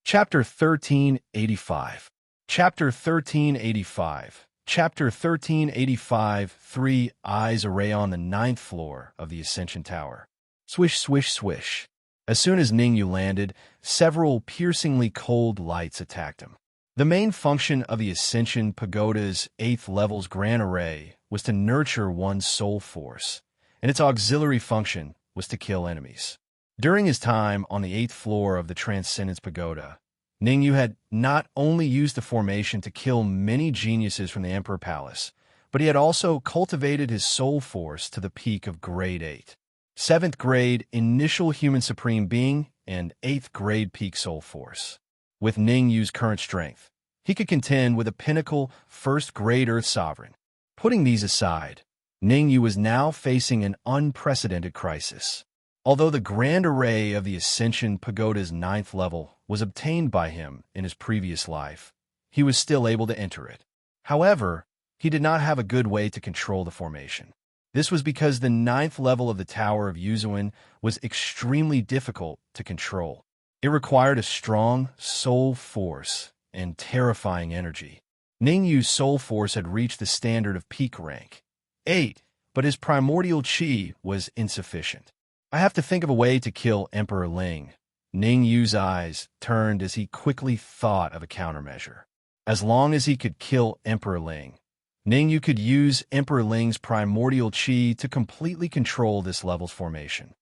Chapter 1385. Chapter 1385. Chapter 1385. 3 Eyes Array on the 9th floor of the Ascension Tower. Swish, swish, swish. As soon as Ningyu landed, several piercingly cold lights attacked him. The main function of the Ascension Pagoda's 8th level's Grand Array was to nurture one's soul force, and its auxiliary function was to kill enemies. During his time on the 8th floor of the Transcendence Pagoda, Ningyu had not only used the formation to kill many geniuses from the Emperor Palace, but he had also cultivated his soul force to the peak of Grade 8. 7th grade initial human supreme being and 8th grade peak soul force. With Ningyu's current strength, he could contend with a pinnacle 1st grade Earth Sovereign. Putting these aside, Ningyu was now facing an unprecedented crisis. Although the Grand Array of the Ascension Pagoda's 9th level was obtained by him in his previous life, he was still able to enter it. However, he did not have a good way to control the formation. This was because the 9th level of the Tower of Yuzuan was extremely difficult to control. It required a strong soul force and terrifying energy. Ningyu's soul force had reached the standard of peak rank 8, but his primordial chi was insufficient. I have to think of a way to kill Emperor Ling. Ningyu's eyes turned as he quickly thought of a countermeasure. As long as he could kill Emperor Ling, Ningyu could use Emperor Ling's primordial chi to completely control this level's formation.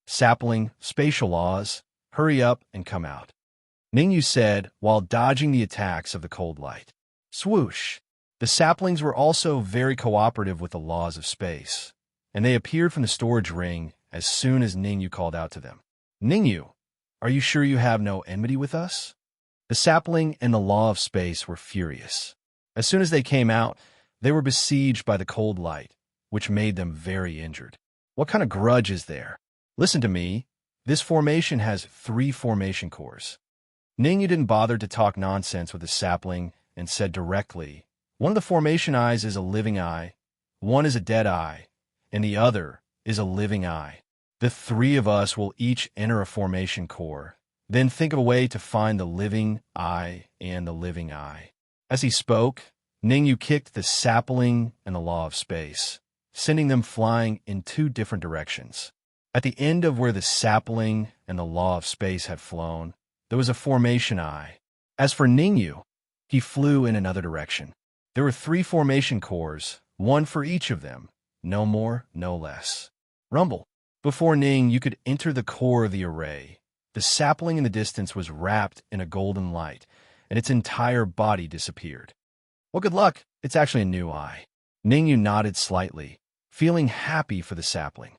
Sapling, spatial laws, hurry up and come out, Ningyu said while dodging the attacks of the cold light. Swoosh! The saplings were also very cooperative with the laws of space, and they appeared from the storage ring as soon as Ningyu called out to them. Ningyu, are you sure you have no enmity with us? The sapling and the law of space were furious. As soon as they came out, they were besieged by the cold light, which made them very injured. What kind of grudge is there? Listen to me. This formation has 3 formation cores. Ningyu didn't bother to talk nonsense with the sapling and said directly, one of the formation eyes is a living eye, one is a dead eye, and the other is a living eye. The 3 of us will each enter a formation core, then think of a way to find the living eye and the living eye. As he spoke, Ningyu kicked the sapling and the law of space, sending them flying in 2 different directions. At the end of where the sapling and the law of space had flown, there was a formation eye. As for Ningyu, he flew in another direction. There were 3 formation cores, 1 for each of them. no more, no less. Rumble. Before Ning, you could enter the core of the array. The sapling in the distance was wrapped in a golden light, and its entire body disappeared. Well, good luck. It's actually a new eye. Ningyu nodded slightly, feeling happy for the sapling.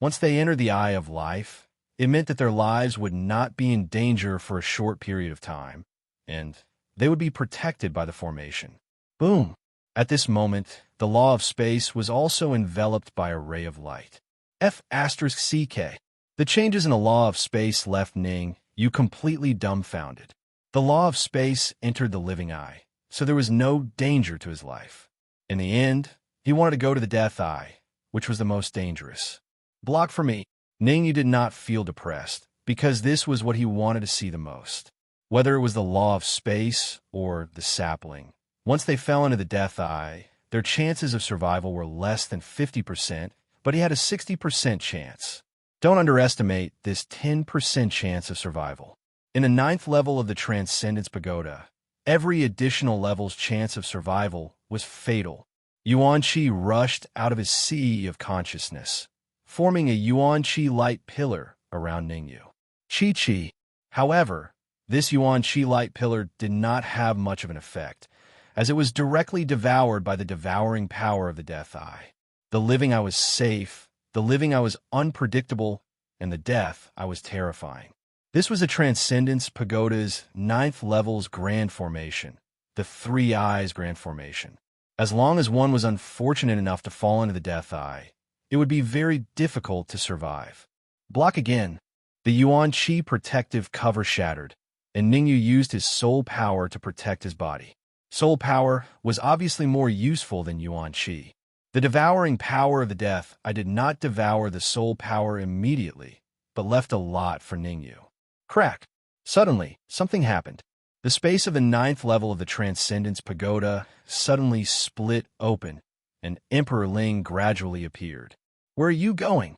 Once they entered the Eye of Life, it meant that their lives would not be in danger for a short period of time, and they would be protected by the formation. Boom! At this moment, the law of space was also enveloped by a ray of light. F***CK. The changes in the law of space left Ning Yu completely dumbfounded. The law of space entered the living eye, so there was no danger to his life. In the end, he wanted to go to the death eye, which was the most dangerous. Block for me. Ningyu did not feel depressed, because this was what he wanted to see the most. Whether it was the law of space or the sapling, once they fell into the death eye, their chances of survival were less than 50%, but he had a 60% chance. Don't underestimate this 10% chance of survival. In the 9th level of the Transcendence Pagoda, every additional level's chance of survival was fatal. Yuan Qi rushed out of his sea of consciousness, forming a Yuan Qi light pillar around Ningyu. Qi. However, this Yuan Qi light pillar did not have much of an effect, as it was directly devoured by the devouring power of the Death Eye. The living I was safe, the living I was unpredictable, and the death I was terrifying. This was a Transcendence Pagoda's 9th level's Grand Formation, the Three Eyes Grand Formation. As long as one was unfortunate enough to fall into the Death Eye, it would be very difficult to survive. Block again. The Yuan Qi protective cover shattered, and Ningyu used his soul power to protect his body. Soul power was obviously more useful than Yuan Qi. The devouring power of the death, I did not devour the soul power immediately, but left a lot for Ningyu. Crack. Suddenly, something happened. The space of the 9th level of the Transcendence Pagoda suddenly split open, and Emperor Ling gradually appeared. Where are you going?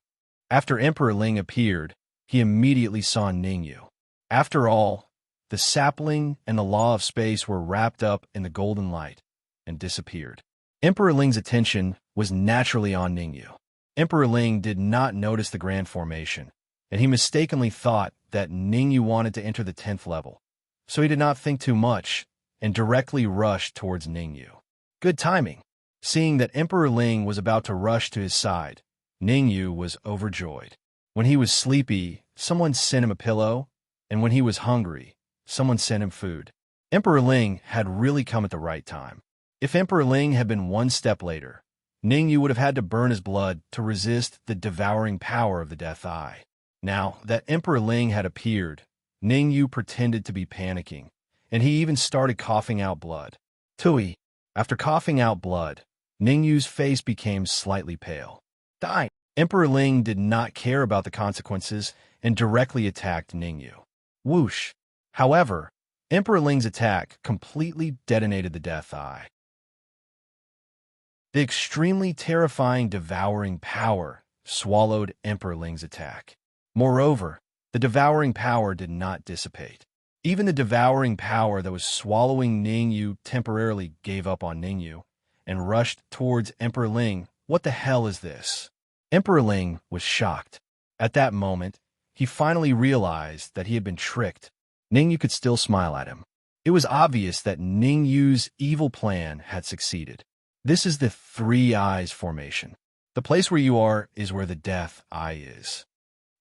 After Emperor Ling appeared, he immediately saw Ningyu. After all, the sapling and the law of space were wrapped up in the golden light and disappeared. Emperor Ling's attention was naturally on Ningyu. Emperor Ling did not notice the Grand Formation, and he mistakenly thought that Ningyu wanted to enter the 10th level. So he did not think too much and directly rushed towards Ningyu. Good timing. Seeing that Emperor Ling was about to rush to his side, Ningyu was overjoyed. When he was sleepy, someone sent him a pillow, and when he was hungry, someone sent him food. Emperor Ling had really come at the right time. If Emperor Ling had been one step later, Ningyu would have had to burn his blood to resist the devouring power of the Death Eye. Now that Emperor Ling had appeared, Ningyu pretended to be panicking, and he even started coughing out blood. Tui. After coughing out blood, Ningyu's face became slightly pale. Die! Emperor Ling did not care about the consequences and directly attacked Ningyu. Whoosh! However, Emperor Ling's attack completely detonated the Death Eye. The extremely terrifying devouring power swallowed Emperor Ling's attack. Moreover, the devouring power did not dissipate. Even the devouring power that was swallowing Ningyu temporarily gave up on Ningyu and rushed towards Emperor Ling. What the hell is this? Emperor Ling was shocked. At that moment, he finally realized that he had been tricked. Ningyu could still smile at him. It was obvious that Ningyu's evil plan had succeeded. This is the Three Eyes Formation. The place where you are is where the Death Eye is.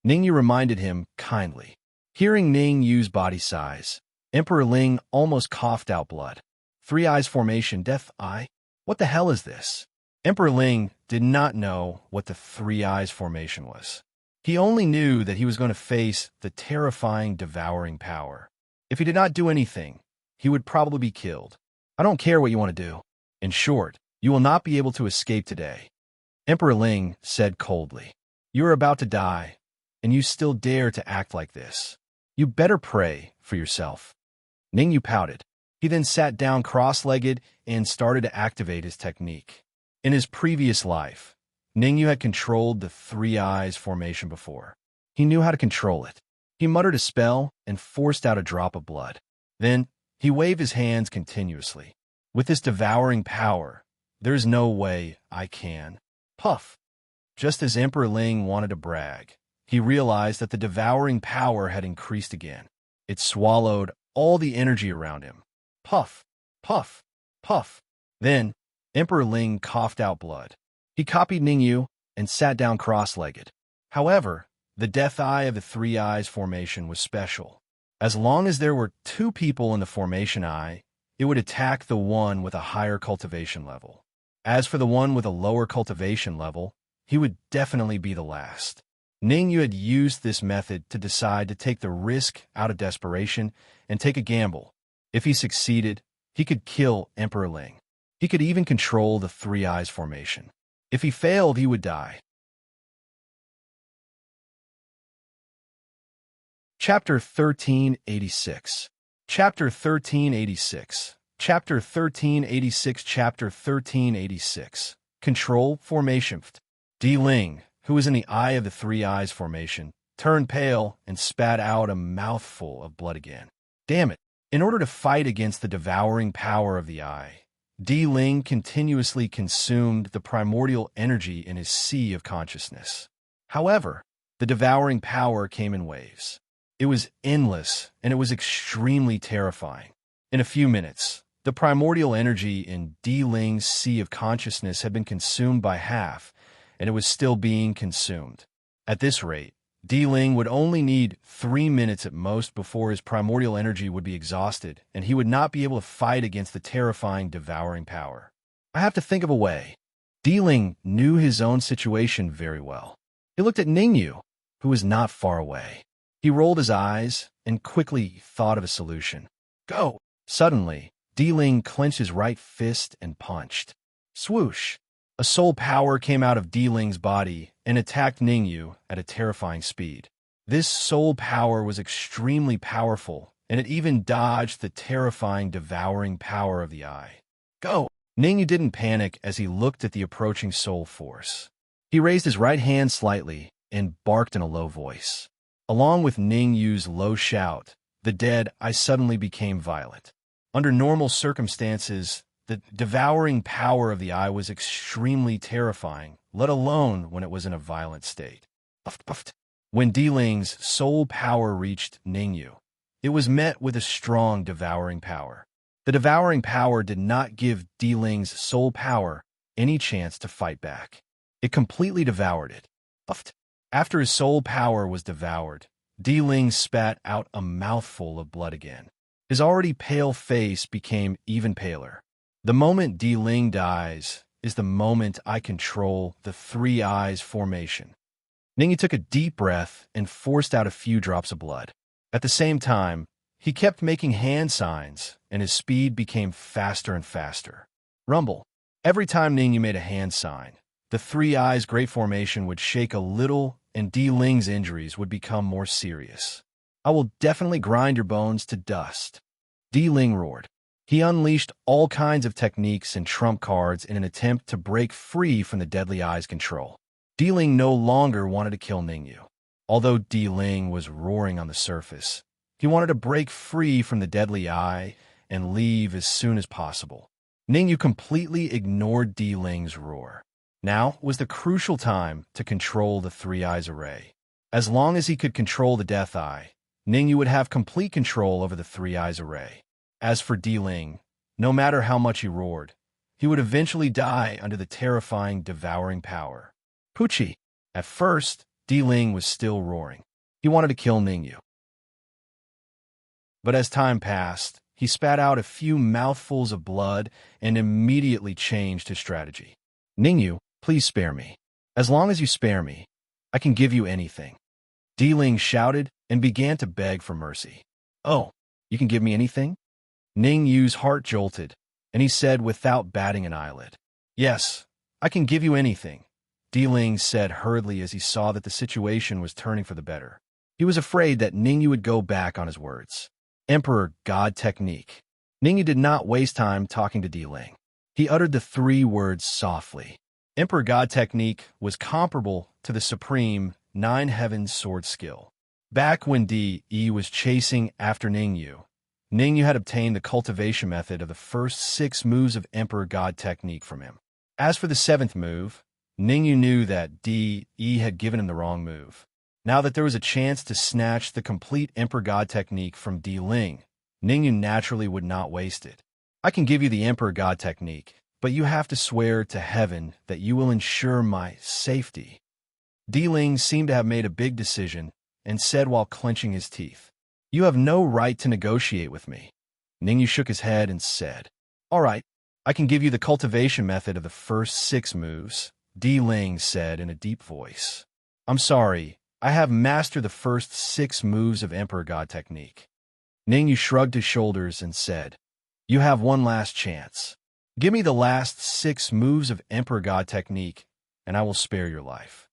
Ningyu reminded him kindly. Hearing Ningyu's body size, Emperor Ling almost coughed out blood. Three Eyes Formation, Death Eye? What the hell is this? Emperor Ling did not know what the Three Eyes Formation was. He only knew that he was going to face the terrifying devouring power. If he did not do anything, he would probably be killed. I don't care what you want to do. In short, you will not be able to escape today. Emperor Ling said coldly. You are about to die, and you still dare to act like this. You better pray for yourself. Ningyu pouted. He then sat down cross-legged and started to activate his technique. In his previous life, Ningyu had controlled the Three Eyes Formation before. He knew how to control it. He muttered a spell and forced out a drop of blood. Then, he waved his hands continuously. With this devouring power, There's no way I can. Puff. Just as Emperor Ling wanted to brag, he realized that the devouring power had increased again. It swallowed all the energy around him. Puff, puff, puff. Then, Emperor Ling coughed out blood. He copied Ningyu and sat down cross-legged. However, the death eye of the three eyes formation was special. As long as there were two people in the formation eye, it would attack the one with a higher cultivation level. As for the one with a lower cultivation level, he would definitely be the last. Ningyu had used this method to decide to take the risk out of desperation and take a gamble. If he succeeded, he could kill Emperor Ling. He could even control the three eyes formation. If he failed, he would die. Chapter 1386. Chapter 1386. Chapter 1386. Chapter 1386. Control formation. Di Ling, who was in the eye of the three eyes formation, turned pale and spat out a mouthful of blood again. Damn it. In order to fight against the devouring power of the eye, Di Ling continuously consumed the primordial energy in his sea of consciousness. However, the devouring power came in waves. It was endless, and it was extremely terrifying. In a few minutes, the primordial energy in Di Ling's sea of consciousness had been consumed by half, and it was still being consumed. At this rate, Di Ling would only need 3 minutes at most before his primordial energy would be exhausted, and he would not be able to fight against the terrifying devouring power. I have to think of a way. Di Ling knew his own situation very well. He looked at Ningyu, who was not far away. He rolled his eyes and quickly thought of a solution. Go! Suddenly, Di Ling clenched his right fist and punched. Swoosh! A soul power came out of Di Ling's body and attacked Ningyu at a terrifying speed. This soul power was extremely powerful, and it even dodged the terrifying devouring power of the eye. Go! Ningyu didn't panic as he looked at the approaching soul force. He raised his right hand slightly and barked in a low voice. Along with Ningyu's low shout, the dead eye suddenly became violet. Under normal circumstances, the devouring power of the eye was extremely terrifying, let alone when it was in a violent state. When Di Ling's soul power reached Ningyu, it was met with a strong devouring power. The devouring power did not give Di Ling's soul power any chance to fight back. It completely devoured it. After his soul power was devoured, Di Ling spat out a mouthful of blood again. His already pale face became even paler. The moment Di Ling dies is the moment I control the three eyes formation. Ningyu took a deep breath and forced out a few drops of blood. At the same time, he kept making hand signs, and his speed became faster and faster. Rumble. Every time Ningyu made a hand sign, the three eyes great formation would shake a little, and Di Ling's injuries would become more serious. I will definitely grind your bones to dust. Di Ling roared. He unleashed all kinds of techniques and trump cards in an attempt to break free from the deadly eye's control. Di Ling no longer wanted to kill Ningyu. Although Di Ling was roaring on the surface, he wanted to break free from the deadly eye and leave as soon as possible. Ningyu completely ignored Di Ling's roar. Now was the crucial time to control the three eyes array. As long as he could control the death eye, Ningyu would have complete control over the three eyes array. As for Di Ling, no matter how much he roared, he would eventually die under the terrifying devouring power. Poochie. At first, Di Ling was still roaring. He wanted to kill Ningyu. But as time passed, he spat out a few mouthfuls of blood and immediately changed his strategy. Ningyu, please spare me. As long as you spare me, I can give you anything. Di Ling shouted and began to beg for mercy. Oh, you can give me anything? Ningyu's heart jolted, and he said without batting an eyelid. Yes, I can give you anything, Di Ling said hurriedly as he saw that the situation was turning for the better. He was afraid that Ningyu would go back on his words. Emperor God Technique. Ningyu did not waste time talking to Di Ling. He uttered the 3 words softly. Emperor God Technique was comparable to the supreme 9 Heavens sword skill. Back when Di was chasing after Ningyu had obtained the cultivation method of the first 6 moves of Emperor God Technique from him. As for the seventh move, Ningyu knew that Di had given him the wrong move. Now that there was a chance to snatch the complete Emperor God technique from Di Ling, Ningyu naturally would not waste it. I can give you the Emperor God technique, but you have to swear to heaven that you will ensure my safety. Di Ling seemed to have made a big decision and said while clenching his teeth, "You have no right to negotiate with me." Ningyu shook his head and said, "All right, I can give you the cultivation method of the first 6 moves," Di Ling said in a deep voice. "I'm sorry, I have mastered the first 6 moves of Emperor God technique." Ningyu shrugged his shoulders and said, "You have one last chance. Give me the last 6 moves of Emperor God technique, and I will spare your life."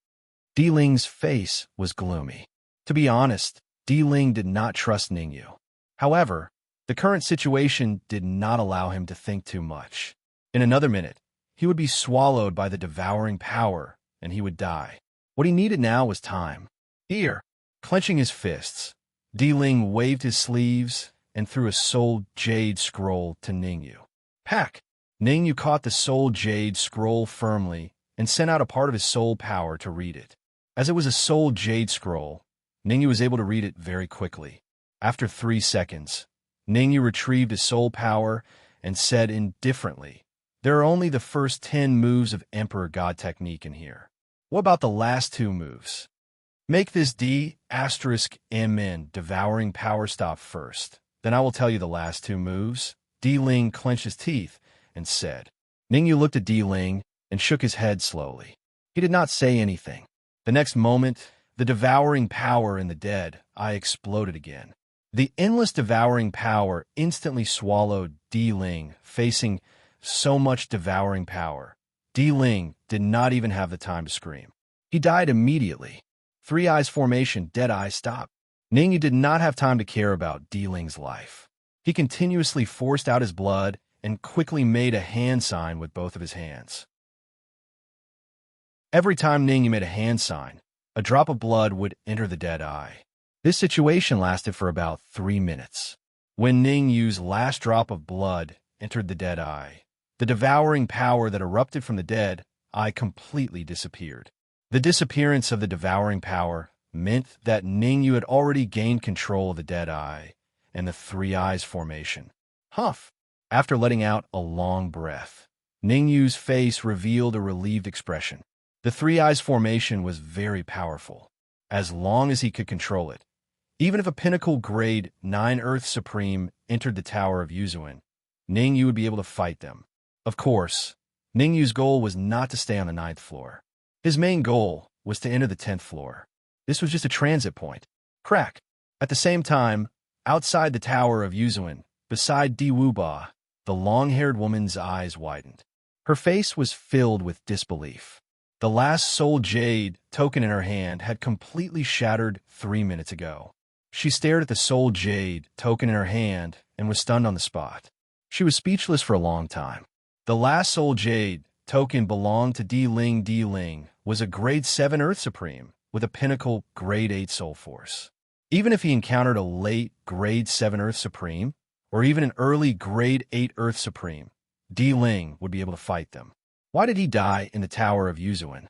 Di Ling's face was gloomy. To be honest, Di Ling did not trust Ningyu. However, the current situation did not allow him to think too much. In another minute, he would be swallowed by the devouring power, and he would die. What he needed now was time. Here, clenching his fists, Di Ling waved his sleeves and threw a soul jade scroll to Ningyu. Pack! Ningyu caught the soul jade scroll firmly and sent out a part of his soul power to read it. As it was a soul jade scroll, Ningyu was able to read it very quickly. After 3 seconds, Ningyu retrieved his soul power and said indifferently, "There are only the first 10 moves of Emperor God technique in here. What about the last 2 moves? Make this D*MN devouring power stop first. Then I will tell you the last 2 moves." Di Ling clenched his teeth and said. Ningyu looked at Di Ling and shook his head slowly. He did not say anything. The next moment, the devouring power in the dead eye exploded again. The endless devouring power instantly swallowed Di Ling, facing so much devouring power. Di Ling did not even have the time to scream. He died immediately. 3 eyes formation, dead eye stop. Ningyu did not have time to care about Di Ling's life. He continuously forced out his blood and quickly made a hand sign with both of his hands. Every time Ningyu made a hand sign, a drop of blood would enter the dead eye. This situation lasted for about 3 minutes. When Ningyu's last drop of blood entered the dead eye, the devouring power that erupted from the dead eye completely disappeared. The disappearance of the devouring power meant that Ningyu had already gained control of the dead eye and the 3 eyes formation. Huff! After letting out a long breath, Ningyu's face revealed a relieved expression. The 3 eyes formation was very powerful, as long as he could control it. Even if a pinnacle grade 9 Earth Supreme entered the Tower of Yuzuin, Ningyu would be able to fight them. Of course, Ningyu's goal was not to stay on the 9th floor. His main goal was to enter the 10th floor. This was just a transit point. Crack! At the same time, outside the Tower of Yuzuin, beside Di Wuba, the long-haired woman's eyes widened. Her face was filled with disbelief. The last soul jade token in her hand had completely shattered 3 minutes ago. She stared at the soul jade token in her hand and was stunned on the spot. She was speechless for a long time. The last soul jade token belonged to Di Ling. Di Ling was a grade 7 Earth Supreme with a pinnacle grade 8 soul force. Even if he encountered a late grade 7 Earth Supreme, or even an early grade 8 Earth Supreme, Di Ling would be able to fight them. Why did he die in the Tower of Yuzuin?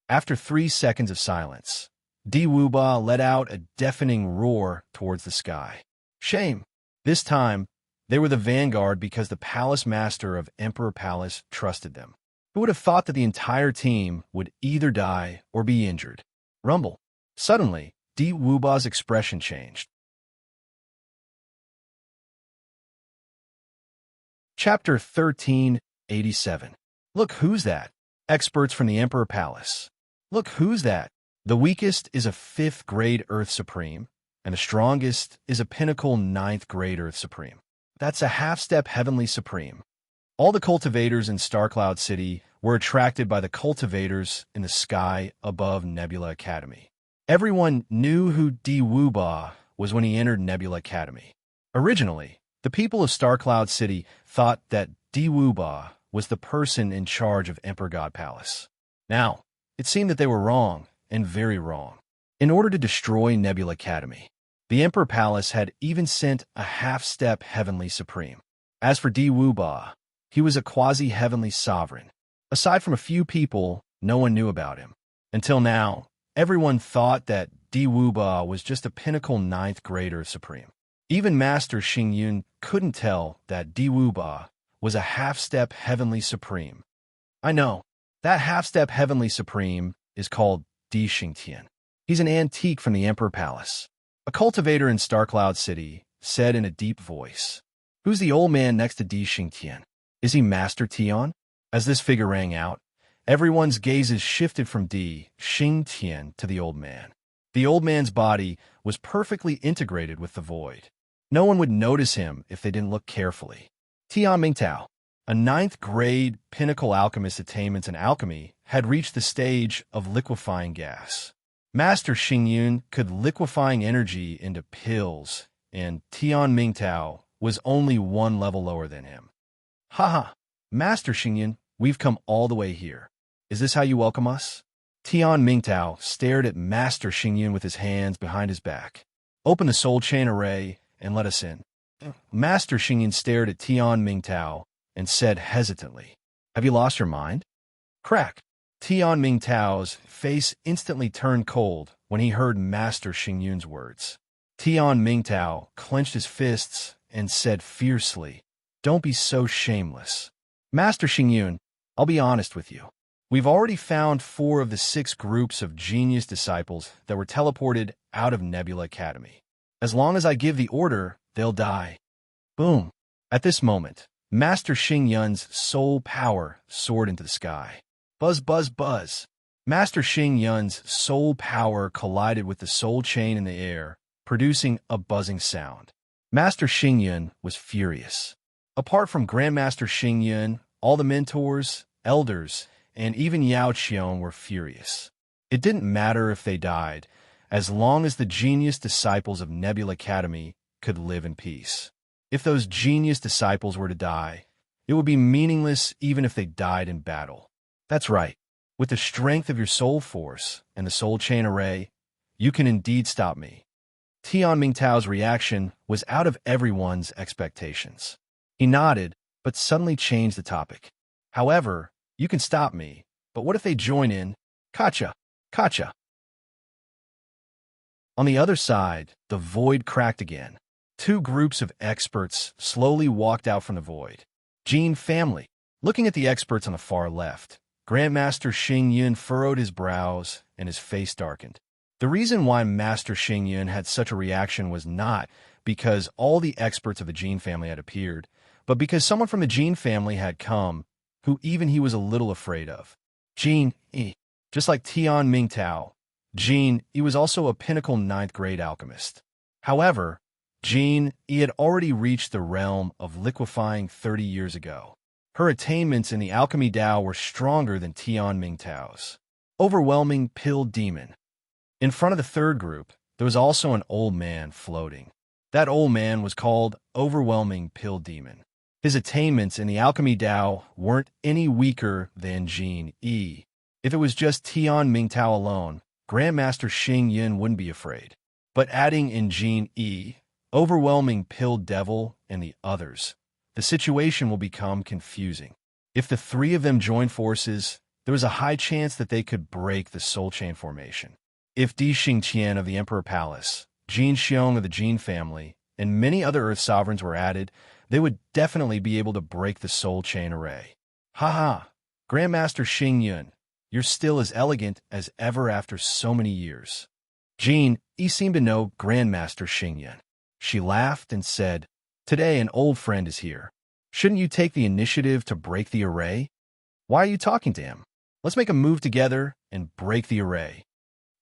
After 3 seconds of silence, Di Wuba let out a deafening roar towards the sky. Shame! This time, they were the vanguard because the palace master of Emperor Palace trusted them. Who would have thought that the entire team would either die or be injured? Rumble. Suddenly, Di Wuba's expression changed. Chapter 1387. Look who's that? Experts from the Emperor Palace. Look who's that? The weakest is a 5th grade Earth Supreme, and the strongest is a pinnacle 9th grade Earth Supreme. That's a half-step Heavenly Supreme. All the cultivators in Starcloud City were attracted by the cultivators in the sky above Nebula Academy. Everyone knew who Di Wuba was when he entered Nebula Academy. Originally, the people of Starcloud City thought that Di Wuba was the person in charge of Emperor God Palace. Now, it seemed that they were wrong, and very wrong. In order to destroy Nebula Academy, the Emperor Palace had even sent a half-step Heavenly Supreme. As for Di Wuba, he was a quasi-heavenly sovereign. Aside from a few people, no one knew about him. Until now, everyone thought that Di Wuba was just a pinnacle ninth grader supreme. Even Master Xingyun couldn't tell that Di Wuba was a half-step heavenly supreme. I know, that half-step heavenly supreme is called Di Xingtian. He's an antique from the Emperor Palace. A cultivator in Starcloud City said in a deep voice, "Who's the old man next to Di Xingtian? Is he Master Tian?" As this figure rang out, everyone's gazes shifted from Di Xingtian to the old man. The old man's body was perfectly integrated with the void. No one would notice him if they didn't look carefully. Tian Mingtao, a ninth-grade pinnacle alchemist attainments in alchemy, had reached the stage of liquefying gas. Master Xingyun could liquefying energy into pills, and Tian Mingtao was only one level lower than him. Haha, Master Xingyun, we've come all the way here. Is this how you welcome us? Tian Mingtao stared at Master Xingyun with his hands behind his back. Open the soul chain array and let us in. Master Xingyun stared at Tian Mingtao and said hesitantly, "Have you lost your mind?" Crack. Tian Mingtao's face instantly turned cold when he heard Master Xingyun's words. Tian Mingtao clenched his fists and said fiercely, "Don't be so shameless. Master Xingyun, I'll be honest with you. We've already found 4 of the 6 groups of genius disciples that were teleported out of Nebula Academy. As long as I give the order, they'll die." Boom. At this moment, Master Xingyun's soul power soared into the sky. Buzz, buzz, buzz. Master Xingyun's soul power collided with the soul chain in the air, producing a buzzing sound. Master Xingyun was furious. Apart from Grandmaster Xingyun, all the mentors, elders, and even Yao Qiong were furious. It didn't matter if they died, as long as the genius disciples of Nebula Academy could live in peace. If those genius disciples were to die, it would be meaningless even if they died in battle. That's right. With the strength of your soul force and the soul chain array, you can indeed stop me. Tian Mingtao's reaction was out of everyone's expectations. He nodded, but suddenly changed the topic. However, you can stop me, but what if they join in? Kacha, kacha. On the other side, the void cracked again. 2 groups of experts slowly walked out from the void. Jin family. Looking at the experts on the far left, Grandmaster Xingyun furrowed his brows and his face darkened. The reason why Master Xingyun had such a reaction was not because all the experts of the Jin family had appeared, but because someone from the Jin family had come, who even he was a little afraid of. Jin Yi. Just like Tian Mingtao, Jin Yi was also a pinnacle 9th grade alchemist. However, Jin Yi had already reached the realm of liquefying 30 years ago. Her attainments in the alchemy Dao were stronger than Tian Mingtao's. Overwhelming pill demon. In front of the 3rd group, there was also an old man floating. That old man was called Overwhelming Pill Demon. His attainments in the alchemy Dao weren't any weaker than Jin Yi. If it was just Tian Mingtao alone, Grandmaster Xingyun wouldn't be afraid. But adding in Jin Yi, Overwhelming Pill Devil, and the others, the situation will become confusing. If the 3 of them join forces, there was a high chance that they could break the soul chain formation. If Di Xingtian of the Emperor Palace, Jin Xiong of the Jin family, and many other Earth sovereigns were added, they would definitely be able to break the soul chain array. Haha, Grandmaster Xingyun, you're still as elegant as ever after so many years. Jin Yi seemed to know Grandmaster Xingyun. She laughed and said, "Today an old friend is here. Shouldn't you take the initiative to break the array? Why are you talking to him? Let's make a move together and break the array."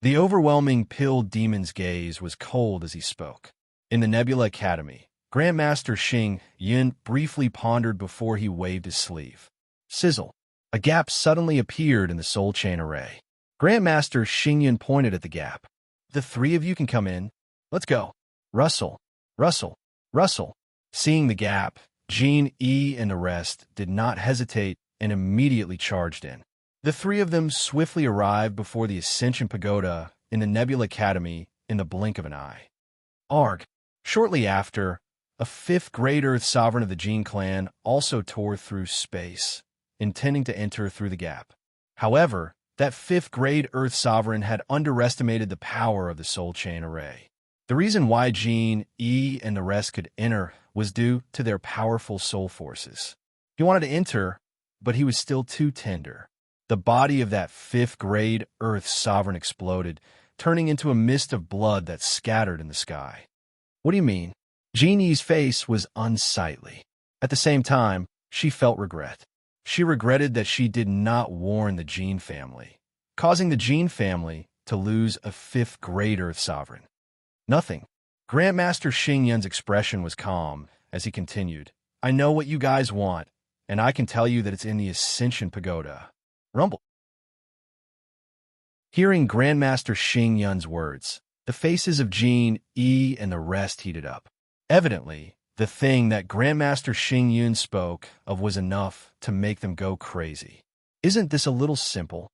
The overwhelming pill demon's gaze was cold as he spoke. In the Nebula Academy, Grandmaster Xingyun briefly pondered before he waved his sleeve. Sizzle. A gap suddenly appeared in the soul chain array. Grandmaster Xingyun pointed at the gap. "The 3 of you can come in. Let's go." Rustle, rustle, rustle. Seeing the gap, Jin Yi and the rest did not hesitate and immediately charged in. The 3 of them swiftly arrived before the Ascension Pagoda in the Nebula Academy in the blink of an eye. Arg. Shortly after, a 5th grade Earth sovereign of the Jin clan also tore through space. intending to enter through the gap. However, that fifth-grade Earth Sovereign had underestimated the power of the Soul Chain Array. The reason why Jean, E, and the rest could enter was due to their powerful soul forces. He wanted to enter, but he was still too tender. The body of that fifth-grade Earth Sovereign exploded, turning into a mist of blood that scattered in the sky. What do you mean? Jeannie's face was unsightly. At the same time, she felt regret. She regretted that she did not warn the Jean family, causing the Jean family to lose a fifth-grade Earth Sovereign. Nothing. Grandmaster Xing Yun's expression was calm as he continued, I know what you guys want, and I can tell you that it's in the Ascension Pagoda. Rumble. Hearing Grandmaster Xing Yun's words, the faces of Jean, E, and the rest heated up. Evidently, the thing that Grandmaster Xing Yun spoke of was enough to make them go crazy. Isn't this a little simple?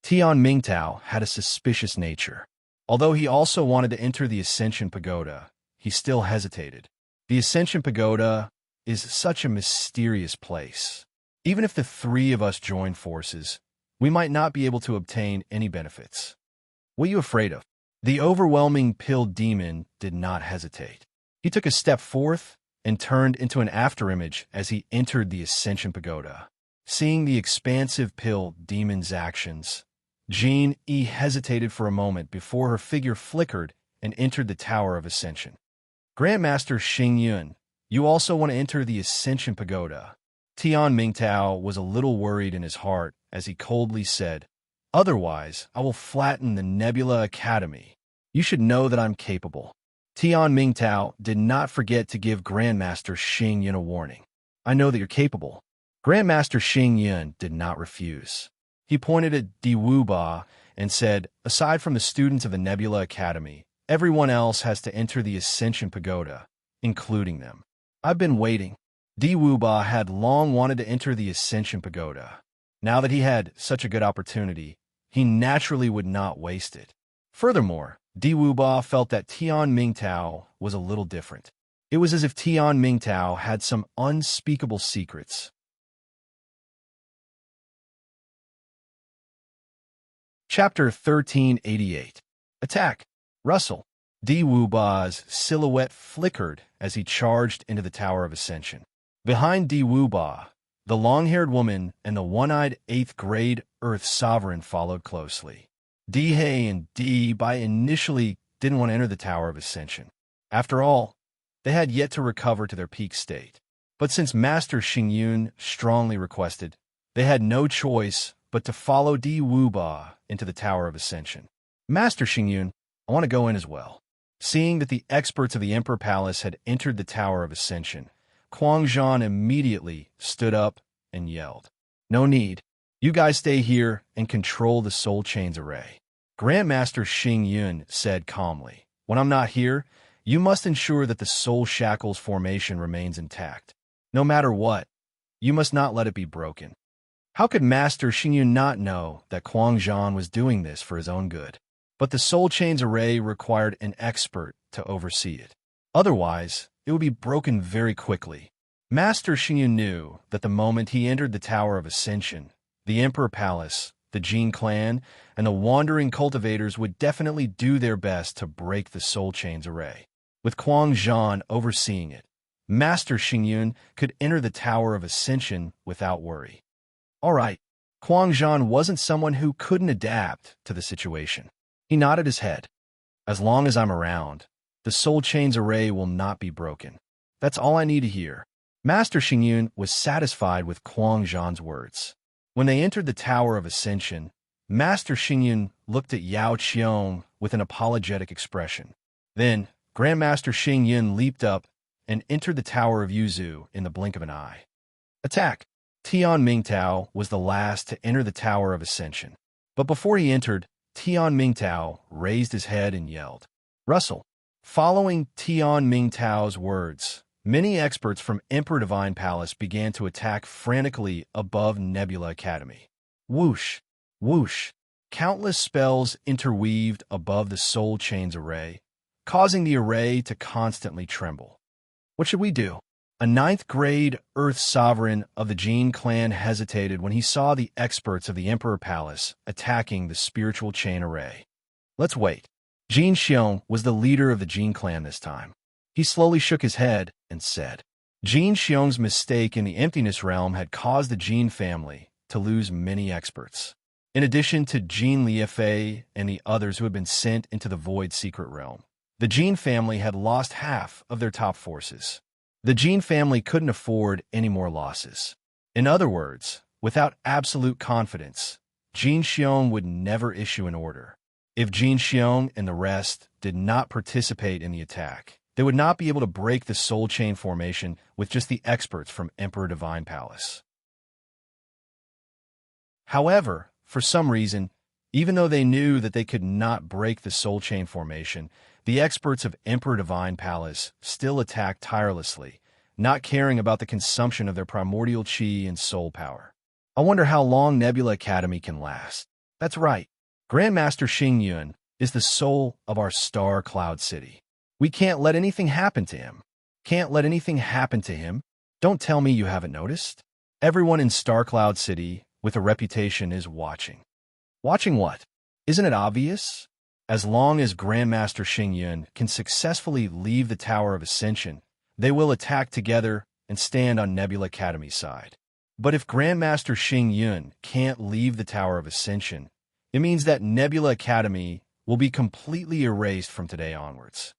Tian Mingtao had a suspicious nature. Although he also wanted to enter the Ascension Pagoda, he still hesitated. The Ascension Pagoda is such a mysterious place. Even if the three of us join forces, we might not be able to obtain any benefits. What are you afraid of? The overwhelming pill demon did not hesitate. He took a step forth and turned into an afterimage as he entered the Ascension Pagoda. Seeing the expansive pill demon's actions, Jean E hesitated for a moment before her figure flickered and entered the Tower of Ascension. Grandmaster Xing Yun, you also want to enter the Ascension Pagoda. Tian Mingtao was a little worried in his heart as he coldly said, Otherwise, I will flatten the Nebula Academy. You should know that I'm capable. Tian Mingtao did not forget to give Grandmaster Xing Yun a warning. I know that you're capable. Grandmaster Xing Yun did not refuse. He pointed at Di Wuba and said, Aside from the students of the Nebula Academy, everyone else has to enter the Ascension Pagoda, including them. I've been waiting. Di Wuba had long wanted to enter the Ascension Pagoda. Now that he had such a good opportunity, he naturally would not waste it. Furthermore, Di Wuba felt that Tian Mingtao was a little different. It was as if Tian Mingtao had some unspeakable secrets. Chapter 1388. Attack. Rustle. Di Wuba's silhouette flickered as he charged into the Tower of Ascension. Behind Di Wuba, the long-haired woman and the one-eyed 8th-grade Earth Sovereign followed closely. Di He and Di Bai initially didn't want to enter the Tower of Ascension. After all, they had yet to recover to their peak state. But since Master Xing Yun strongly requested, they had no choice but to follow Di Wuba into the Tower of Ascension. Master Xing Yun, I want to go in as well. Seeing that the experts of the Emperor Palace had entered the Tower of Ascension, Kuang Zhan immediately stood up and yelled, No need. You guys stay here and control the Soul Chains Array. Grandmaster Xing Yun said calmly, When I'm not here, you must ensure that the Soul Shackles formation remains intact. No matter what, you must not let it be broken. How could Master Xing Yun not know that Kuang Zhan was doing this for his own good? But the Soul Chains Array required an expert to oversee it. Otherwise, it would be broken very quickly. Master Xing Yun knew that the moment he entered the Tower of Ascension, the Emperor Palace, the Jin clan, and the Wandering Cultivators would definitely do their best to break the Soul Chains Array. With Kuang Zhan overseeing it, Master Xing Yun could enter the Tower of Ascension without worry. All right, Kuang Zhan wasn't someone who couldn't adapt to the situation. He nodded his head. As long as I'm around, the Soul Chains Array will not be broken. That's all I need to hear. Master Xing Yun was satisfied with Kuang Zhan's words. When they entered the Tower of Ascension, Master Xing Yun looked at Yao Qiong with an apologetic expression. Then, Grandmaster Xing Yun leaped up and entered the Tower of Yuzu in the blink of an eye. Attack! Tian Mingtao was the last to enter the Tower of Ascension. But before he entered, Tian Mingtao raised his head and yelled, Rustle! Following Tian Mingtao's words, many experts from Emperor Divine Palace began to attack frantically above Nebula Academy. Whoosh! Whoosh! Countless spells interweaved above the Soul Chains Array, causing the array to constantly tremble. What should we do? A ninth-grade Earth sovereign of the Jin clan hesitated when he saw the experts of the Emperor Palace attacking the spiritual chain array. Let's wait. Jin Xiong was the leader of the Jin clan this time. He slowly shook his head and said, Jin Xiong's mistake in the emptiness realm had caused the Jin family to lose many experts. In addition to Jin Liefei and the others who had been sent into the Void Secret Realm, the Jin family had lost half of their top forces. The Jin family couldn't afford any more losses. In other words, without absolute confidence, Jin Xiong would never issue an order. If Jin Xiong and the rest did not participate in the attack, they would not be able to break the soul chain formation with just the experts from Emperor Divine Palace. However, for some reason, even though they knew that they could not break the soul chain formation, the experts of Emperor Divine Palace still attacked tirelessly, not caring about the consumption of their primordial chi and soul power. I wonder how long Nebula Academy can last. That's right. Grandmaster Xing Yun is the soul of our Star Cloud City. We can't let anything happen to him. Can't let anything happen to him? Don't tell me you haven't noticed. Everyone in Star Cloud City with a reputation is watching. Watching what? Isn't it obvious? As long as Grandmaster Xing Yun can successfully leave the Tower of Ascension, they will attack together and stand on Nebula Academy's side. But if Grandmaster Xing Yun can't leave the Tower of Ascension, it means that Nebula Academy will be completely erased from today onwards.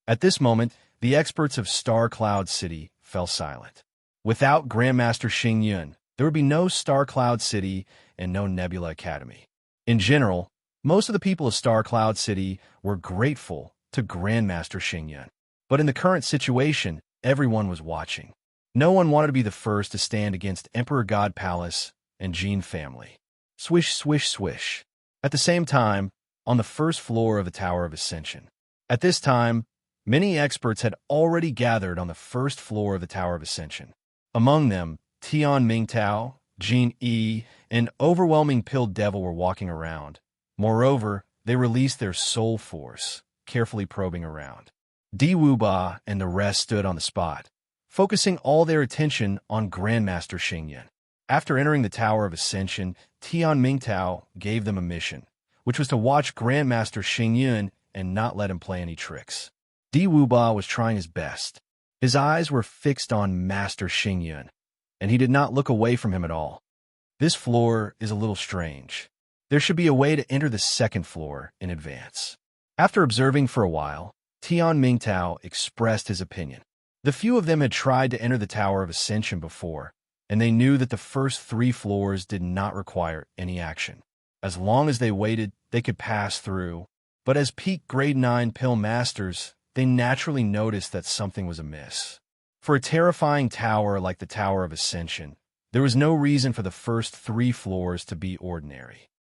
At this moment, the experts of Star Cloud City fell silent. Without Grandmaster Xing Yun, there would be no Star Cloud City and no Nebula Academy. In general, most of the people of Star Cloud City were grateful to Grandmaster Xing Yun. But in the current situation, everyone was watching. No one wanted to be the first to stand against Emperor God Palace and Jin family. Swish, swish, swish. At the same time, on the first floor of the Tower of Ascension. At this time, many experts had already gathered on the first floor of the Tower of Ascension. Among them, Tian Mingtao, Jin Yi, and overwhelming Pill Devil were walking around. Moreover, they released their soul force, carefully probing around. Di Wuba and the rest stood on the spot, focusing all their attention on Grandmaster Xing Yun. After entering the Tower of Ascension, Tian Mingtao gave them a mission, which was to watch Grandmaster Xing Yun and not let him play any tricks. Di Wuba was trying his best. His eyes were fixed on Master Xing Yun, and he did not look away from him at all. This floor is a little strange. There should be a way to enter the second floor in advance. After observing for a while, Tian Mingtao expressed his opinion. The few of them had tried to enter the Tower of Ascension before, and they knew that the first 3 floors did not require any action. As long as they waited, they could pass through. But as peak grade 9 pill masters, they naturally noticed that something was amiss. For a terrifying tower like the Tower of Ascension, there was no reason for the first 3 floors to be ordinary.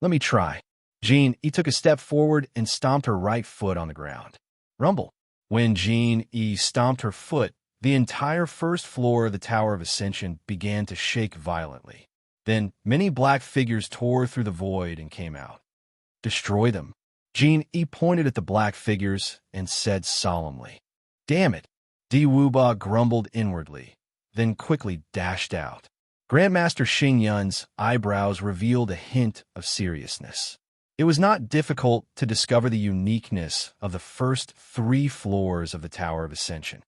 Let me try. Jin Yi took a step forward and stomped her right foot on the ground. Rumble. When Jin Yi stomped her foot, the entire first floor of the Tower of Ascension began to shake violently. Then many black figures tore through the void and came out. Destroy them. Jin Yi pointed at the black figures and said solemnly, Damn it. Di Wuba grumbled inwardly, then quickly dashed out. Grandmaster Xing Yun's eyebrows revealed a hint of seriousness. It was not difficult to discover the uniqueness of the first 3 floors of the Tower of Ascension.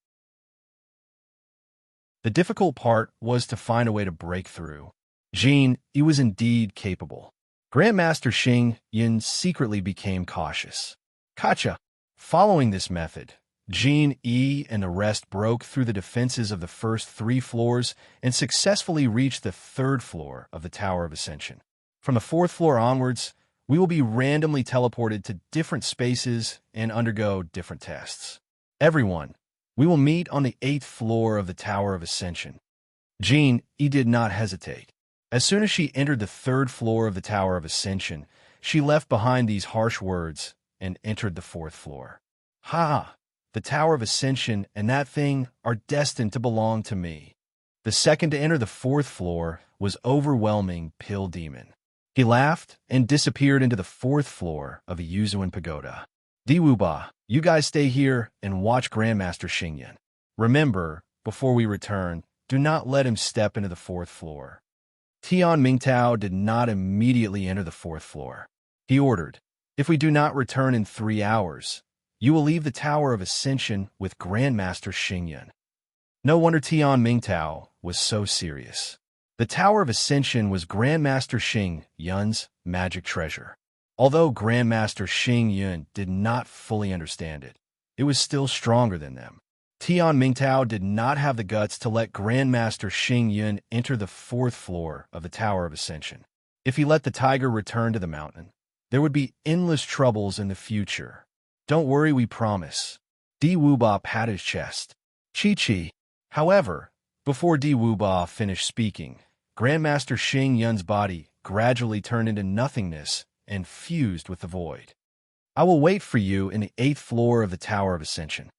The difficult part was to find a way to break through. Jin Yi was indeed capable. Grandmaster Xing Yun secretly became cautious. Gotcha! Following this method, Jin Yi and the rest broke through the defenses of the first 3 floors and successfully reached the 3rd floor of the Tower of Ascension. From the 4th floor onwards, we will be randomly teleported to different spaces and undergo different tests. Everyone, we will meet on the 8th floor of the Tower of Ascension. Jin Yi did not hesitate. As soon as she entered the 3rd floor of the Tower of Ascension, she left behind these harsh words and entered the 4th floor. Ha! The Tower of Ascension and that thing are destined to belong to me. The second to enter the 4th floor was overwhelming Pill Demon. He laughed and disappeared into the 4th floor of a Yuzuan pagoda. Di Wuba, you guys stay here and watch Grandmaster Xing Yun. Remember, before we return, do not let him step into the fourth floor." Tian Mingtao did not immediately enter the fourth floor. He ordered, "If we do not return in 3 hours, you will leave the Tower of Ascension with Grandmaster Xingyun." No wonder Tian Mingtao was so serious. The Tower of Ascension was Grandmaster Xingyun's magic treasure. Although Grandmaster Xingyun did not fully understand it, it was still stronger than them. Tian Mingtao did not have the guts to let Grandmaster Xingyun enter the fourth floor of the Tower of Ascension. If he let the tiger return to the mountain, there would be endless troubles in the future. "Don't worry, we promise." Di Wuba patted his chest. Chi. However, before Di Wuba finished speaking, Grandmaster Xingyun's body gradually turned into nothingness and fused with the void. "I will wait for you in the 8th floor of the Tower of Ascension."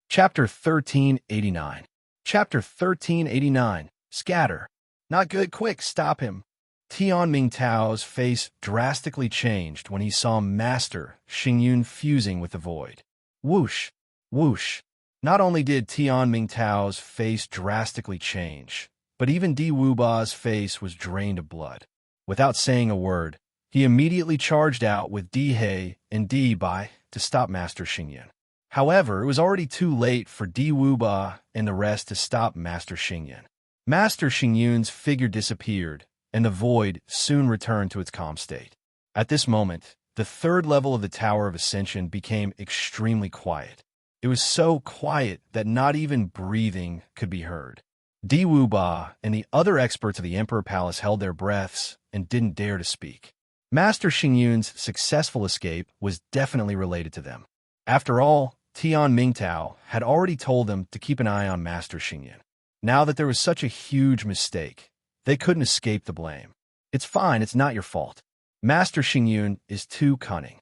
Chapter 1389. Chapter 1389. Scatter. "Not good, quick, stop him." Tian Mingtao's face drastically changed when he saw Master Xingyun fusing with the void. Whoosh, whoosh. Not only did Tian Mingtao's face drastically change, but even Di Wuba's face was drained of blood. Without saying a word, he immediately charged out with Di He and Di Bai to stop Master Xingyun. However, it was already too late for Di Wuba and the rest to stop Master Xingyun. Master Xingyun's figure disappeared, and the void soon returned to its calm state. At this moment, the 3rd level of the Tower of Ascension became extremely quiet. It was so quiet that not even breathing could be heard. Di Wuba and the other experts of the Emperor Palace held their breaths and didn't dare to speak. Master Xingyun's successful escape was definitely related to them. After all, Tian Mingtao had already told them to keep an eye on Master Xingyun. Now that there was such a huge mistake, they couldn't escape the blame. "It's fine, it's not your fault. Master Xingyun is too cunning."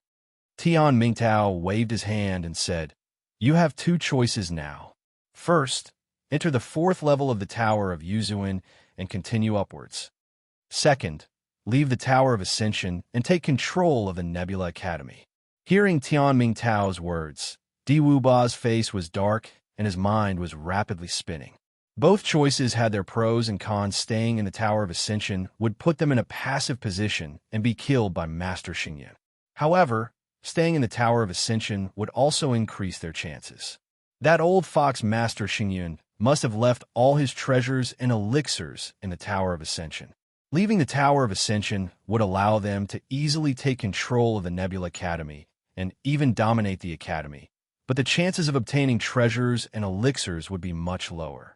Tian Mingtao waved his hand and said, "You have 2 choices now. First, enter the 4th level of the Tower of Yuzuan and continue upwards. Second, leave the Tower of Ascension and take control of the Nebula Academy." Hearing Tian Mingtao's words, Di Wuba's face was dark and his mind was rapidly spinning. Both choices had their pros and cons. Staying in the Tower of Ascension would put them in a passive position and be killed by Master Xingyun. However, staying in the Tower of Ascension would also increase their chances. That old fox Master Xingyun must have left all his treasures and elixirs in the Tower of Ascension. Leaving the Tower of Ascension would allow them to easily take control of the Nebula Academy and even dominate the Academy, but the chances of obtaining treasures and elixirs would be much lower.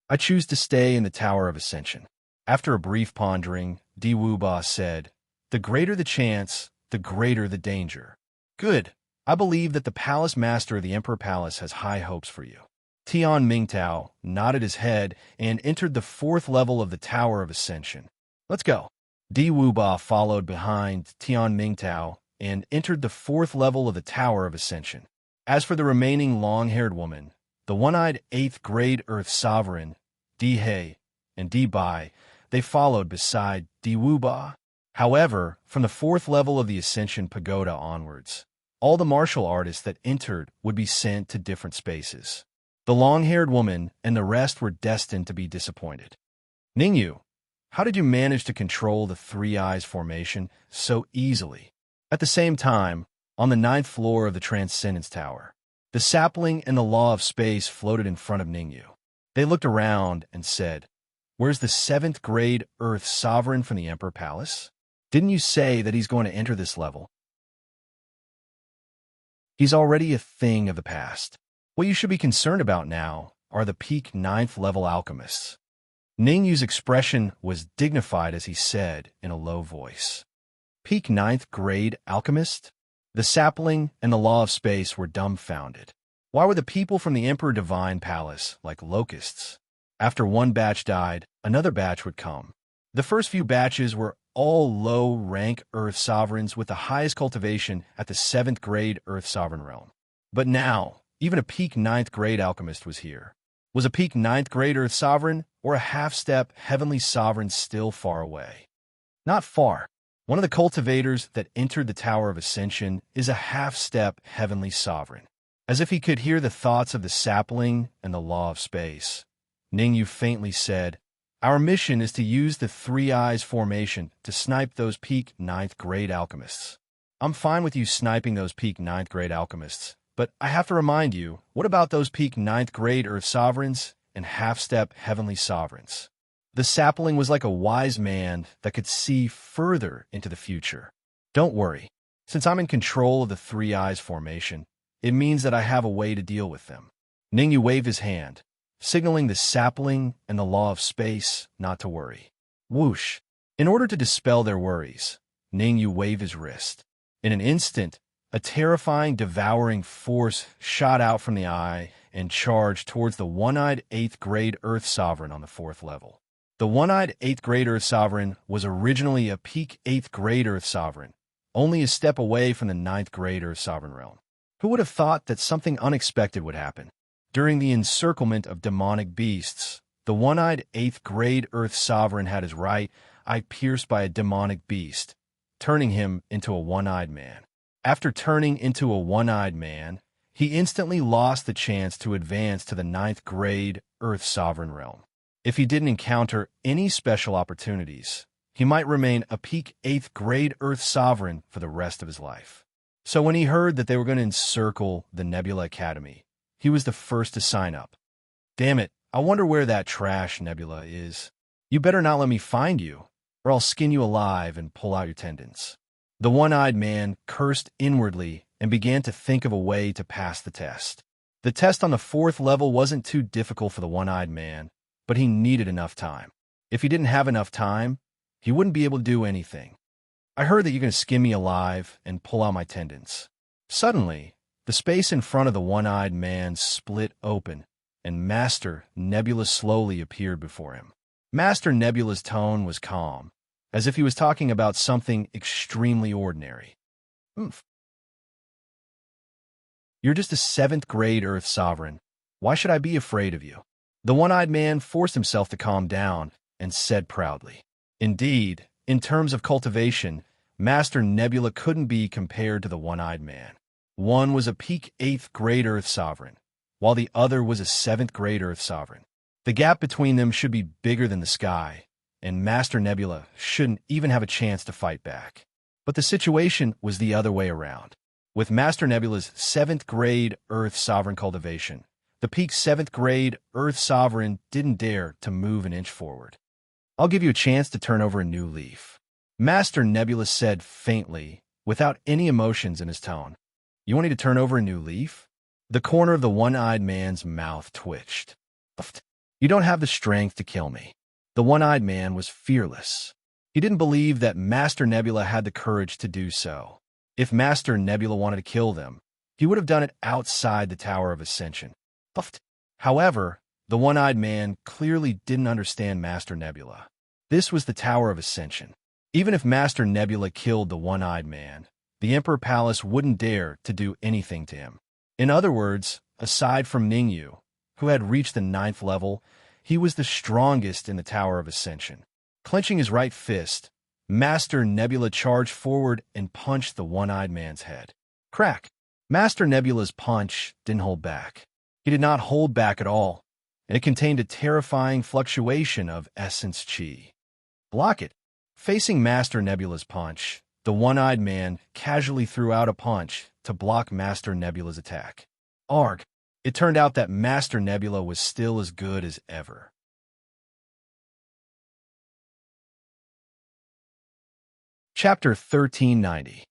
"I choose to stay in the Tower of Ascension." After a brief pondering, Di Wuba said, "The greater the chance, the greater the danger." "Good. I believe that the Palace Master of the Emperor Palace has high hopes for you." Tian Mingtao nodded his head and entered the 4th level of the Tower of Ascension. "Let's go." Di Wuba followed behind Tian Mingtao and entered the 4th level of the Tower of Ascension. As for the remaining long-haired woman, the one-eyed 8th grade Earth Sovereign, Di He, and Di Bai, they followed beside Di Wuba. However, from the 4th level of the Ascension Pagoda onwards, all the martial artists that entered would be sent to different spaces. The long-haired woman and the rest were destined to be disappointed. "Ningyu, how did you manage to control the 3 eyes formation so easily?" At the same time, on the 9th floor of the Transcendence Tower, the sapling and the Law of Space floated in front of Ningyu. They looked around and said, "Where's the 7th grade Earth Sovereign from the Emperor Palace? Didn't you say that he's going to enter this level?" "He's already a thing of the past. What you should be concerned about now are the peak 9th level alchemists." Ningyu's expression was dignified as he said in a low voice, "Peak 9th grade alchemist?" The sapling and the Law of Space were dumbfounded. Why were the people from the Emperor Divine Palace like locusts? After one batch died, another batch would come. The first few batches were all low-rank Earth Sovereigns with the highest cultivation at the 7th grade Earth Sovereign realm. But now, even a peak 9th grade alchemist was here. Was a peak 9th grade Earth Sovereign or a half-step Heavenly Sovereign still far away? Not far. One of the cultivators that entered the Tower of Ascension is a half-step heavenly sovereign. As if he could hear the thoughts of the sapling and the law of space, Ningyu faintly said, "Our mission is to use the Three Eyes formation to snipe those peak ninth-grade alchemists." I'm fine with you sniping those peak ninth-grade alchemists, but I have to remind you, what about those peak ninth-grade Earth Sovereigns and half-step Heavenly Sovereigns? The sapling was like a wise man that could see further into the future. Don't worry. Since I'm in control of the Three Eyes formation, it means that I have a way to deal with them. Ningyu waved his hand, signaling the sapling and the law of space not to worry. Whoosh! In order to dispel their worries, Ningyu waved his wrist. In an instant, a terrifying, devouring force shot out from the eye and charged towards the one-eyed 8th-grade Earth Sovereign on the 4th level. The one-eyed 8th-grade Earth Sovereign was originally a peak 8th-grade Earth Sovereign, only a step away from the 9th-grade Earth Sovereign realm. Who would have thought that something unexpected would happen? During the encirclement of demonic beasts, the one-eyed 8th-grade Earth Sovereign had his right eye pierced by a demonic beast, turning him into a one-eyed man. After turning into a one-eyed man, he instantly lost the chance to advance to the 9th-grade Earth Sovereign realm. If he didn't encounter any special opportunities, he might remain a peak 8th-grade Earth Sovereign for the rest of his life. So when he heard that they were going to encircle the Nebula Academy, he was the first to sign up. Damn it, I wonder where that trash Nebula is. You better not let me find you, or I'll skin you alive and pull out your tendons. The one-eyed man cursed inwardly and began to think of a way to pass the test. The test on the 4th level wasn't too difficult for the one-eyed man, but he needed enough time. If he didn't have enough time, he wouldn't be able to do anything. I heard that you're going to skin me alive and pull out my tendons. Suddenly, the space in front of the one-eyed man split open, and Master Nebula slowly appeared before him. Master Nebula's tone was calm, as if he was talking about something extremely ordinary. You're just a 7th-grade Earth Sovereign. Why should I be afraid of you? The one-eyed man forced himself to calm down and said proudly. Indeed, in terms of cultivation, Master Nebula couldn't be compared to the one-eyed man. One was a peak 8th-grade Earth Sovereign, while the other was a 7th-grade Earth Sovereign. The gap between them should be bigger than the sky, and Master Nebula shouldn't even have a chance to fight back. But the situation was the other way around. With Master Nebula's 7th-grade Earth Sovereign cultivation, the peak 7th-grade Earth Sovereign didn't dare to move an inch forward. I'll give you a chance to turn over a new leaf, Master Nebula said faintly, without any emotions in his tone. You want me to turn over a new leaf? The corner of the one-eyed man's mouth twitched. You don't have the strength to kill me. The one-eyed man was fearless. He didn't believe that Master Nebula had the courage to do so. If Master Nebula wanted to kill them, he would have done it outside the Tower of Ascension. However, the one-eyed man clearly didn't understand Master Nebula. This was the Tower of Ascension. Even if Master Nebula killed the one-eyed man, the Emperor Palace wouldn't dare to do anything to him. In other words, aside from Ningyu, who had reached the 9th level, he was the strongest in the Tower of Ascension. Clenching his right fist, Master Nebula charged forward and punched the one-eyed man's head. Crack! Master Nebula's punch didn't hold back. He did not hold back at all, and it contained a terrifying fluctuation of essence chi. Block it! Facing Master Nebula's punch, the one-eyed man casually threw out a punch to block Master Nebula's attack. Arg! It turned out that Master Nebula was still as good as ever. Chapter 1390.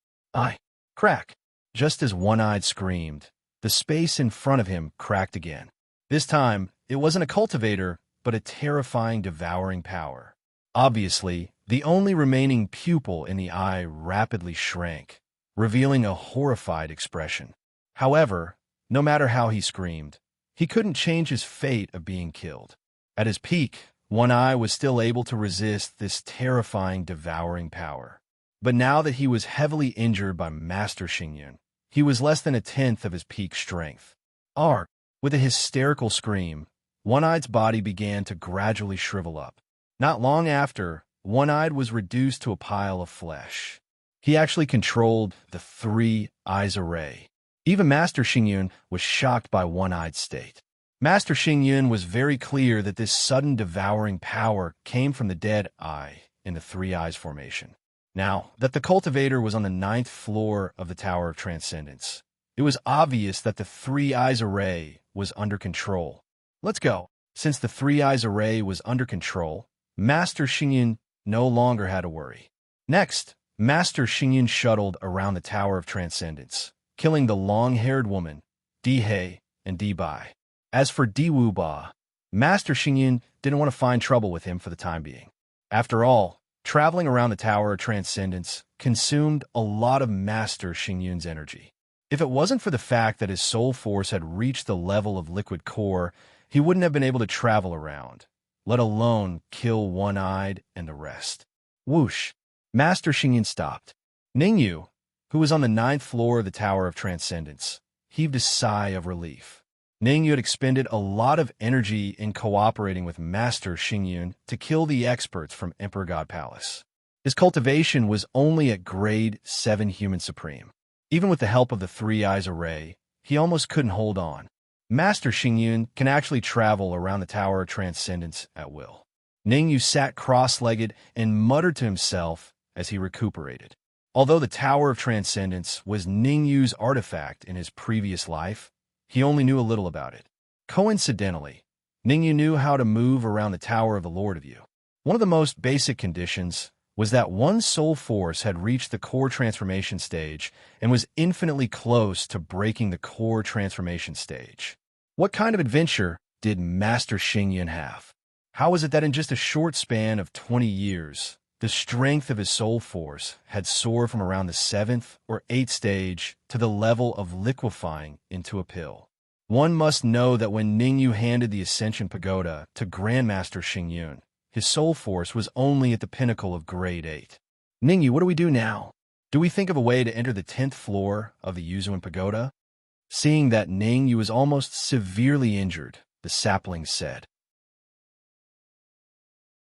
Crack! Just as One-Eyed screamed, the space in front of him cracked again. This time, it wasn't a cultivator, but a terrifying, devouring power. Obviously, the only remaining pupil in the eye rapidly shrank, revealing a horrified expression. However, no matter how he screamed, he couldn't change his fate of being killed. At his peak, One Eye was still able to resist this terrifying, devouring power. But now that he was heavily injured by Master Xingyun, he was less than a tenth of his peak strength. Arg! With a hysterical scream, One-Eye's body began to gradually shrivel up. Not long after, One-Eyed was reduced to a pile of flesh. He actually controlled the Three Eyes Array. Even Master Xingyun was shocked by One-Eye's state. Master Xingyun was very clear that this sudden devouring power came from the dead eye in the Three Eyes formation. Now that the cultivator was on the 9th floor of the Tower of Transcendence, it was obvious that the Three Eyes Array was under control. Let's go. Since the Three Eyes Array was under control, Master Xingyun no longer had to worry. Next, Master Xingyun shuttled around the Tower of Transcendence, killing the long-haired woman, Di He and Di Bai. As for Di Wuba, Master Xingyun didn't want to find trouble with him for the time being. After all, traveling around the Tower of Transcendence consumed a lot of Master Xingyun's energy. If it wasn't for the fact that his soul force had reached the level of liquid core, he wouldn't have been able to travel around, let alone kill One-Eyed and the rest. Whoosh! Master Xingyun stopped. Ningyu, who was on the 9th floor of the Tower of Transcendence, heaved a sigh of relief. Ningyu had expended a lot of energy in cooperating with Master Xingyun to kill the experts from Emperor God Palace. His cultivation was only at grade 7 Human Supreme. Even with the help of the Three Eyes Array, he almost couldn't hold on. Master Xingyun can actually travel around the Tower of Transcendence at will. Ningyu sat cross-legged and muttered to himself as he recuperated. Although the Tower of Transcendence was Ningyu's artifact in his previous life, he only knew a little about it. Coincidentally, Ningyu knew how to move around the Tower of the Lord of You. One of the most basic conditions was that one's soul force had reached the core transformation stage and was infinitely close to breaking the core transformation stage. What kind of adventure did Master Xingyun have? How was it that in just a short span of 20 years, the strength of his soul force had soared from around the 7th or 8th stage to the level of liquefying into a pill? One must know that when Ningyu handed the Ascension Pagoda to Grandmaster Xingyun, his soul force was only at the pinnacle of grade 8. Ningyu, what do we do now? Do we think of a way to enter the 10th floor of the Yuzuan Pagoda? Seeing that Ningyu was almost severely injured, the sapling said.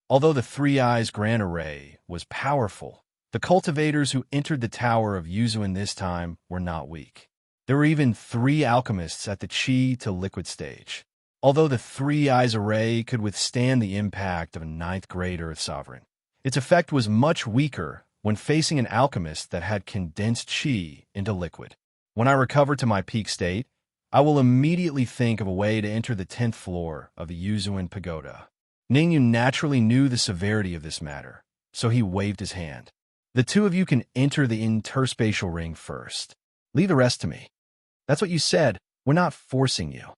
Although the Three Eyes Grand Array was powerful, the cultivators who entered the Tower of Yuzuan this time were not weak. There were even 3 alchemists at the Qi to liquid stage. Although the Three Eyes Array could withstand the impact of a 9th grade Earth Sovereign, its effect was much weaker when facing an alchemist that had condensed Qi into liquid. When I recover to my peak state, I will immediately think of a way to enter the 10th floor of the Yuzuan Pagoda. Ningyu naturally knew the severity of this matter, so he waved his hand. The two of you can enter the interspatial ring first. Leave the rest to me. That's what you said. We're not forcing you.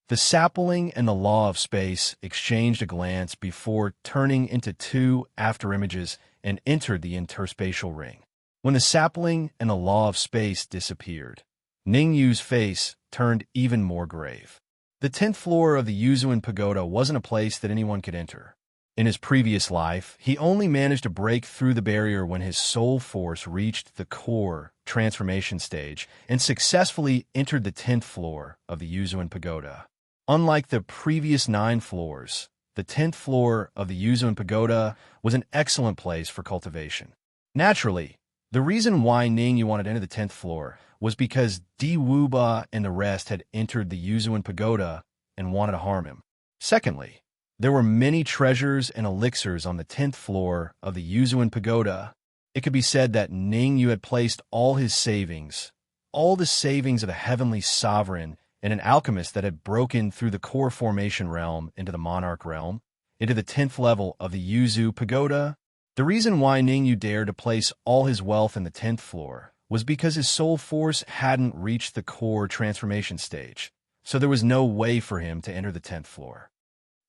The sapling and the law of space exchanged a glance before turning into 2 afterimages and entered the interspatial ring. When the sapling and the law of space disappeared, Ningyu's face turned even more grave. The 10th floor of the Yuzuan Pagoda wasn't a place that anyone could enter. In his previous life, he only managed to break through the barrier when his soul force reached the core transformation stage and successfully entered the 10th floor of the Yuzuan Pagoda. Unlike the previous 9 floors, the 10th floor of the Yuzuan Pagoda was an excellent place for cultivation. Naturally, the reason why Ningyu wanted to enter the 10th floor was because Di Wuba and the rest had entered the Yuzuan Pagoda and wanted to harm him. Secondly, there were many treasures and elixirs on the 10th floor of the Yuzuan Pagoda. It could be said that Ningyu had placed all his savings, all the savings of the Heavenly Sovereign, in an alchemist that had broken through the core formation realm into the Monarch realm, into the 10th level of the Yuzu Pagoda. The reason why Ningyu dared to place all his wealth in the 10th floor was because his soul force hadn't reached the core transformation stage, so there was no way for him to enter the 10th floor.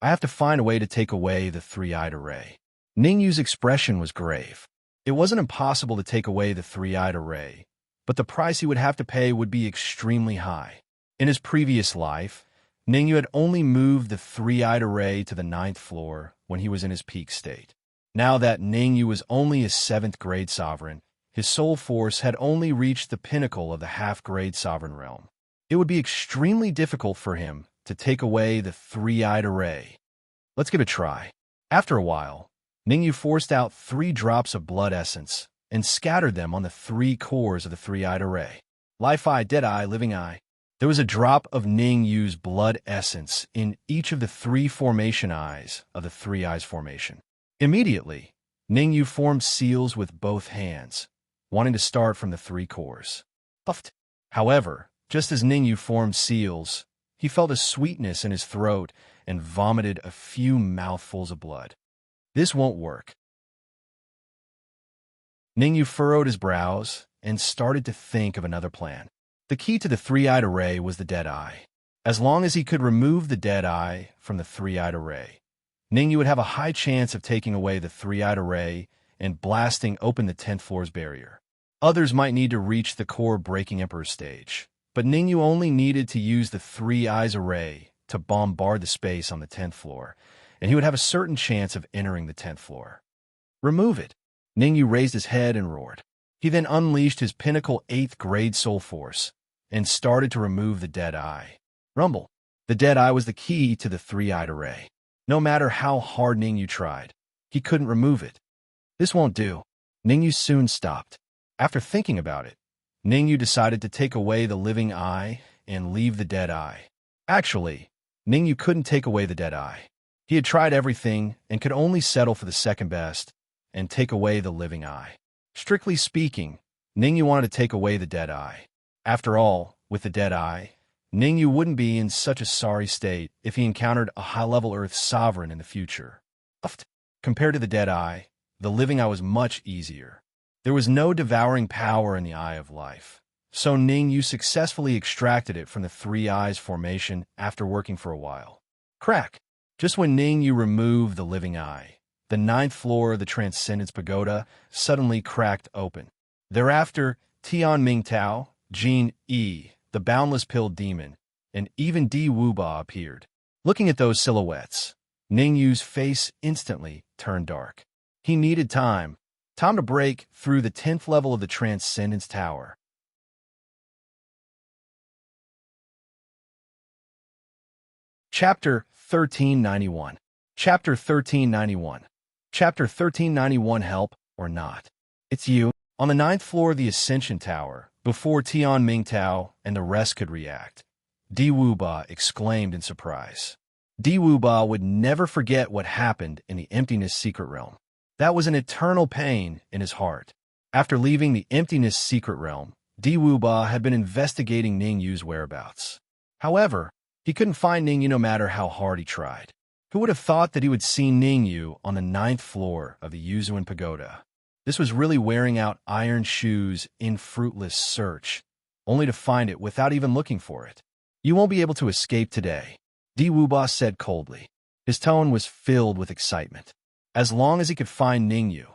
I have to find a way to take away the Three-Eyed Array. Ningyu's expression was grave. It wasn't impossible to take away the Three-Eyed Array, but the price he would have to pay would be extremely high. In his previous life, Ningyu had only moved the Three-Eyed Array to the 9th floor when he was in his peak state. Now that Ningyu was only a 7th grade sovereign, his soul force had only reached the pinnacle of the half-grade sovereign realm. It would be extremely difficult for him to take away the Three-Eyed Array. Let's give it a try. After a while, Ningyu forced out 3 drops of blood essence and scattered them on the 3 cores of the three-eyed array. Life eye, dead eye, living eye. There was a drop of Ningyu's blood essence in each of the 3 formation eyes of the three eyes formation. Immediately, Ningyu formed seals with both hands, wanting to start from the 3 cores. Puffed. However, just as Ningyu formed seals, he felt a sweetness in his throat and vomited a few mouthfuls of blood. This won't work. Ningyu furrowed his brows and started to think of another plan. The key to the three-eyed array was the dead eye. As long as he could remove the dead eye from the three-eyed array, Ningyu would have a high chance of taking away the three-eyed array and blasting open the 10th floor's barrier. Others might need to reach the core breaking Emperor stage, but Ningyu only needed to use the three eyes array to bombard the space on the 10th floor, and he would have a certain chance of entering the 10th floor. Remove it. Ningyu raised his head and roared. He then unleashed his pinnacle 8th grade soul force and started to remove the dead eye. Rumble. The dead eye was the key to the three-eyed array. No matter how hard Ningyu tried, he couldn't remove it. This won't do. Ningyu soon stopped. After thinking about it, Ningyu decided to take away the living eye and leave the dead eye. Actually, Ningyu couldn't take away the dead eye. He had tried everything and could only settle for the second best and take away the living eye. Strictly speaking, Ningyu wanted to take away the dead eye. After all, with the dead eye, Ningyu wouldn't be in such a sorry state if he encountered a high-level Earth sovereign in the future. Compared to the dead eye, the living eye was much easier. There was no devouring power in the eye of life, so Ningyu successfully extracted it from the three eyes formation after working for a while. Crack! Just when Ningyu removed the living eye, the 9th floor of the Transcendence Pagoda suddenly cracked open. Thereafter, Tian Mingtao, Jin Yi, the Boundless Pill Demon, and even Di Wuba appeared. Looking at those silhouettes, Ningyu's face instantly turned dark. He needed time to break through the 10th level of the Transcendence Tower. Chapter 1391. Chapter 1391. Chapter 1391. Help or not. It's you. On the 9th floor of the Ascension Tower, before Tian Mingtao and the rest could react, Di Wuba exclaimed in surprise. Di Wuba would never forget what happened in the Emptiness Secret Realm. That was an eternal pain in his heart. After leaving the Emptiness Secret Realm, Di Wuba had been investigating Ningyu's whereabouts. However, he couldn't find Ningyu no matter how hard he tried. Who would have thought that he would see Ningyu on the 9th floor of the Yuzuan Pagoda? This was really wearing out iron shoes in fruitless search, only to find it without even looking for it. You won't be able to escape today, Di Wuba said coldly. His tone was filled with excitement. As long as he could find Ningyu,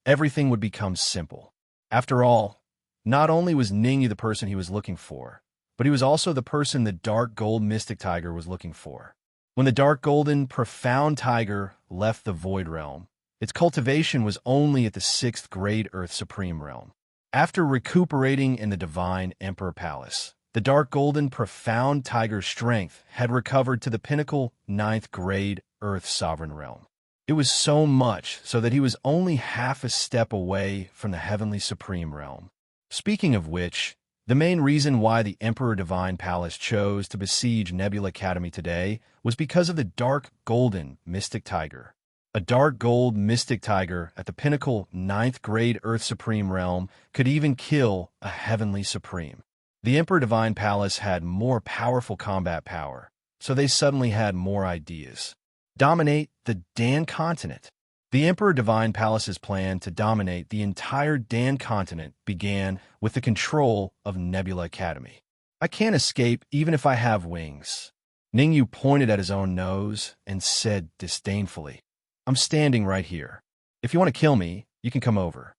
everything would become simple. After all, not only was Ningyu the person he was looking for, but he was also the person the Dark Gold Mystic Tiger was looking for. When the Dark Golden Profound Tiger left the Void Realm, its cultivation was only at the 6th grade Earth Supreme Realm. After recuperating in the Divine Emperor Palace, the Dark Golden Profound Tiger's strength had recovered to the pinnacle 9th grade Earth Sovereign Realm. It was so much so that he was only half a step away from the Heavenly Supreme Realm. Speaking of which, the main reason why the Emperor Divine Palace chose to besiege Nebula Academy today was because of the Dark Golden Mystic Tiger. A Dark Gold Mystic Tiger at the pinnacle 9th grade Earth Supreme Realm could even kill a Heavenly Supreme. The Emperor Divine Palace had more powerful combat power, so they suddenly had more ideas. Dominate the Dan continent. The Emperor Divine Palace's plan to dominate the entire Dan continent began with the control of Nebula Academy. I can't escape even if I have wings. Ningyu pointed at his own nose and said disdainfully, I'm standing right here. If you want to kill me, you can come over.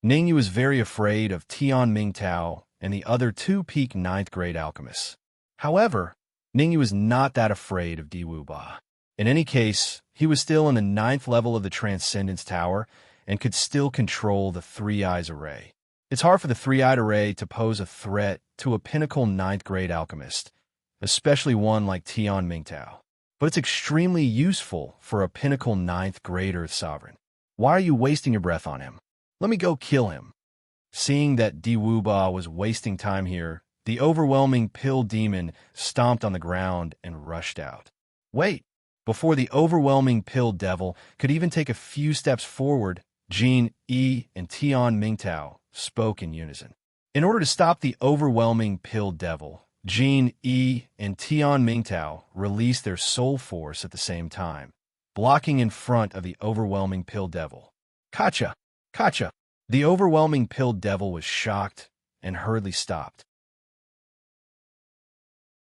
Ningyu was very afraid of Tian Mingtao and the other 2 peak 9th grade alchemists. However, Ningyu was not that afraid of Di Wuba. In any case, he was still in the 9th level of the Transcendence Tower and could still control the Three Eyes Array. It's hard for the Three-Eyed Array to pose a threat to a pinnacle 9th grade alchemist, especially one like Tian Mingtao. But it's extremely useful for a pinnacle 9th grade Earth Sovereign. Why are you wasting your breath on him? Let me go kill him. Seeing that Diwuba was wasting time here, the overwhelming pill demon stomped on the ground and rushed out. Wait! Before the overwhelming pill devil could even take a few steps forward, Jin, Yi, and Tian Mingtao spoke in unison. In order to stop the overwhelming pill devil, Jin, Yi, and Tian Mingtao released their soul force at the same time, blocking in front of the overwhelming pill devil. Kacha! Kacha! The overwhelming pill devil was shocked and hurriedly stopped.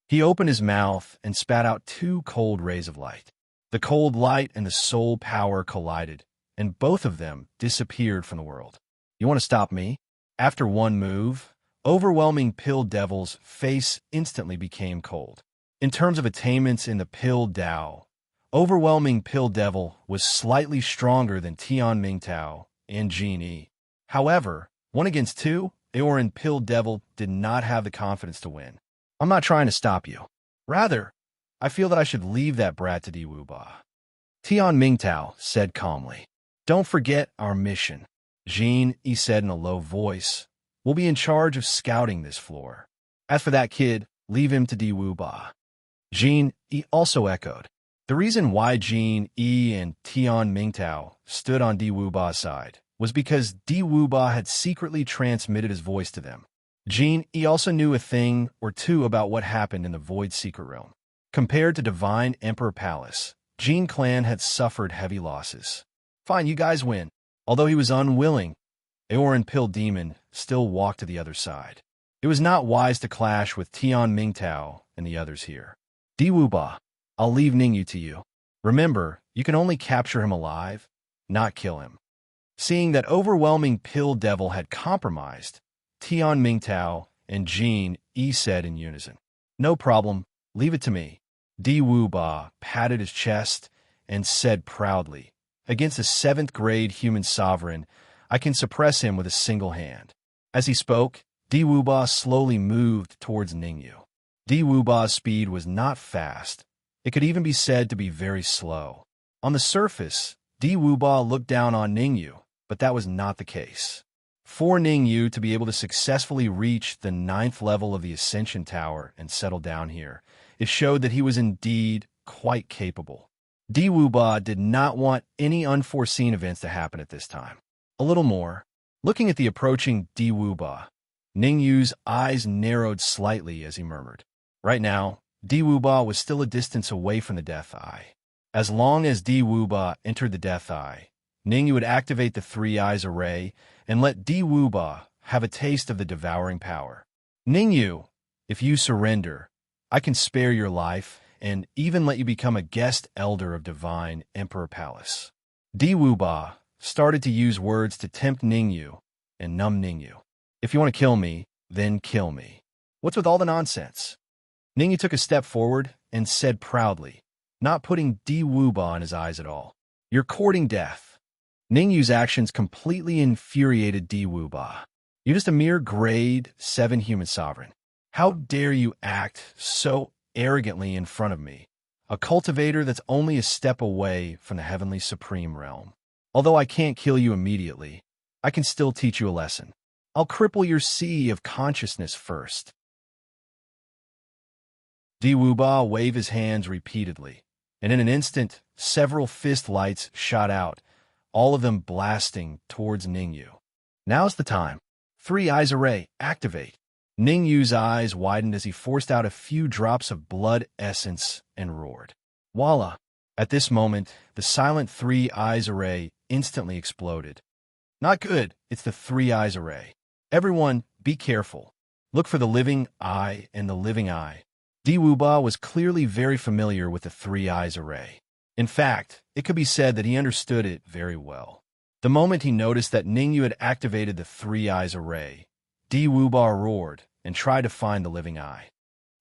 He opened his mouth and spat out 2 cold rays of light. The cold light and the soul power collided, and both of them disappeared from the world. You want to stop me? After one move, overwhelming pill devil's face instantly became cold. In terms of attainments in the pill Dao, overwhelming pill devil was slightly stronger than Tian Mingtao and Jin Yi. However, 1 against 2, Aoran pill devil did not have the confidence to win. I'm not trying to stop you. Rather, I feel that I should leave that brat to Diwuba. Tian Mingtao said calmly. Don't forget our mission. Jin Yi said in a low voice. We'll be in charge of scouting this floor. As for that kid, leave him to Diwuba. Jin Yi also echoed. The reason why Jin Yi and Tian Mingtao stood on Diwuba's side was because Diwuba had secretly transmitted his voice to them. Jin Yi also knew a thing or two about what happened in the Void Secret Realm. Compared to Divine Emperor Palace, Jin Clan had suffered heavy losses. Fine, you guys win. Although he was unwilling, Aoran Pill Demon still walked to the other side. It was not wise to clash with Tian Mingtao and the others here. Diwuba, I'll leave Ningyu to you. Remember, you can only capture him alive, not kill him. Seeing that overwhelming Pill Devil had compromised, Tian Mingtao and Jin Yi said in unison, No problem, leave it to me. Diwuba patted his chest and said proudly, Against a 7th grade human sovereign, I can suppress him with a single hand. As he spoke, Diwuba slowly moved towards Ningyu. Diwuba's speed was not fast. It could even be said to be very slow. On the surface, Diwuba looked down on Ningyu, but that was not the case. For Ningyu to be able to successfully reach the 9th level of the Ascension Tower and settle down here, it showed that he was indeed quite capable. Diwuba did not want any unforeseen events to happen at this time. A little more. Looking at the approaching Diwuba, Ningyu's eyes narrowed slightly as he murmured. Right now, Diwuba was still a distance away from the Death Eye. As long as Diwuba entered the Death Eye, Ningyu would activate the 3 Eyes Array and let Diwuba have a taste of the devouring power. Ningyu, if you surrender, I can spare your life and even let you become a guest elder of Divine Emperor Palace. Diwuba started to use words to tempt Ningyu and numb Ningyu. If you want to kill me, then kill me. What's with all the nonsense? Ningyu took a step forward and said proudly, not putting Diwuba in his eyes at all. You're courting death. Ningyu's actions completely infuriated Diwuba. You're just a mere grade 7 human sovereign. How dare you act so arrogantly in front of me, a cultivator that's only a step away from the Heavenly Supreme Realm. Although I can't kill you immediately, I can still teach you a lesson. I'll cripple your sea of consciousness first. Diwuba waved his hands repeatedly, and in an instant, several fist lights shot out, all of them blasting towards Ningyu. Now's the time. 3 Eyes Array, activate. Ningyu's eyes widened as he forced out a few drops of blood essence and roared. Voila! At this moment, the silent 3 Eyes Array instantly exploded. Not good, it's the 3 Eyes Array. Everyone, be careful. Look for the living eye and the living eye. Diwuba was clearly very familiar with the 3 Eyes Array. In fact, it could be said that he understood it very well. The moment he noticed that Ningyu had activated the 3 Eyes Array, Diwuba roared and tried to find the living eye.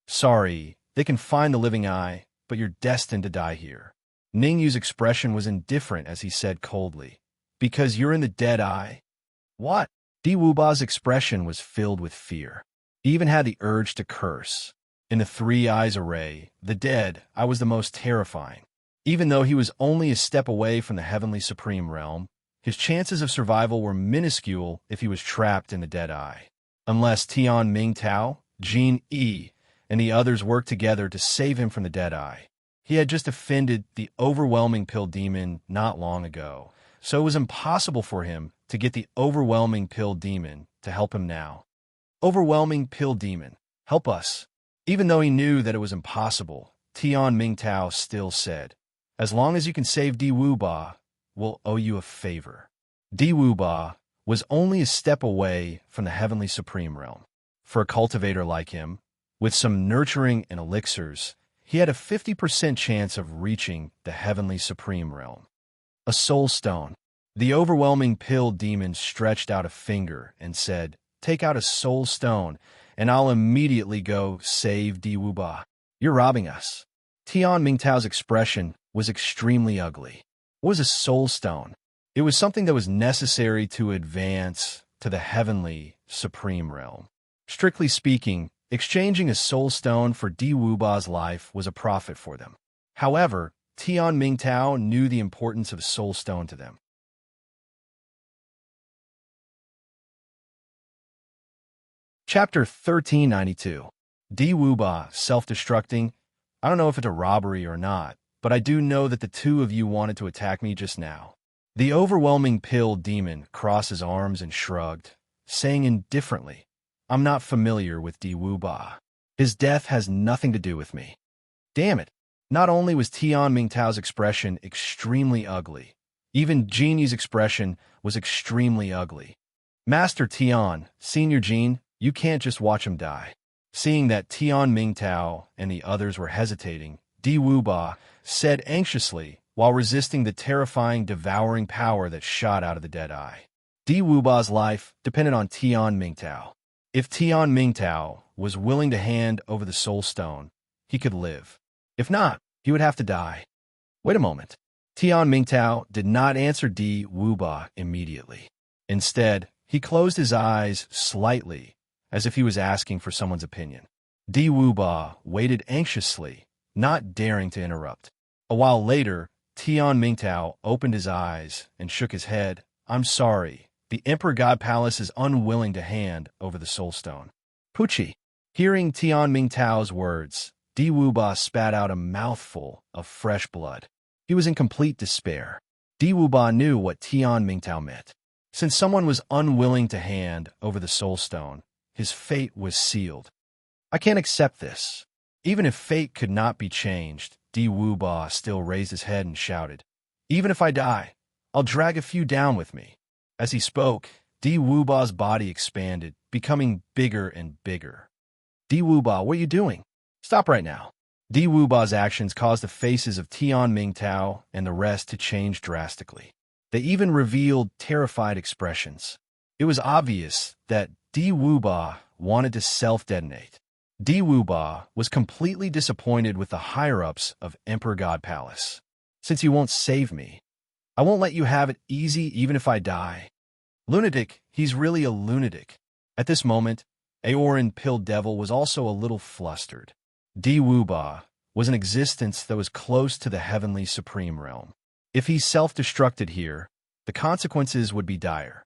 Sorry, they can find the living eye, but you're destined to die here. Ningyu's expression was indifferent as he said coldly, Because you're in the dead eye? What? Diwuba's expression was filled with fear. He even had the urge to curse. In the 3 Eyes Array, the dead eye was the most terrifying. Even though he was only a step away from the Heavenly Supreme Realm, His chances of survival were minuscule if he was trapped in the dead eye. Unless Tian Mingtao, Jin Yi, and the others worked together to save him from the dead eye. He had just offended the overwhelming pill demon not long ago, so it was impossible for him to get the overwhelming pill demon to help him now. Overwhelming pill demon, help us. Even though he knew that it was impossible, Tian Mingtao still said, as long as you can save Di Wuba, we'll owe you a favor. Di Wuba was only a step away from the heavenly supreme realm. For a cultivator like him, with some nurturing and elixirs, he had a 50% chance of reaching the heavenly supreme realm. A soul stone. The overwhelming pill demon stretched out a finger and said, take out a soul stone, and I'll immediately go save Di Wuba. You're robbing us. Tian Mingtao's expression was extremely ugly. What was a soul stone? It was something that was necessary to advance to the heavenly supreme realm. Strictly speaking, exchanging a soul stone for Di Wuba's life was a profit for them. However, Tian Mingtao knew the importance of a soul stone to them. Chapter 1392. Di Wuba, self-destructing. I don't know if it's a robbery or not, but I do know that the two of you wanted to attack me just now. The overwhelming pill demon crossed his arms and shrugged, saying indifferently, I'm not familiar with Di Wuba. His death has nothing to do with me. Damn it. Not only was Tian Mingtao's expression extremely ugly, even Genie's expression was extremely ugly. Master Tian, Senior Gene, you can't just watch him die. Seeing that Tian Mingtao and the others were hesitating, Di Wuba said anxiously while resisting the terrifying devouring power that shot out of the dead eye. Di Wuba's life depended on Tian Mingtao. If Tian Mingtao was willing to hand over the soul stone, he could live. If not, he would have to die. Wait a moment. Tian Mingtao did not answer Di Wuba immediately. Instead, he closed his eyes slightly, as if he was asking for someone's opinion. Di Wuba waited anxiously, not daring to interrupt. A while later, Tian Mingtao opened his eyes and shook his head. I'm sorry. The Emperor God Palace is unwilling to hand over the soul stone. Pucci. Hearing Tian Mingtao's words, Di Wuba spat out a mouthful of fresh blood. He was in complete despair. Di Wuba knew what Tian Mingtao meant. Since someone was unwilling to hand over the soul stone, his fate was sealed. I can't accept this. Even if fate could not be changed, Di Wuba still raised his head and shouted, even if I die, I'll drag a few down with me. As he spoke, Di Wuba's body expanded, becoming bigger and bigger. Di Wuba, what are you doing? Stop right now. Di Wuba's actions caused the faces of Tian Mingtao and the rest to change drastically. They even revealed terrified expressions. It was obvious that Di Wuba wanted to self-detonate. Di Wuba was completely disappointed with the higher-ups of Emperor God Palace. Since you won't save me, I won't let you have it easy even if I die. Lunatic, he's really a lunatic. At this moment, Aoran Pill Devil was also a little flustered. Di Wuba was an existence that was close to the heavenly supreme realm. If he self-destructed here, the consequences would be dire.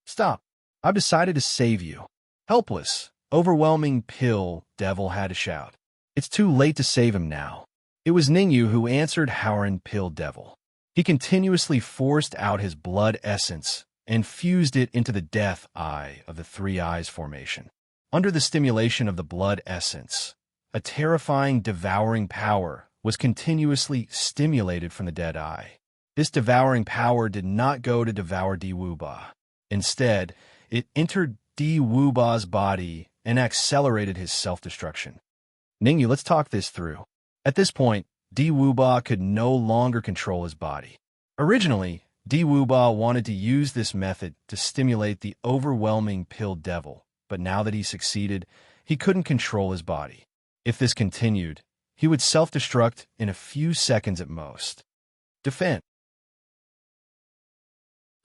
Stop. I've decided to save you. Helpless, overwhelming Pill Devil had to shout. It's too late to save him now. It was Ningyu who answered Aoran Pill Devil. He continuously forced out his blood essence and fused it into the death eye of the Three Eyes formation. Under the stimulation of the blood essence, a terrifying devouring power was continuously stimulated from the dead eye. This devouring power did not go to devour Di Wuba. Instead, it entered Di Wuba's body and accelerated his self-destruction. Ningyu, let's talk this through. At this point, Di Wuba could no longer control his body. Originally, Di Wuba wanted to use this method to stimulate the overwhelming Pill Devil, but now that he succeeded, he couldn't control his body. If this continued, he would self-destruct in a few seconds at most. Defend.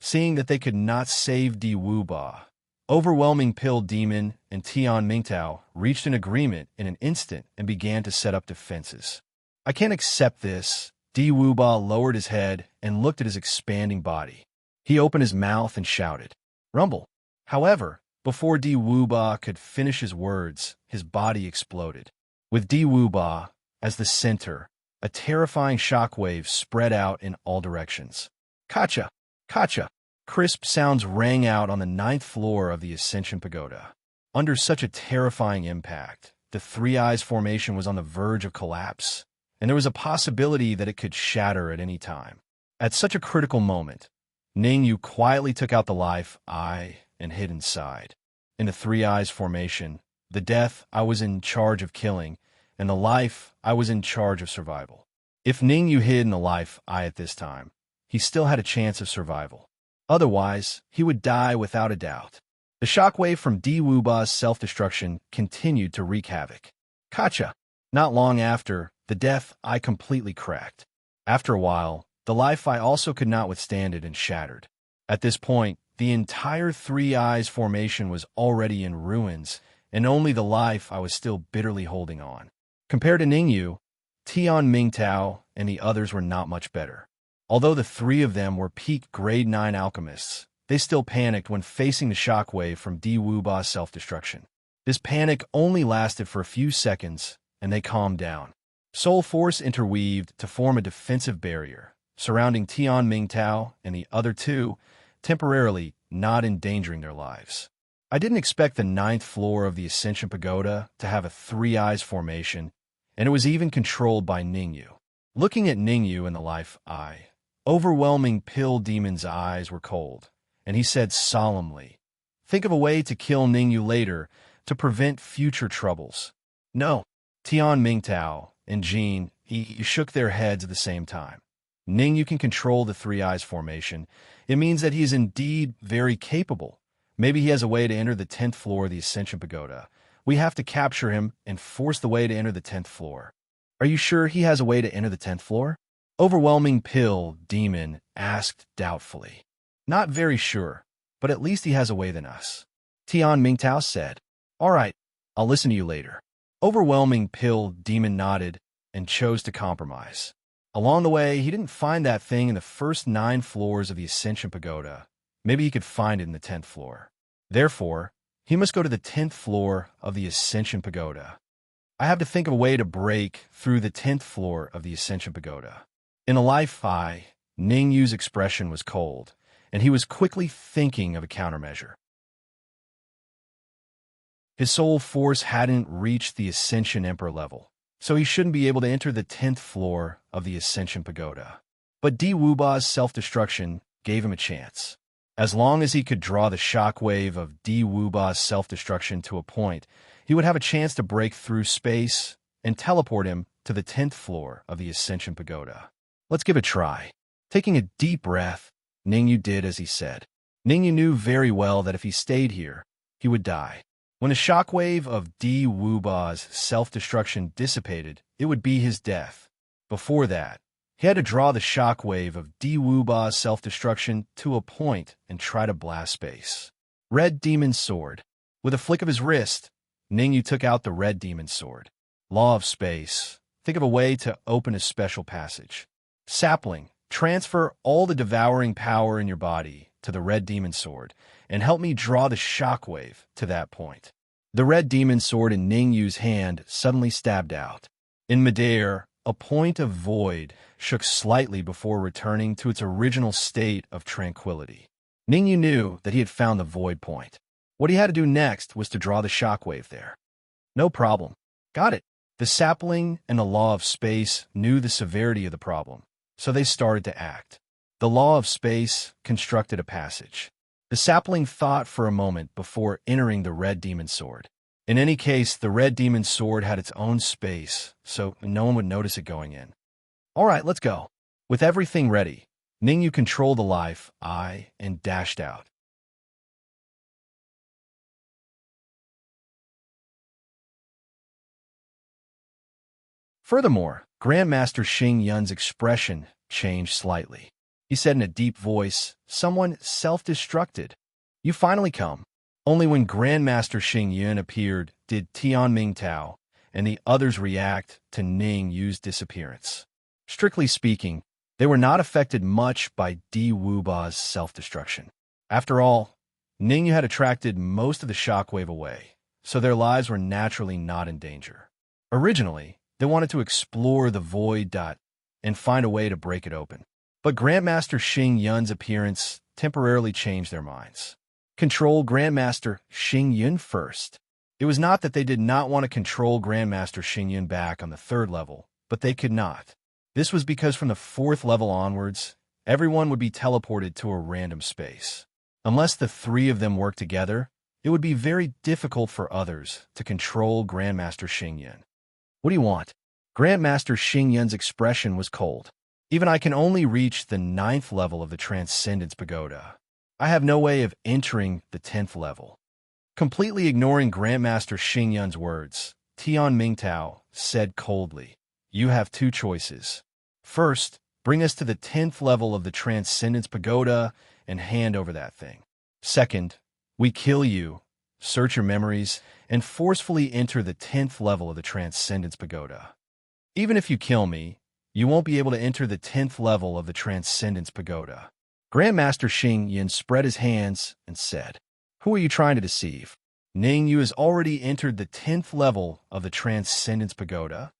Seeing that they could not save Di Wuba, overwhelming Pill Demon and Tian Mingtao reached an agreement in an instant and began to set up defenses. I can't accept this. Di Wuba lowered his head and looked at his expanding body. He opened his mouth and shouted, "Rumble!" However, before Di Wuba could finish his words, his body exploded. With Di Wuba as the center, a terrifying shockwave spread out in all directions. Kacha! Kacha! Crisp sounds rang out on the 9th floor of the Ascension Pagoda. Under such a terrifying impact, the Three Eyes formation was on the verge of collapse, and there was a possibility that it could shatter at any time. At such a critical moment, Ningyu quietly took out the life eye and hid inside. In the Three Eyes formation, the death I was in charge of killing, and the life I was in charge of survival. If Ningyu hid in the life eye at this time, he still had a chance of survival. Otherwise, he would die without a doubt. The shockwave from Di Wuba's self-destruction continued to wreak havoc. Kacha! Not long after, the death eye completely cracked. After a while, the life eye also could not withstand it and shattered. At this point, the entire Three Eyes formation was already in ruins, and only the life I was still bitterly holding on. Compared to Ningyu, Tian Mingtao and the others were not much better. Although the three of them were peak grade 9 alchemists, they still panicked when facing the shockwave from Di Wuba's self-destruction. This panic only lasted for a few seconds, and they calmed down. Soul Force interweaved to form a defensive barrier, surrounding Tian Mingtao and the other two, temporarily not endangering their lives. I didn't expect the 9th floor of the Ascension Pagoda to have a Three Eyes formation, and it was even controlled by Ningyu. Looking at Ningyu in the life eye, overwhelming Pill Demon's eyes were cold, and he said solemnly, "Think of a way to kill Ningyu later to prevent future troubles." No. Tian Mingtao and Jin he shook their heads at the same time. Ningyu can control the Three Eyes formation. It means that he is indeed very capable. Maybe he has a way to enter the 10th floor of the Ascension Pagoda. We have to capture him and force the way to enter the 10th floor. Are you sure he has a way to enter the 10th floor? Overwhelming Pill Demon asked doubtfully. Not very sure, but at least he has a way than us. Tian Mingtao said. All right, I'll listen to you later. Overwhelming Pill Demon nodded and chose to compromise. Along the way, he didn't find that thing in the first 9 floors of the Ascension Pagoda. Maybe he could find it in the 10th floor. Therefore, he must go to the 10th floor of the Ascension Pagoda. I have to think of a way to break through the 10th floor of the Ascension Pagoda. In the life eye, Ningyu's expression was cold, and he was quickly thinking of a countermeasure. His soul force hadn't reached the Ascension Emperor level, so he shouldn't be able to enter the 10th floor of the Ascension Pagoda. But Di Wuba's self-destruction gave him a chance. As long as he could draw the shockwave of Di Wuba's self-destruction to a point, he would have a chance to break through space and teleport him to the 10th floor of the Ascension Pagoda. Let's give it a try. Taking a deep breath, Ningyu did as he said. Ningyu knew very well that if he stayed here, he would die. When the shockwave of Di Wuba's self-destruction dissipated, it would be his death. Before that, he had to draw the shockwave of Di Wuba's self-destruction to a point and try to blast space. Red Demon Sword. With a flick of his wrist, Ningyu took out the Red Demon Sword. Law of Space. Think of a way to open a special passage. Sapling. Transfer all the devouring power in your body to the Red Demon Sword and help me draw the shockwave to that point. The Red Demon Sword in Ningyu's hand suddenly stabbed out. In midair, a point of void shook slightly before returning to its original state of tranquility. Ningyu knew that he had found the void point. What he had to do next was to draw the shockwave there. No problem. Got it. The sapling and the Law of Space knew the severity of the problem, so they started to act. The Law of Space constructed a passage. The sapling thought for a moment before entering the Red Demon Sword. In any case, the Red Demon Sword had its own space, so no one would notice it going in. All right, let's go. With everything ready, Ningyu controlled the life eye and dashed out. Furthermore, Grandmaster Xing Yun's expression changed slightly. He said in a deep voice, "Someone self-destructed. You finally come." Only when Grandmaster Xing Yun appeared did Tian Mingtao and the others react to Ningyu's disappearance. Strictly speaking, They were not affected much by Di Wuba's self-destruction. After all, Ningyu had attracted most of the shockwave away, so their lives were naturally not in danger. Originally, they wanted to explore the void and find a way to break it open. But Grandmaster Xing Yun's appearance temporarily changed their minds. Control Grandmaster Xing Yun first. It was not that they did not want to control Grandmaster Xing Yun back on the 3rd level, but they could not. This was because from the 4th level onwards, everyone would be teleported to a random space. Unless the 3 of them worked together, it would be very difficult for others to control Grandmaster Xing Yun. What do you want? Grandmaster Xing Yun's expression was cold. Even I can only reach the 9th level of the Transcendence Pagoda. I have no way of entering the 10th level. Completely ignoring Grandmaster Xing Yun's words, Tian Mingtao said coldly, "You have 2 choices. First, bring us to the 10th level of the Transcendence Pagoda and hand over that thing. Second, we kill you, search your memories, and forcefully enter the 10th level of the Transcendence Pagoda. Even if you kill me, you won't be able to enter the 10th level of the Transcendence Pagoda." Grandmaster Xing Yun spread his hands and said, "Who are you trying to deceive? Ningyu has already entered the 10th level of the Transcendence Pagoda."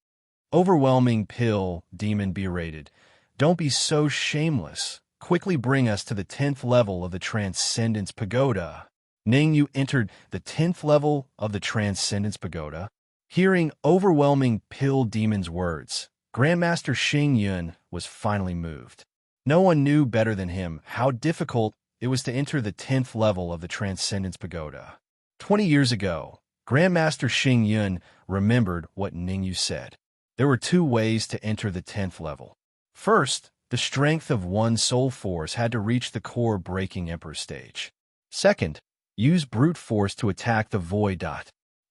Overwhelming Pill Demon berated, "Don't be so shameless. Quickly bring us to the 10th level of the Transcendence Pagoda." Ningyu entered the 10th level of the Transcendence Pagoda. Hearing Overwhelming Pill Demon's words, Grandmaster Xing Yun was finally moved. No one knew better than him how difficult it was to enter the 10th level of the Transcendence Pagoda. 20 years ago, Grandmaster Xing Yun remembered what Ningyu said. There were 2 ways to enter the 10th level. First, the strength of one soul force had to reach the core breaking Emperor stage. Second, use brute force to attack the void.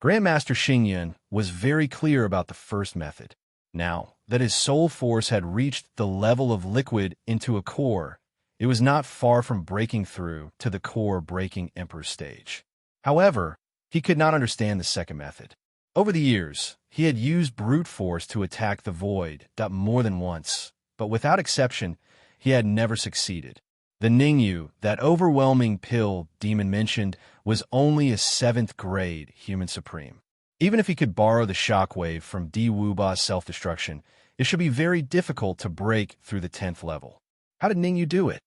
Grandmaster Xing Yun was very clear about the first method. Now that his soul force had reached the level of liquid into a core, it was not far from breaking through to the core breaking Emperor stage. However, he could not understand the second method. Over the years, he had used brute force to attack the void more than once, but without exception, he had never succeeded. The Ningyu, that overwhelming pill demon mentioned, was only a 7th grade human supreme. Even if he could borrow the shockwave from Di Wuba's self-destruction, it should be very difficult to break through the 10th level. How did Ningyu do it?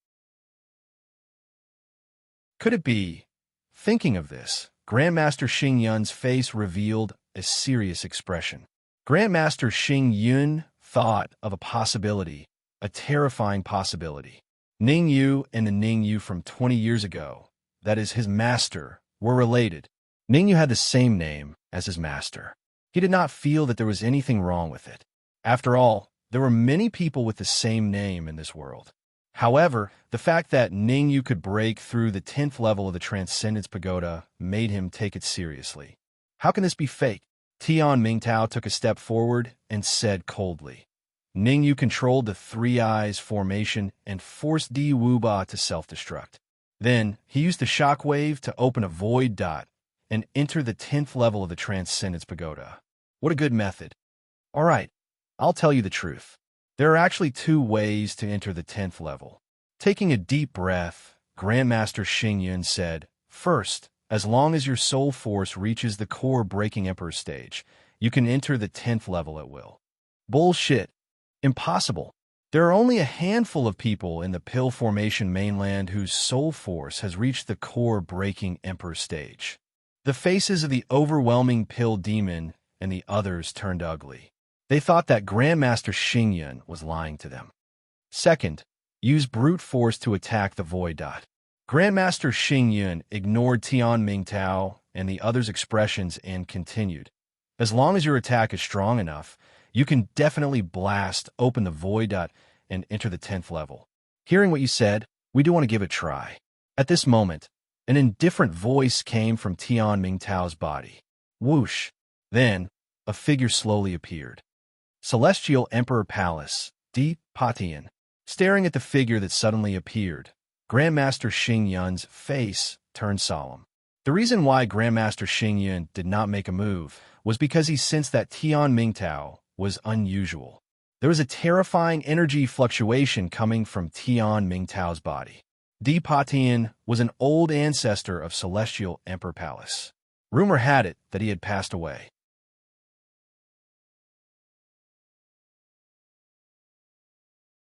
Could it be? Thinking of this, Grandmaster Xing Yun's face revealed a serious expression. Grandmaster Xing Yun thought of a possibility, a terrifying possibility. Ningyu and the Ningyu from 20 years ago, that is his master, were related. Ningyu had the same name as his master. He did not feel that there was anything wrong with it. After all, there were many people with the same name in this world. However, the fact that Ningyu could break through the 10th level of the Transcendence Pagoda made him take it seriously. How can this be fake? Tian Mingtao took a step forward and said coldly. Ningyu controlled the 3 eyes formation and forced Di Wuba to self-destruct. Then, he used the shockwave to open a void and enter the 10th level of the Transcendence Pagoda. What a good method. All right, I'll tell you the truth. There are actually 2 ways to enter the 10th level. Taking a deep breath, Grandmaster Xing Yun said, "First, as long as your soul force reaches the core breaking Emperor stage, you can enter the 10th level at will." Bullshit. Impossible. There are only a handful of people in the Pill Formation mainland whose soul force has reached the core breaking Emperor stage. The faces of the overwhelming Pill Demon and the others turned ugly. They thought that Grandmaster Xing Yun was lying to them. Second, use brute force to attack the void. Grandmaster Xing Yun ignored Tian Mingtao and the others' expressions and continued. As long as your attack is strong enough, you can definitely blast open the void and enter the 10th level. Hearing what you said, we do want to give it a try. At this moment, an indifferent voice came from Tian Mingtao's body. Whoosh! Then, a figure slowly appeared. Celestial Emperor Palace, Di Patian. Staring at the figure that suddenly appeared, Grandmaster Xing Yun's face turned solemn. The reason why Grandmaster Xing Yun did not make a move was because he sensed that Tian Mingtao was unusual. There was a terrifying energy fluctuation coming from Tian Mingtao's body. Di Patian was an old ancestor of Celestial Emperor Palace. Rumor had it that he had passed away.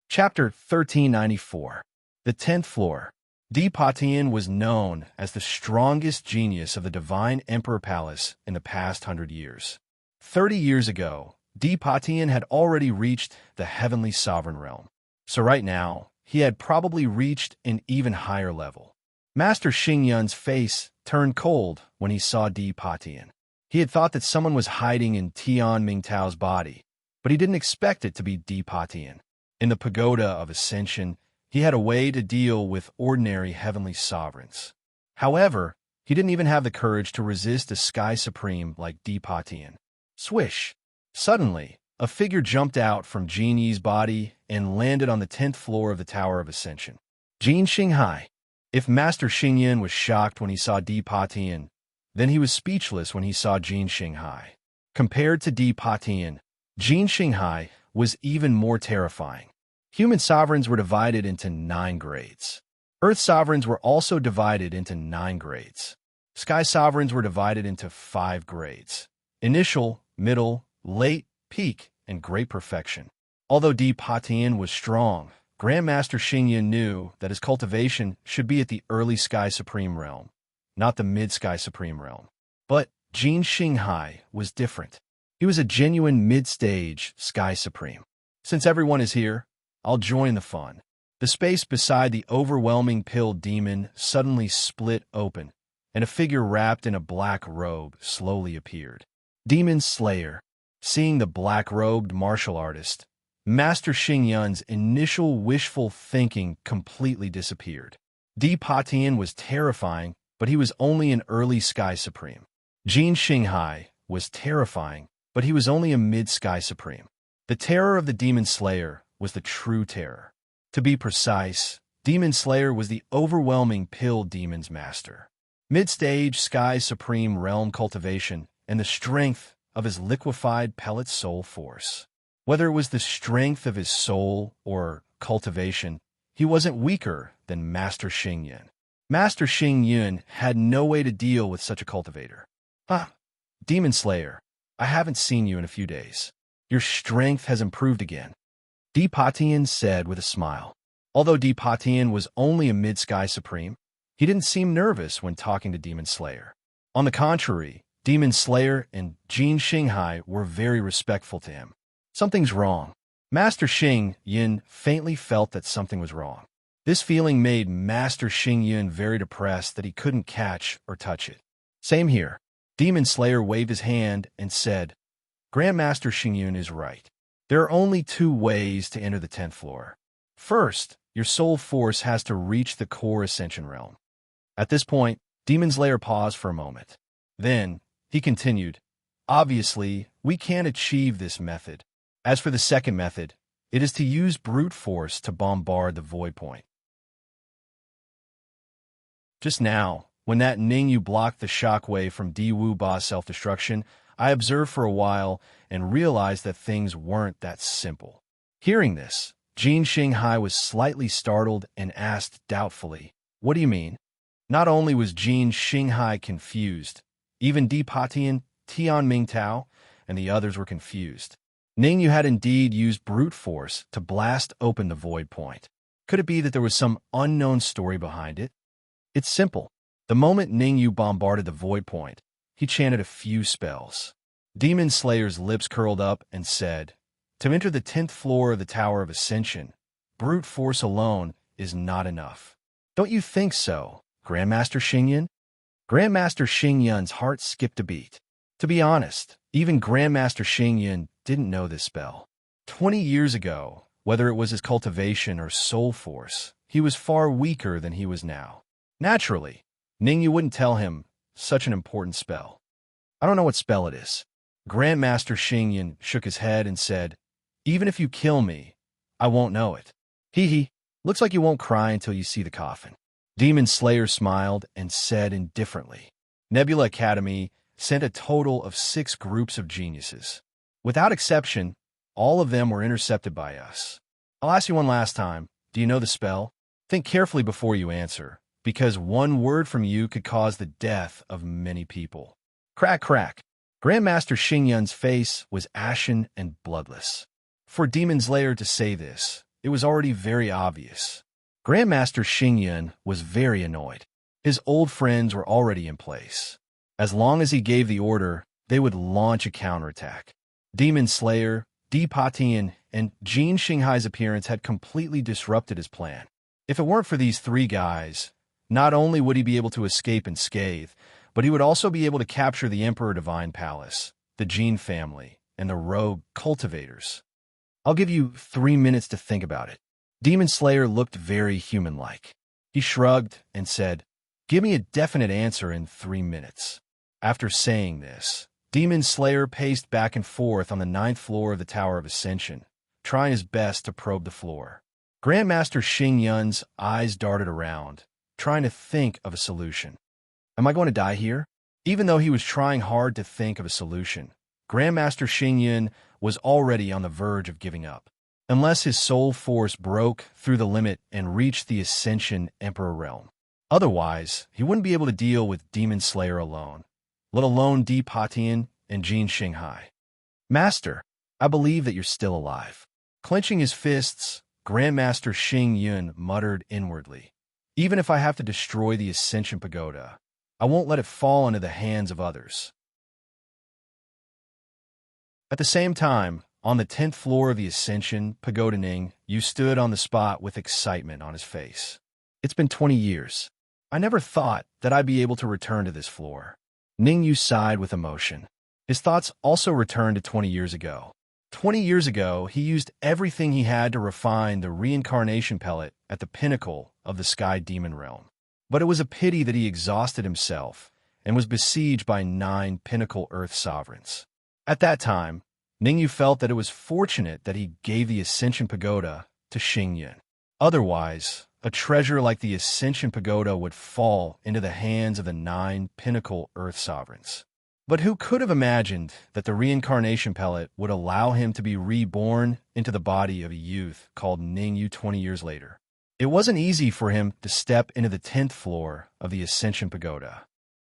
Chapter 1394. The 10th Floor. Di Patian was known as the strongest genius of the Divine Emperor Palace in the past 100 years. 30 years ago, Di Patian had already reached the Heavenly Sovereign Realm. So right now, he had probably reached an even higher level. Master Xingyun's face turned cold when he saw Di Patian. He had thought that someone was hiding in Tian Mingtao's body, but he didn't expect it to be Di Patian. In the Pagoda of Ascension, he had a way to deal with ordinary heavenly sovereigns. However, he didn't even have the courage to resist a Sky Supreme like Di Patian. Swish! Suddenly, a figure jumped out from Jin Yi's body and landed on the 10th floor of the Tower of Ascension. Jin Xinghai. If Master Xingyun was shocked when he saw Di Patian, then he was speechless when he saw Jin Xinghai. Compared to Di Patian, Jin Xinghai was even more terrifying. Human sovereigns were divided into 9 grades. Earth sovereigns were also divided into 9 grades. Sky sovereigns were divided into 5 grades: initial, middle, late, peak, and great perfection. Although Di Patian was strong, Grandmaster Xingyun knew that his cultivation should be at the early Sky Supreme realm, not the mid-Sky Supreme realm. But Jin Xinghai was different. He was a genuine mid-stage Sky Supreme. Since everyone is here, I'll join the fun. The space beside the overwhelming pill demon suddenly split open, and a figure wrapped in a black robe slowly appeared. Demon Slayer. Seeing the black-robed martial artist, Master Xingyun's initial wishful thinking completely disappeared. Di Patian was terrifying, but he was only an early Sky Supreme. Jin Xinghai was terrifying, but he was only a mid-Sky Supreme. The terror of the Demon Slayer was the true terror. To be precise, Demon Slayer was the overwhelming pill demon's master. Mid-stage Sky Supreme realm cultivation and the strength of his liquefied pellet soul force. Whether it was the strength of his soul or cultivation, he wasn't weaker than Master Xingyun. Master Xingyun had no way to deal with such a cultivator. Demon Slayer, I haven't seen you in a few days. Your strength has improved again, Di Patian said with a smile. Although Di Patian was only a mid-Sky Supreme, he didn't seem nervous when talking to Demon Slayer. On the contrary, Demon Slayer and Jin Xinghai were very respectful to him. Something's wrong. Master Xingyun faintly felt that something was wrong. This feeling made Master Xingyun very depressed that he couldn't catch or touch it. Same here. Demon Slayer waved his hand and said, Grandmaster Xingyun is right. There are only 2 ways to enter the 10th floor. First, your soul force has to reach the core ascension realm. At this point, Demon Slayer paused for a moment. Then, he continued, obviously, we can't achieve this method. As for the second method, it is to use brute force to bombard the void point. Just now, when that Ningyu blocked the shockwave from Di Wu Ba's self-destruction, I observed for a while and realized that things weren't that simple. Hearing this, Jin Xinghai was slightly startled and asked doubtfully, what do you mean? Not only was Jin Xinghai confused, even Di Patian, Tian Mingtao, and the others were confused. Ningyu had indeed used brute force to blast open the void point. Could it be that there was some unknown story behind it? It's simple. The moment Ningyu bombarded the void point, he chanted a few spells. Demon Slayer's lips curled up and said, to enter the 10th floor of the Tower of Ascension, brute force alone is not enough. Don't you think so, Grandmaster Xingyun? Grandmaster Xingyun's heart skipped a beat. To be honest, even Grandmaster Xingyun didn't know this spell. 20 years ago, whether it was his cultivation or soul force, he was far weaker than he was now. Naturally, Ningyu wouldn't tell him such an important spell. I don't know what spell it is. Grandmaster Xingyun shook his head and said, even if you kill me, I won't know it. Hee. Looks like you won't cry until you see the coffin. Demon Slayer smiled and said indifferently, Nebula Academy sent a total of 6 groups of geniuses. Without exception, All of them were intercepted by us. I'll ask you one last time. Do you know the spell? Think carefully before you answer, because one word from you could cause the death of many people. Crack, crack. Grandmaster Xingyun's face was ashen and bloodless. For Demon Slayer to say this, it was already very obvious. Grandmaster Xingyun was very annoyed. His old friends were already in place. As long as he gave the order, they would launch a counterattack. Demon Slayer, Di Patian, and Jin Xinghai's appearance had completely disrupted his plan. If it weren't for these three guys, not only would he be able to escape unscathed, but he would also be able to capture the Emperor Divine Palace, the Jin family, and the rogue cultivators. I'll give you 3 minutes to think about it. Demon Slayer looked very human-like. He shrugged and said, "Give me a definite answer in 3 minutes." After saying this, Demon Slayer paced back and forth on the 9th floor of the Tower of Ascension, trying his best to probe the floor. Grandmaster Xingyun's eyes darted around, trying to think of a solution. Am I going to die here? Even though he was trying hard to think of a solution, Grandmaster Xingyun was already on the verge of giving up. Unless his soul force broke through the limit and reached the Ascension Emperor realm. Otherwise, he wouldn't be able to deal with Demon Slayer alone, let alone Di Patian and Jin Xinghai. Master, I believe that you're still alive. Clenching his fists, Grandmaster Xingyun muttered inwardly. Even if I have to destroy the Ascension Pagoda, I won't let it fall into the hands of others. At the same time, on the 10th floor of the Ascension Pagoda, Ning Yu stood on the spot with excitement on his face. It's been 20 years. I never thought that I'd be able to return to this floor. Ning Yu sighed with emotion. His thoughts also returned to 20 years ago. 20 years ago, he used everything he had to refine the reincarnation pellet at the pinnacle of the Sky Demon realm. But it was a pity that he exhausted himself and was besieged by 9 pinnacle Earth sovereigns. At that time, Ningyu felt that it was fortunate that he gave the Ascension Pagoda to Xingyun. Otherwise, a treasure like the Ascension Pagoda would fall into the hands of the 9 pinnacle Earth sovereigns. But who could have imagined that the reincarnation pellet would allow him to be reborn into the body of a youth called Ningyu 20 years later? It wasn't easy for him to step into the 10th floor of the Ascension Pagoda.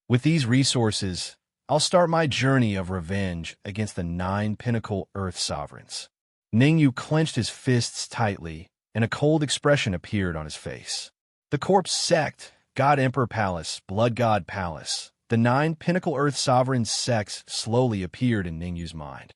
With these resources, I'll start my journey of revenge against the 9 pinnacle Earth sovereigns. Ningyu clenched his fists tightly, and a cold expression appeared on his face. The Corpse Sect, God Emperor Palace, Blood God Palace, the 9 pinnacle Earth sovereign sects slowly appeared in Ningyu's mind.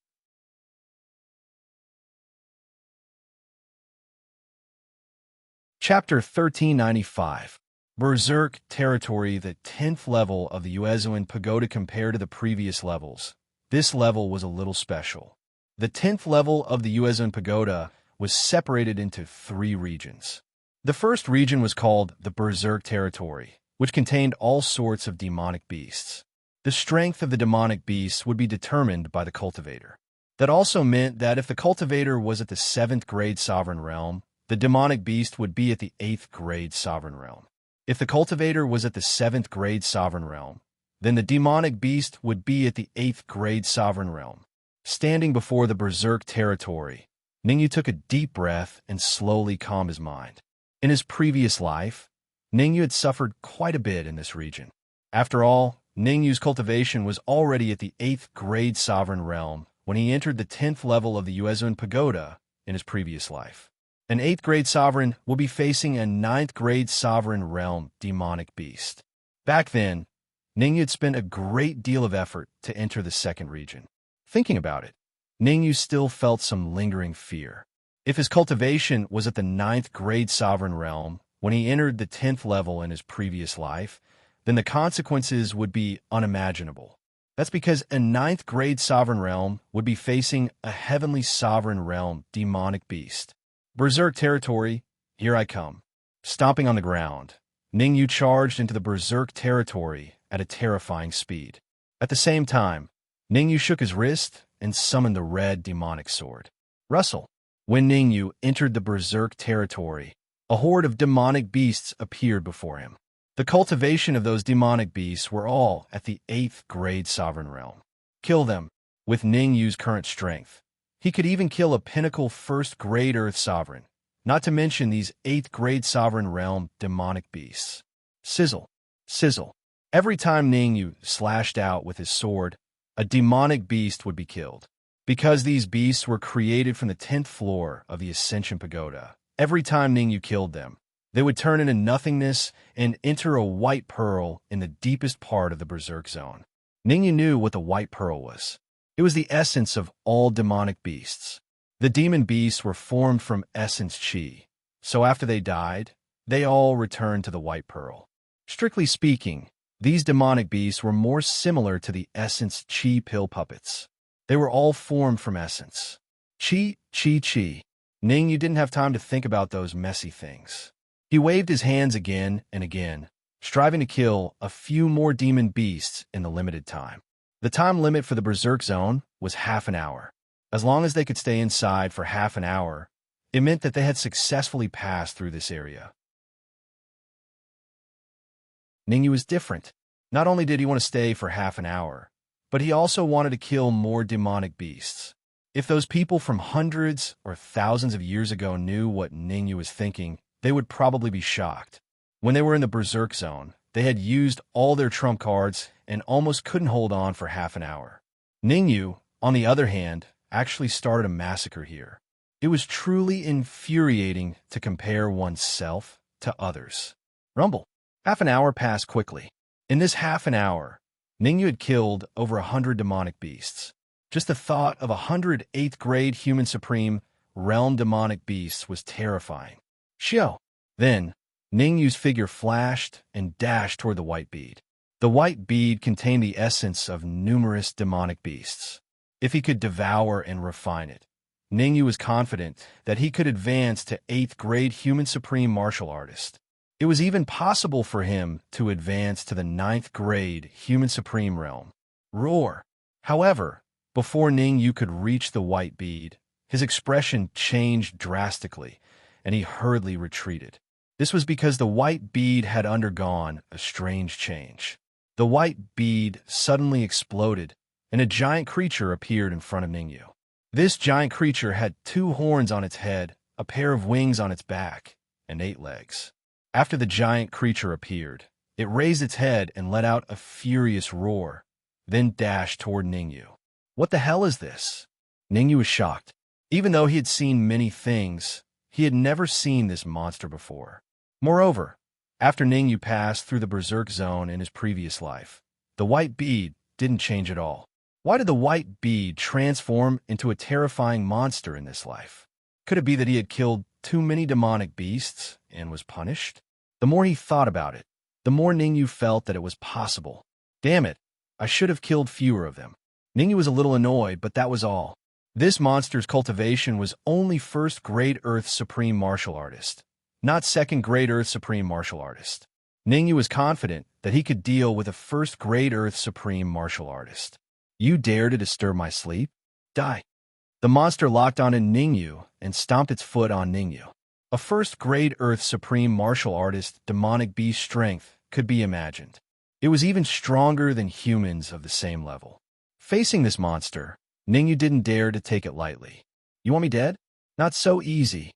Chapter 1395. Berserk Territory, the 10th level of the Uezuan Pagoda. Compared to the previous levels, this level was a little special. The 10th level of the Uezuan Pagoda was separated into 3 regions. The first region was called the Berserk Territory, which contained all sorts of demonic beasts. The strength of the demonic beasts would be determined by the cultivator. That also meant that if the cultivator was at the 7th grade sovereign realm, the demonic beast would be at the 8th grade sovereign realm. If the cultivator was at the 7th grade sovereign realm, then the demonic beast would be at the 8th grade sovereign realm. Standing before the Berserk Territory, Ningyu took a deep breath and slowly calmed his mind. In his previous life, Ningyu had suffered quite a bit in this region. After all, Ningyu's cultivation was already at the 8th grade sovereign realm when he entered the 10th level of the Uezuan Pagoda in his previous life. An 8th grade sovereign will be facing a 9th grade sovereign realm demonic beast. Back then, Ningyu had spent a great deal of effort to enter the 2nd region. Thinking about it, Ningyu still felt some lingering fear. If his cultivation was at the 9th grade sovereign realm when he entered the 10th level in his previous life, then the consequences would be unimaginable. That's because a 9th grade sovereign realm would be facing a heavenly sovereign realm demonic beast. Berserk Territory, here I come. Stomping on the ground, Ningyu charged into the Berserk Territory at a terrifying speed. At the same time, Ningyu shook his wrist and summoned the red demonic sword. Rustle. When Ningyu entered the Berserk Territory, a horde of demonic beasts appeared before him. The cultivation of those demonic beasts were all at the 8th grade sovereign realm. Kill them. With Ningyu's current strength, He could even kill a pinnacle first-grade Earth sovereign, not to mention these 8th-grade sovereign realm demonic beasts. Sizzle, sizzle. Every time Ningyu slashed out with his sword, a demonic beast would be killed. Because these beasts were created from the 10th floor of the Ascension Pagoda, every time Ningyu killed them, they would turn into nothingness and enter a white pearl in the deepest part of the Berserk Zone. Ningyu knew what the white pearl was. It was the essence of all demonic beasts. The demon beasts were formed from essence chi, so after they died, they all returned to the white pearl. Strictly speaking, these demonic beasts were more similar to the essence chi pill puppets. They were all formed from essence. Chi, chi, chi. Ningyu didn't have time to think about those messy things. He waved his hands again and again, striving to kill a few more demon beasts in the limited time. The time limit for the Berserk Zone was half an hour. As long as they could stay inside for half an hour, it meant that they had successfully passed through this area. Ningyu was different. Not only did he want to stay for half an hour, but he also wanted to kill more demonic beasts. If those people from hundreds or thousands of years ago knew what Ningyu was thinking, they would probably be shocked. When they were in the Berserk Zone, they had used all their trump cards and almost couldn't hold on for half an hour. Ningyu, on the other hand, actually started a massacre here. It was truly infuriating to compare oneself to others. Rumble. Half an hour passed quickly. In this half an hour, Ningyu had killed over 100 demonic beasts. Just the thought of 100 8th-grade human supreme realm demonic beasts was terrifying. Shio. Then, Ningyu's figure flashed and dashed toward the white bead. The white bead contained the essence of numerous demonic beasts. If he could devour and refine it, Ningyu was confident that he could advance to 8th-grade human supreme martial artist. It was even possible for him to advance to the 9th-grade human supreme realm. Roar! However, before Ningyu could reach the white bead, his expression changed drastically, and he hurriedly retreated. This was because the white bead had undergone a strange change. The white bead suddenly exploded, and a giant creature appeared in front of Ningyu. This giant creature had 2 horns on its head, a pair of wings on its back, and 8 legs. After the giant creature appeared, it raised its head and let out a furious roar, then dashed toward Ningyu. What the hell is this? Ningyu was shocked. Even though he had seen many things, he had never seen this monster before. Moreover, after Ningyu passed through the Berserk Zone in his previous life, the white bead didn't change at all. Why did the white bead transform into a terrifying monster in this life? Could it be that he had killed too many demonic beasts and was punished? The more he thought about it, the more Ningyu felt that it was possible. Damn it, I should have killed fewer of them. Ningyu was a little annoyed, but that was all. This monster's cultivation was only 1st-grade Earth Supreme Martial Artist, not 2nd-grade Earth Supreme Martial Artist. Ningyu was confident that he could deal with a 1st-grade Earth Supreme Martial Artist. You dare to disturb my sleep? Die. The monster locked onto Ningyu and stomped its foot on Ningyu. A 1st-grade Earth Supreme Martial Artist demonic beast strength could be imagined. It was even stronger than humans of the same level. Facing this monster, Ningyu didn't dare to take it lightly. You want me dead? Not so easy.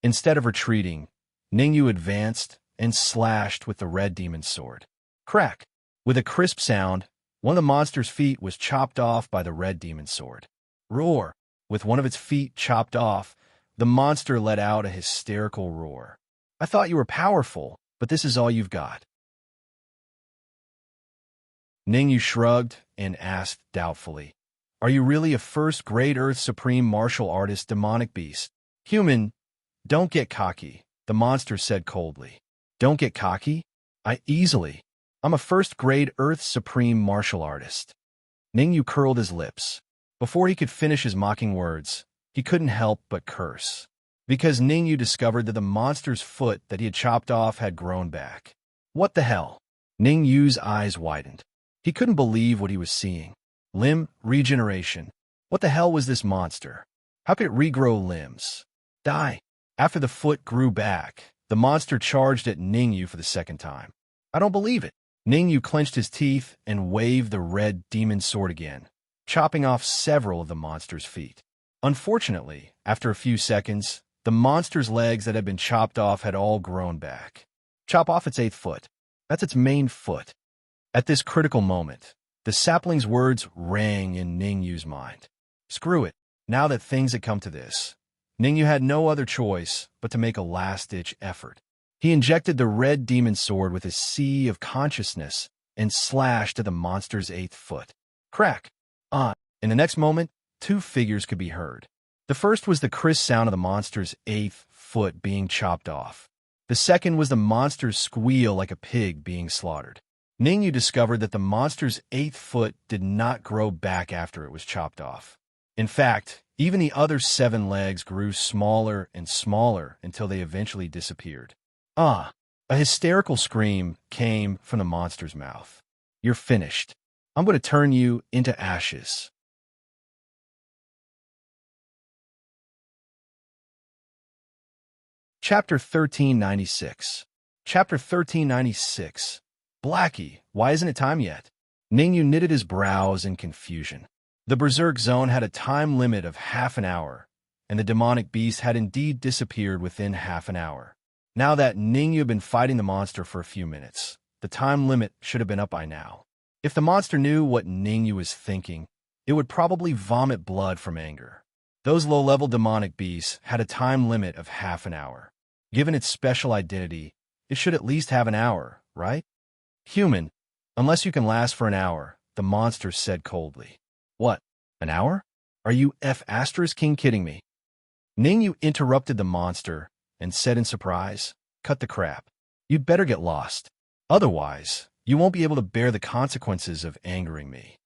Instead of retreating, Ningyu advanced and slashed with the red demon's sword. Crack! With a crisp sound, one of the monster's feet was chopped off by the red demon's sword. Roar! With one of its feet chopped off, the monster let out a hysterical roar. I thought you were powerful, but this is all you've got. Ningyu shrugged and asked doubtfully, Are you really a 1st-grade Earth Supreme Martial Artist demonic beast? Human, don't get cocky, the monster said coldly. Don't get cocky? Easily. I'm a 1st-grade Earth Supreme Martial Artist. Ningyu curled his lips. Before he could finish his mocking words, he couldn't help but curse, because Ningyu discovered that the monster's foot that he had chopped off had grown back. What the hell? Ningyu's eyes widened. He couldn't believe what he was seeing. Limb regeneration. What the hell was this monster? How could it regrow limbs? Die. After the foot grew back, the monster charged at Ningyu for the 2nd time. I don't believe it. Ningyu clenched his teeth and waved the red demon sword again, chopping off several of the monster's feet. Unfortunately, after a few seconds, the monster's legs that had been chopped off had all grown back. Chop off its 8th foot. That's its main foot. At this critical moment, the sapling's words rang in Ningyu's mind. Screw it. Now that things had come to this, Ningyu had no other choice but to make a last-ditch effort. He injected the red demon sword with a sea of consciousness and slashed at the monster's 8th foot. Crack! In the next moment, 2 figures could be heard. The first was the crisp sound of the monster's 8th foot being chopped off. The second was the monster's squeal like a pig being slaughtered. Ningyu discovered that the monster's 8th foot did not grow back after it was chopped off. In fact, even the other 7 legs grew smaller and smaller until they eventually disappeared. A hysterical scream came from the monster's mouth. You're finished. I'm going to turn you into ashes. Chapter 1396. Chapter 1396. Blackie, why isn't it time yet? Ningyu knitted his brows in confusion. The Berserk Zone had a time limit of half an hour, and the demonic beast had indeed disappeared within half an hour. Now that Ningyu had been fighting the monster for a few minutes, the time limit should have been up by now. If the monster knew what Ningyu was thinking, it would probably vomit blood from anger. Those low-level demonic beasts had a time limit of half an hour. Given its special identity, it should at least have an hour, right? Human, unless you can last for an hour, the monster said coldly. What, an hour? Are you King kidding me? Ningyu interrupted the monster and said in surprise, cut the crap. You'd better get lost. Otherwise, you won't be able to bear the consequences of angering me.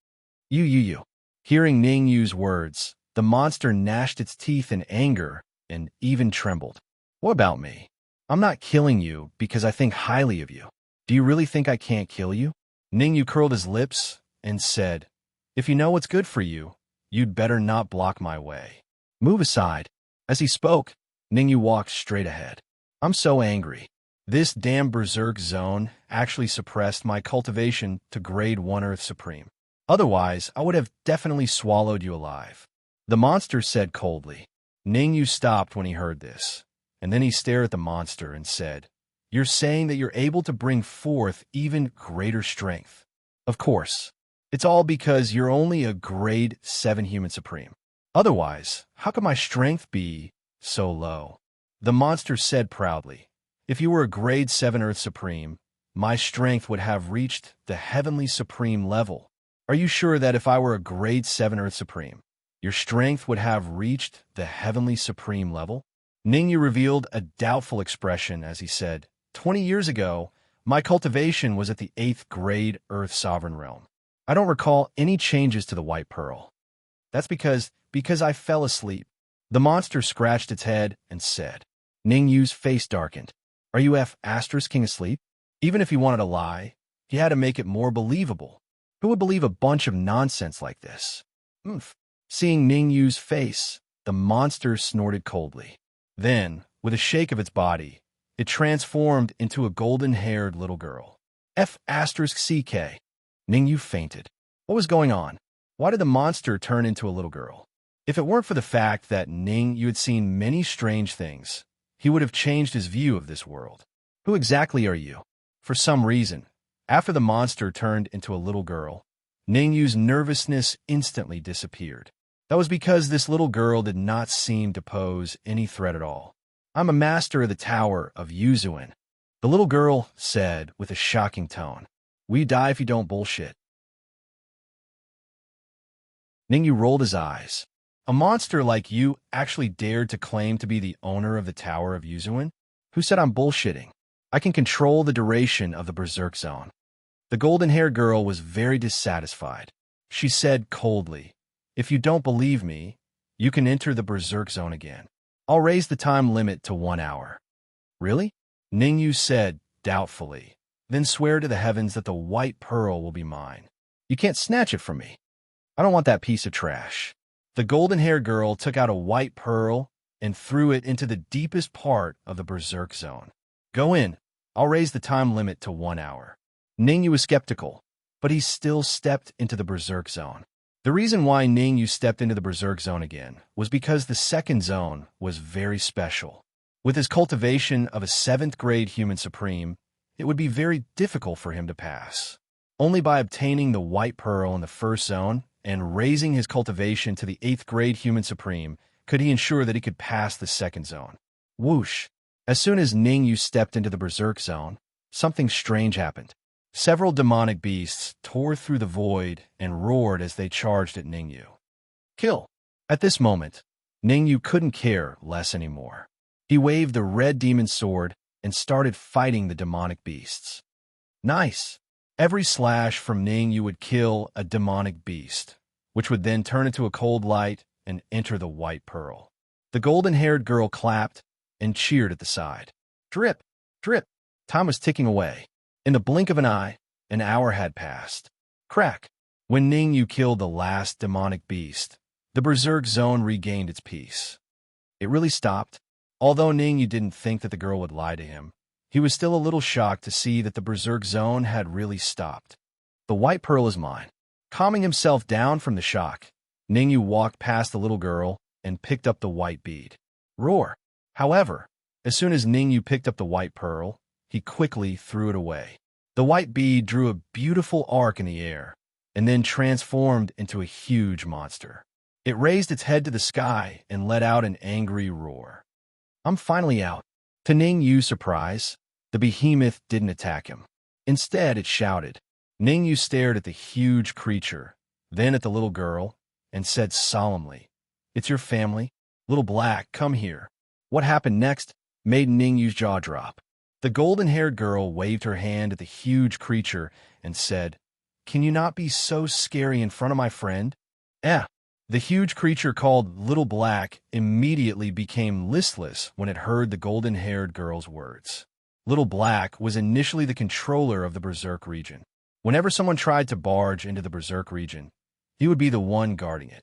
You. Hearing Ningyu's words, the monster gnashed its teeth in anger and even trembled. What about me? I'm not killing you because I think highly of you. Do you really think I can't kill you? Ningyu curled his lips and said, if you know what's good for you, you'd better not block my way. Move aside. As he spoke, Ningyu walked straight ahead. I'm so angry. This damn Berserk Zone actually suppressed my cultivation to grade 1 Earth Supreme. Otherwise, I would have definitely swallowed you alive. The monster said coldly. Ningyu stopped when he heard this, and then he stared at the monster and said, you're saying that you're able to bring forth even greater strength. Of course. It's all because you're only a grade 7 human supreme. Otherwise, how could my strength be so low? The monster said proudly, if you were a grade 7 Earth Supreme, my strength would have reached the heavenly supreme level. Are you sure that if I were a grade 7 Earth Supreme, your strength would have reached the heavenly supreme level? Ningyu revealed a doubtful expression as he said, 20 years ago, my cultivation was at the 8th grade Earth Sovereign Realm. I don't recall any changes to the White Pearl. That's because I fell asleep. The monster scratched its head and said. Ningyu's face darkened. Are you King asleep? Even if he wanted to lie, he had to make it more believable. Who would believe a bunch of nonsense like this? Seeing Ningyu's face, the monster snorted coldly. Then, with a shake of its body, it transformed into a golden-haired little girl. CK. Ningyu fainted. What was going on? Why did the monster turn into a little girl? If it weren't for the fact that Ningyu had seen many strange things, he would have changed his view of this world. Who exactly are you? For some reason, after the monster turned into a little girl, Ningyu's nervousness instantly disappeared. That was because this little girl did not seem to pose any threat at all. I'm a master of the Tower of Yuzuin, the little girl said with a shocking tone. We die if you don't bullshit. Ningyu rolled his eyes. A monster like you actually dared to claim to be the owner of the Tower of Yuzuin? Who said I'm bullshitting? I can control the duration of the Berserk Zone. The golden-haired girl was very dissatisfied. She said coldly, if you don't believe me, you can enter the Berserk Zone again. I'll raise the time limit to 1 hour. Really? Ningyu said doubtfully. Then swear to the heavens that the White Pearl will be mine. You can't snatch it from me. I don't want that piece of trash. The golden-haired girl took out a White Pearl and threw it into the deepest part of the Berserk Zone. Go in. I'll raise the time limit to 1 hour. Ningyu was skeptical, but he still stepped into the Berserk Zone. The reason why Ning Yu stepped into the Berserk Zone again was because the second zone was very special. With his cultivation of a 7th grade human supreme, it would be very difficult for him to pass. Only by obtaining the white pearl in the first zone and raising his cultivation to the 8th grade human supreme could he ensure that he could pass the second zone. Whoosh! As soon as Ning Yu stepped into the Berserk Zone, something strange happened. Several demonic beasts tore through the void and roared as they charged at Ning Yu. Kill! At this moment, Ning Yu couldn't care less anymore. He waved the red demon sword and started fighting the demonic beasts. Nice! Every slash from Ning Yu would kill a demonic beast, which would then turn into a cold light and enter the white pearl. The golden-haired girl clapped and cheered at the side. Drip! Drip! Time was ticking away. In the blink of an eye, an hour had passed. Crack! When Ning Yu killed the last demonic beast, the Berserk Zone regained its peace. It really stopped. Although Ning Yu didn't think that the girl would lie to him, he was still a little shocked to see that the Berserk Zone had really stopped. The white pearl is mine. Calming himself down from the shock, Ning Yu walked past the little girl and picked up the white bead. Roar! However, as soon as Ning Yu picked up the white pearl, he quickly threw it away. The white bead drew a beautiful arc in the air and then transformed into a huge monster. It raised its head to the sky and let out an angry roar. I'm finally out. To Ning Yu's surprise, the behemoth didn't attack him. Instead, it shouted. Ning Yu stared at the huge creature, then at the little girl, and said solemnly, "It's your family? Little Black, come here." What happened next made Ning Yu's jaw drop. The golden-haired girl waved her hand at the huge creature and said, "Can you not be so scary in front of my friend?" The huge creature called Little Black immediately became listless when it heard the golden-haired girl's words. Little Black was initially the controller of the Berserk region. Whenever someone tried to barge into the Berserk region, he would be the one guarding it.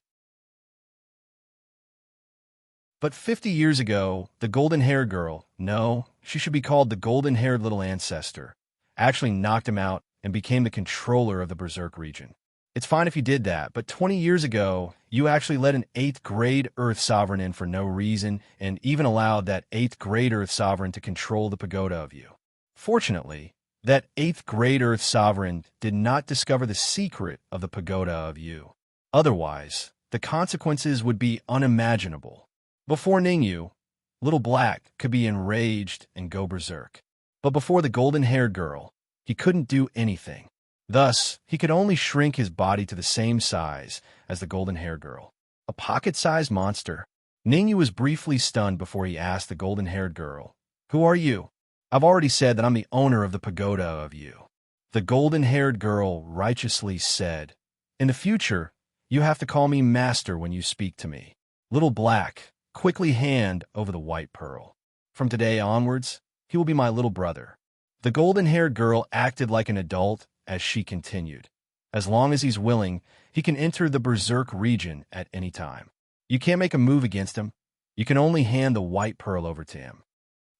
But 50 years ago, the golden-haired girl, no, she should be called the golden-haired little ancestor, actually knocked him out and became the controller of the Berserk region. It's fine if you did that, but 20 years ago, you actually let an 8th grade Earth Sovereign in for no reason and even allowed that 8th grade Earth Sovereign to control the pagoda of you. Fortunately, that 8th grade Earth Sovereign did not discover the secret of the pagoda of you. Otherwise, the consequences would be unimaginable. Before Ning Yu, Little Black could be enraged and go berserk. But before the golden-haired girl, he couldn't do anything. Thus, he could only shrink his body to the same size as the golden-haired girl. A pocket-sized monster. Ning Yu was briefly stunned before he asked the golden-haired girl, "Who are you?" "I've already said that I'm the owner of the pagoda of you." The golden-haired girl righteously said, "In the future, you have to call me master when you speak to me." Little Black quickly hand over the white pearl. "From today onwards, he will be my little brother." The golden-haired girl acted like an adult as she continued. "As long as he's willing, he can enter the Berserk region at any time. You can't make a move against him. You can only hand the white pearl over to him."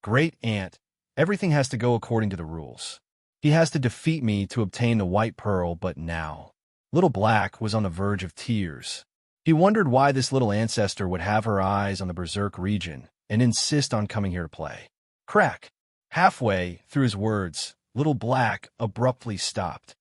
"Great Aunt, everything has to go according to the rules. He has to defeat me to obtain the white pearl, but now." Little Black was on the verge of tears. He wondered why this little ancestor would have her eyes on the Berserk region and insist on coming here to play. Crack! Halfway through his words, Little Black abruptly stopped.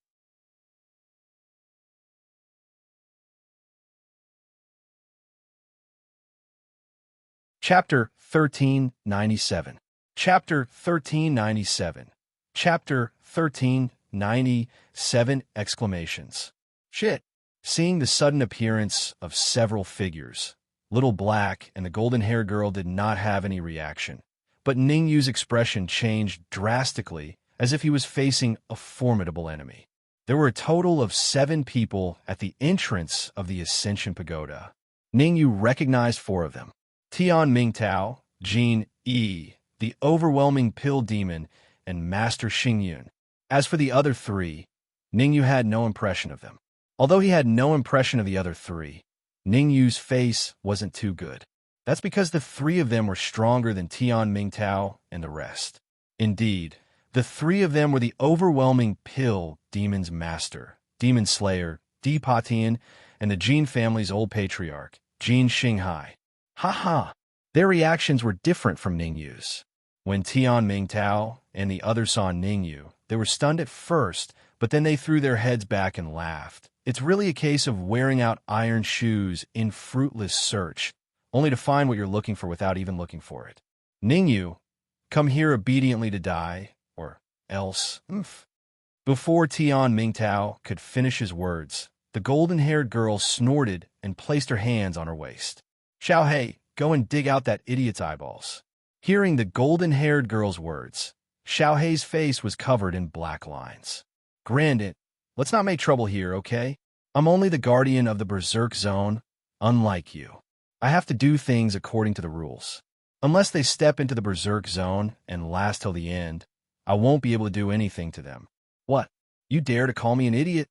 Chapter 1397. Chapter 1397. Chapter 1397! Exclamations. Shit! Seeing the sudden appearance of several figures, Little Black and the golden-haired girl did not have any reaction, but Ning Yu's expression changed drastically as if he was facing a formidable enemy. There were a total of 7 people at the entrance of the Ascension Pagoda. Ning Yu recognized 4 of them: Tian Mingtao, Jin Yi, the overwhelming pill demon, and Master Xingyun. As for the other 3, Ning Yu had no impression of them. Although he had no impression of the other 3, Ning Yu's face wasn't too good. That's because the 3 of them were stronger than Tian Mingtao and the rest. Indeed, the 3 of them were the overwhelming pill demon's master, demon slayer, Dipatian, and the Jin family's old patriarch, Jin Xinghai. Ha! Their reactions were different from Ningyu's. When Tian Mingtao and the others saw Ningyu, they were stunned at first, but then they threw their heads back and laughed. It's really a case of wearing out iron shoes in fruitless search, only to find what you're looking for without even looking for it. Ningyu, come here obediently to die, or else. Before Tian Mingtao could finish his words, the golden-haired girl snorted and placed her hands on her waist. Xiaohei, go and dig out that idiot's eyeballs. Hearing the golden-haired girl's words, Xiaohei's face was covered in black lines. Grandit, let's not make trouble here, okay? I'm only the guardian of the Berserk Zone, unlike you. I have to do things according to the rules. Unless they step into the Berserk Zone and last till the end, I won't be able to do anything to them. What? You dare to call me an idiot?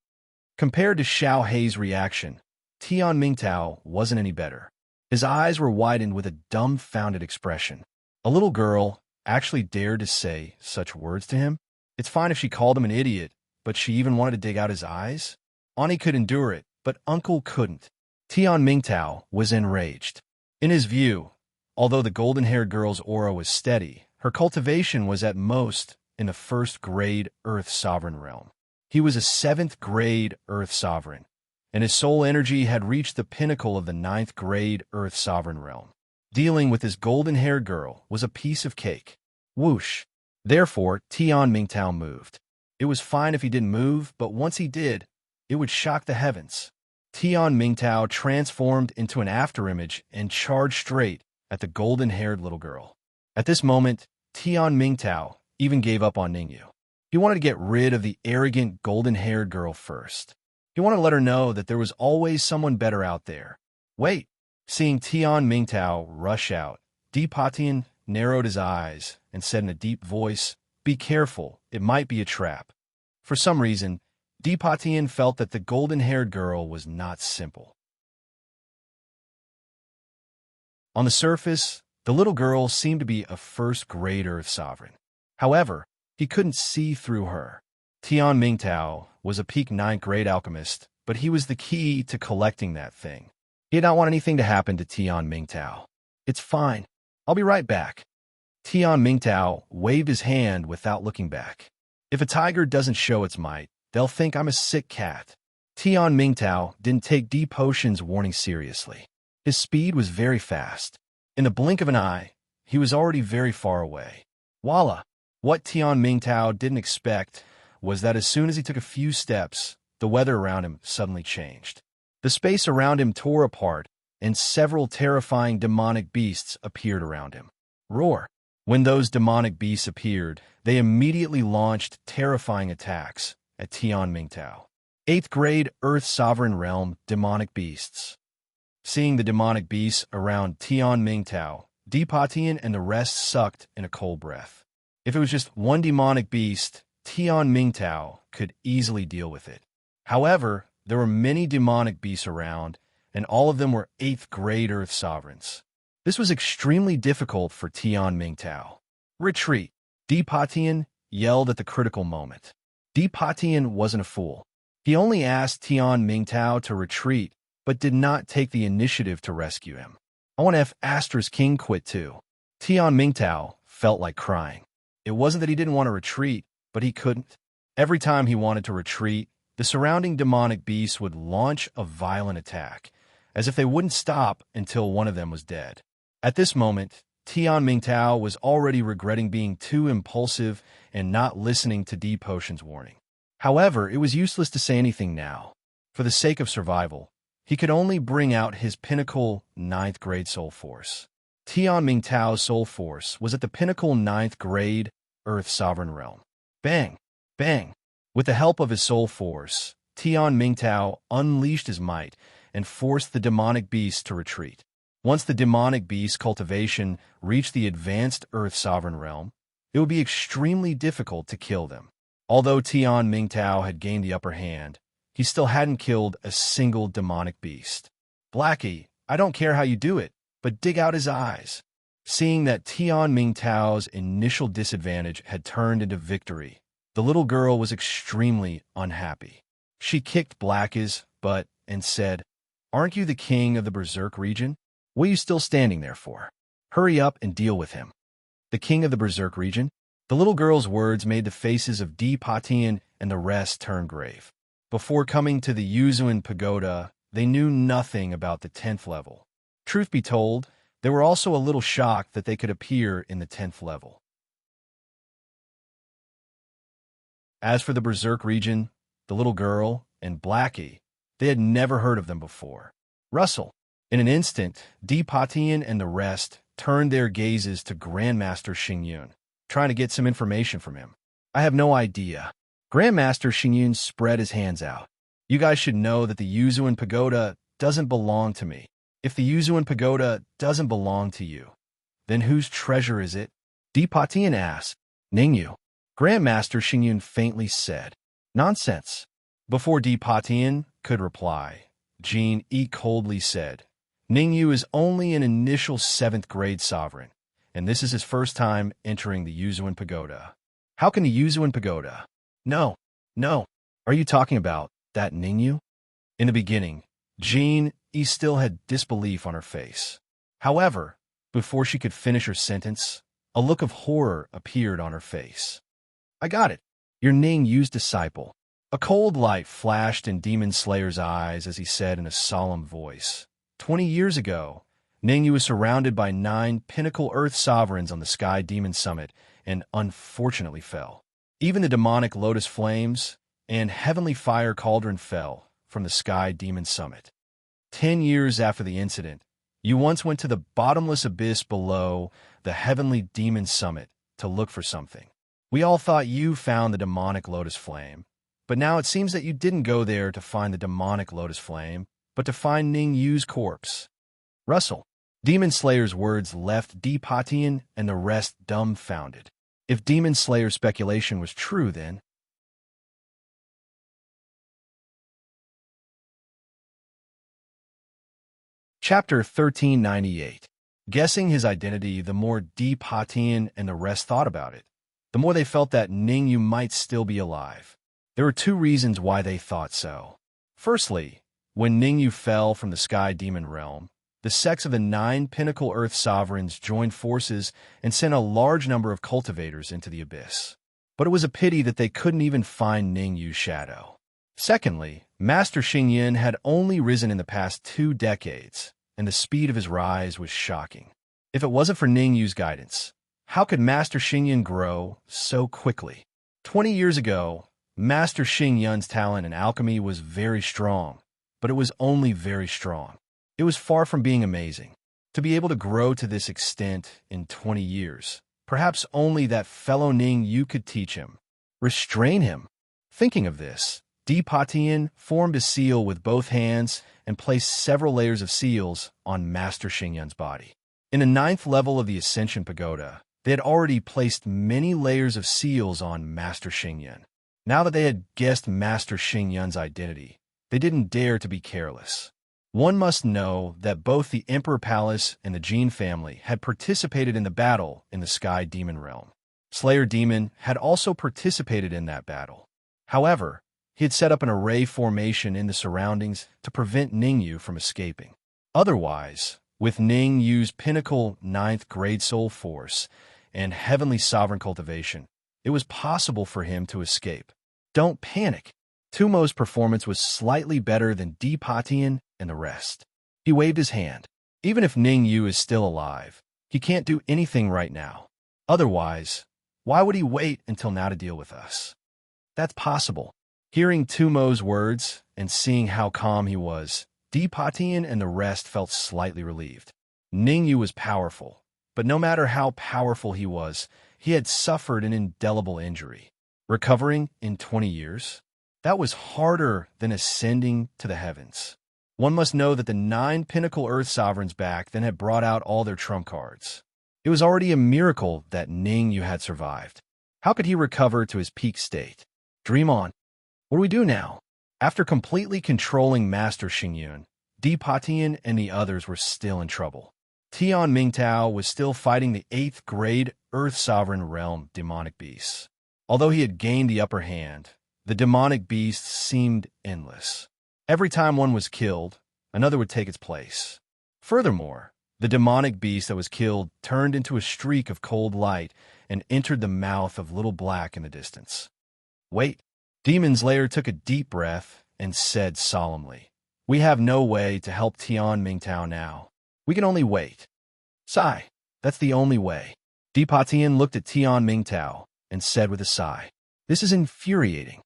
Compared to Xiaohei's reaction, Tian Mingtao wasn't any better. His eyes were widened with a dumbfounded expression. A little girl actually dared to say such words to him? It's fine if she called him an idiot, but she even wanted to dig out his eyes? Ani could endure it, but Uncle couldn't. Tian Mingtao was enraged. In his view, although the golden-haired girl's aura was steady, her cultivation was at most in the first-grade Earth Sovereign realm. He was a 7th-grade Earth Sovereign, and his soul energy had reached the pinnacle of the 9th-grade Earth Sovereign realm. Dealing with this golden-haired girl was a piece of cake. Whoosh! Therefore, Tian Mingtao moved. It was fine if he didn't move, but once he did, it would shock the heavens. Tian Mingtao transformed into an afterimage and charged straight at the golden-haired little girl. At this moment, Tian Mingtao even gave up on Ningyu. He wanted to get rid of the arrogant golden-haired girl first. He wanted to let her know that there was always someone better out there. Wait! Seeing Tian Mingtao rush out, Dipatian narrowed his eyes and said in a deep voice, "Be careful, it might be a trap." For some reason, Dipatian felt that the golden-haired girl was not simple. On the surface, the little girl seemed to be a first-grade Earth Sovereign. However, he couldn't see through her. Tian Mingtao was a peak 9th-grade alchemist, but he was the key to collecting that thing. He did not want anything to happen to Tian Mingtao. It's fine. I'll be right back. Tian Mingtao waved his hand without looking back. If a tiger doesn't show its might, they'll think I'm a sick cat. Tian Mingtao didn't take D Potion's warning seriously. His speed was very fast. In the blink of an eye, he was already very far away. Voila! What Tian Mingtao didn't expect was that as soon as he took a few steps, the weather around him suddenly changed. The space around him tore apart, and several terrifying demonic beasts appeared around him. Roar! When those demonic beasts appeared, they immediately launched terrifying attacks at Tian Mingtao. 8th-grade Earth Sovereign Realm demonic beasts. Seeing the demonic beasts around Tian Mingtao, Dipatian and the rest sucked in a cold breath. If it was just one demonic beast, Tian Mingtao could easily deal with it. However, there were many demonic beasts around, and all of them were 8th-grade Earth Sovereigns. This was extremely difficult for Tian Mingtao. Retreat! Dipatian yelled at the critical moment. Dipatian wasn't a fool. He only asked Tian Mingtao to retreat, but did not take the initiative to rescue him. I want to have Astra's king quit too. Tian Mingtao felt like crying. It wasn't that he didn't want to retreat, but he couldn't. Every time he wanted to retreat, the surrounding demonic beasts would launch a violent attack, as if they wouldn't stop until one of them was dead. At this moment, Tian Mingtao was already regretting being too impulsive and not listening to D Potion's warning. However, it was useless to say anything now. For the sake of survival, he could only bring out his pinnacle 9th-grade soul force. Tian Mingtao's soul force was at the pinnacle 9th-grade Earth Sovereign Realm. Bang! Bang! With the help of his soul force, Tian Mingtao unleashed his might and forced the demonic beasts to retreat. Once the demonic beast cultivation reached the advanced Earth Sovereign Realm, it would be extremely difficult to kill them. Although Tian Mingtao had gained the upper hand, he still hadn't killed a single demonic beast. Blackie, I don't care how you do it, but dig out his eyes. Seeing that Tian Mingtao's initial disadvantage had turned into victory, the little girl was extremely unhappy. She kicked Blackie's butt and said, Aren't you the king of the Berserk region? What are you still standing there for? Hurry up and deal with him. The king of the Berserk region? The little girl's words made the faces of Di Patian and the rest turn grave. Before coming to the Yuzuan Pagoda, they knew nothing about the 10th level. Truth be told, they were also a little shocked that they could appear in the 10th level. As for the Berserk region, the little girl, and Blackie, they had never heard of them before. Russell. In an instant, Di Patian and the rest turned their gazes to Grandmaster Xingyun, trying to get some information from him. I have no idea. Grandmaster Xingyun spread his hands out. You guys should know that the Yuzuan Pagoda doesn't belong to me. If the Yuzuan Pagoda doesn't belong to you, then whose treasure is it? Di Patian asked. Ningyu. Grandmaster Xingyun faintly said. Nonsense. Before Di Patian could reply, Jean E. coldly said, Ningyu is only an initial 7th grade sovereign, and this is his first time entering the Yuzuan Pagoda. How can the Yuzuan Pagoda? No. Are you talking about that Ningyu? In the beginning, Jean E. still had disbelief on her face. However, before she could finish her sentence, a look of horror appeared on her face. I got it. You're Ningyu's disciple. A cold light flashed in Demon Slayer's eyes as he said in a solemn voice. 20 years ago, Ningyu was surrounded by 9 pinnacle Earth sovereigns on the Sky Demon Summit and unfortunately fell. Even the demonic Lotus Flames and Heavenly Fire Cauldron fell from the Sky Demon Summit. 10 years after the incident, you once went to the bottomless abyss below the Heavenly Demon Summit to look for something. We all thought you found the demonic Lotus Flame, but now it seems that you didn't go there to find the demonic Lotus Flame, but to find Ningyu's corpse. Russell. Demon Slayer's words left Di Patian and the rest dumbfounded. If Demon Slayer's speculation was true, then... Chapter 1398. Guessing his identity, the more Di Patian and the rest thought about it, the more they felt that Ningyu might still be alive. There were 2 reasons why they thought so. Firstly, when Ningyu fell from the Sky Demon Realm, the sects of the 9 pinnacle Earth sovereigns joined forces and sent a large number of cultivators into the abyss. But it was a pity that they couldn't even find Ningyu's shadow. Secondly, Master Xingyun had only risen in the past 2 decades, and the speed of his rise was shocking. If it wasn't for Ningyu's guidance, how could Master Xingyun grow so quickly? 20 years ago, Master Xingyun's talent in alchemy was very strong, but it was only very strong. It was far from being amazing. To be able to grow to this extent in 20 years, perhaps only that fellow Ningyu could teach him. Restrain him. Thinking of this, Di Patian formed a seal with both hands and placed several layers of seals on Master Xingyun's body. In the 9th level of the Ascension Pagoda, they had already placed many layers of seals on Master Xingyun. Now that they had guessed Master Xingyun's identity, they didn't dare to be careless. One must know that both the Emperor Palace and the Jean family had participated in the battle in the Sky Demon Realm. Slayer Demon had also participated in that battle. However, he had set up an array formation in the surroundings to prevent Ningyu from escaping. Otherwise, with Ningyu's pinnacle 9th grade soul force and heavenly sovereign cultivation, it was possible for him to escape. Don't panic. Tumo's performance was slightly better than Di Patian and the rest. He waved his hand. Even if Ningyu is still alive, he can't do anything right now. Otherwise, why would he wait until now to deal with us? That's possible. Hearing Tumo's words and seeing how calm he was, Di Patian and the rest felt slightly relieved. Ningyu was powerful, but no matter how powerful he had suffered an indelible injury. Recovering in 20 years? That was harder than ascending to the heavens. One must know that the 9 pinnacle Earth sovereigns back then had brought out all their trump cards. It was already a miracle that Ningyu had survived. How could he recover to his peak state? Dream on. What do we do now? After completely controlling Master Xingyun, Di Patian and the others were still in trouble. Tian Mingtao was still fighting the 8th grade Earth Sovereign Realm demonic beasts. Although he had gained the upper hand, the demonic beasts seemed endless. Every time one was killed, another would take its place. Furthermore, the demonic beast that was killed turned into a streak of cold light and entered the mouth of Little Black in the distance. Wait. Demon Slayer took a deep breath and said solemnly, "We have no way to help Tian Mingtao now. We can only wait." Sigh. That's the only way. Deepa Tian looked at Tian Mingtao and said with a sigh, "This is infuriating."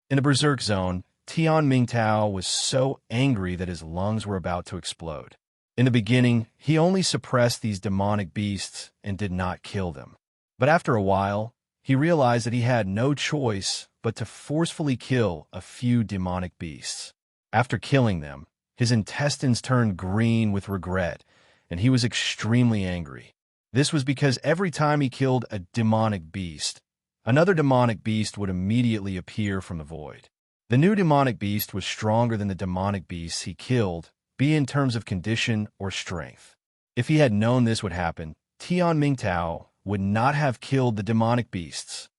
In the Berserk Zone, Tian Mingtao was so angry that his lungs were about to explode. In the beginning, he only suppressed these demonic beasts and did not kill them. But after a while, he realized that he had no choice but to forcefully kill a few demonic beasts. After killing them, his intestines turned green with regret, and he was extremely angry. This was because every time he killed a demonic beast, another demonic beast would immediately appear from the void. The new demonic beast was stronger than the demonic beasts he killed, be in terms of condition or strength. If he had known this would happen, Tian Mingtao would not have killed the demonic beasts.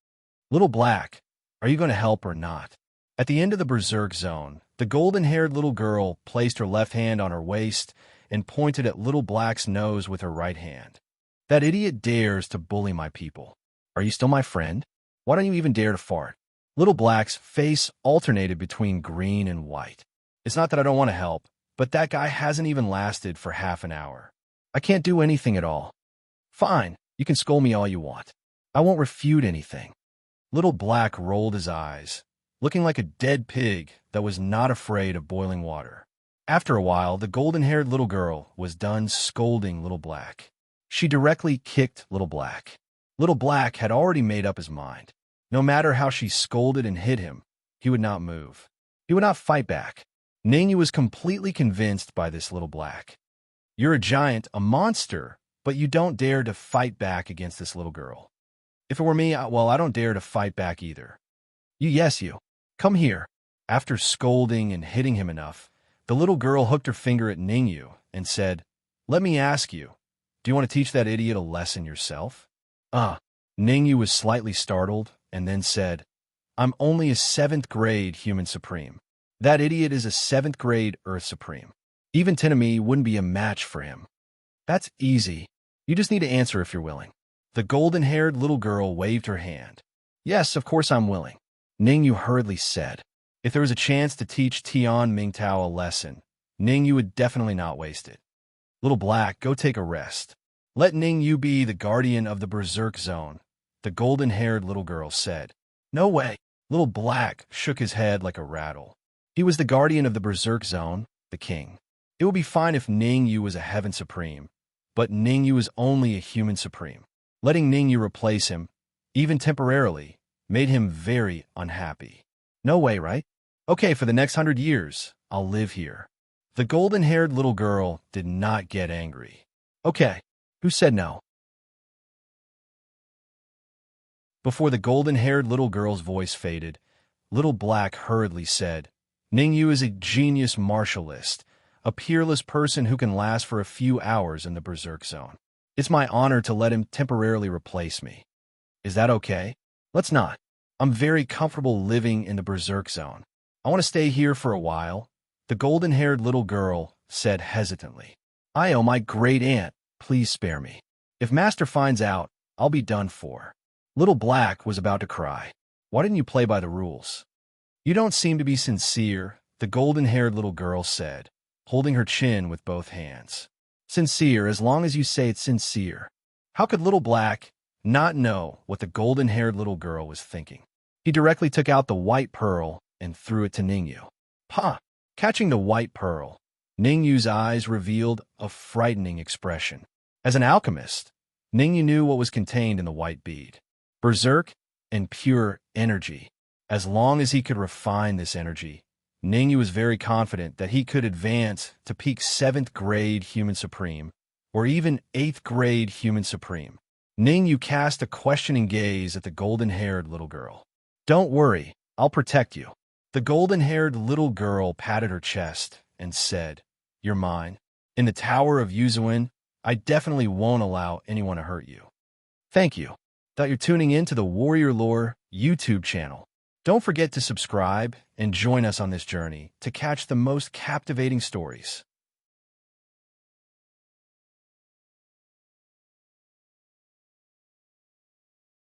Little Black, are you going to help or not? At the end of the Berserk Zone, the golden-haired little girl placed her left hand on her waist and pointed at Little Black's nose with her right hand. That idiot dares to bully my people. Are you still my friend? Why don't you even dare to fart? Little Black's face alternated between green and white. It's not that I don't want to help, but that guy hasn't even lasted for half an hour. I can't do anything at all. Fine, you can scold me all you want. I won't refute anything. Little Black rolled his eyes, looking like a dead pig that was not afraid of boiling water. After a while, the golden-haired little girl was done scolding Little Black. She directly kicked Little Black. Little Black had already made up his mind. No matter how she scolded and hit him, he would not move. He would not fight back. Ningyu was completely convinced by this Little Black. You're a giant, a monster, but you don't dare to fight back against this little girl. If it were me, I don't dare to fight back either. You. Come here. After scolding and hitting him enough, the little girl hooked her finger at Ningyu and said, "Let me ask you, do you want to teach that idiot a lesson yourself?" Ningyu was slightly startled and then said, "I'm only a 7th grade Human Supreme. That idiot is a 7th grade Earth Supreme. Even Tenemi wouldn't be a match for him." "That's easy. You just need to answer if you're willing." The golden-haired little girl waved her hand. "Yes, of course I'm willing." Ningyu hurriedly said. If there was a chance to teach Tian Mingtao a lesson, Ningyu would definitely not waste it. "Little Black, go take a rest. Let Ningyu be the guardian of the Berserk Zone," the golden-haired little girl said. "No way." Little Black shook his head like a rattle. He was the guardian of the Berserk Zone, the king. It would be fine if Ningyu was a Heaven Supreme, but Ningyu is only a Human Supreme. Letting Ningyu replace him, even temporarily, made him very unhappy. "No way, right? Okay, for the next 100 years, I'll live here." The golden-haired little girl did not get angry. "Okay, who said no?" Before the golden-haired little girl's voice faded, Little Black hurriedly said, "Ningyu is a genius martialist, a peerless person who can last for a few hours in the Berserk Zone. It's my honor to let him temporarily replace me. Is that okay? Let's not. I'm very comfortable living in the Berserk Zone. I want to stay here for a while," the golden-haired little girl said hesitantly. "I owe my great-aunt. Please spare me. If Master finds out, I'll be done for." Little Black was about to cry. "Why didn't you play by the rules?" "You don't seem to be sincere," the golden-haired little girl said, holding her chin with both hands. "Sincere as long as you say it's sincere." How could Little Black not know what the golden-haired little girl was thinking? He directly took out the white pearl and threw it to Ningyu. "Ha!" Catching the white pearl, Ningyu's eyes revealed a frightening expression. As an alchemist, Ningyu knew what was contained in the white bead. Berserk and pure energy. As long as he could refine this energy, Ningyu was very confident that he could advance to peak 7th grade Human Supreme, or even 8th grade Human Supreme. Ningyu cast a questioning gaze at the golden-haired little girl. "Don't worry, I'll protect you." The golden-haired little girl patted her chest and said, "You're mine. In the Tower of Yuzuin, I definitely won't allow anyone to hurt you." "Thank you. Thought you're tuning in to the Warrior Lore YouTube channel. Don't forget to subscribe and join us on this journey to catch the most captivating stories.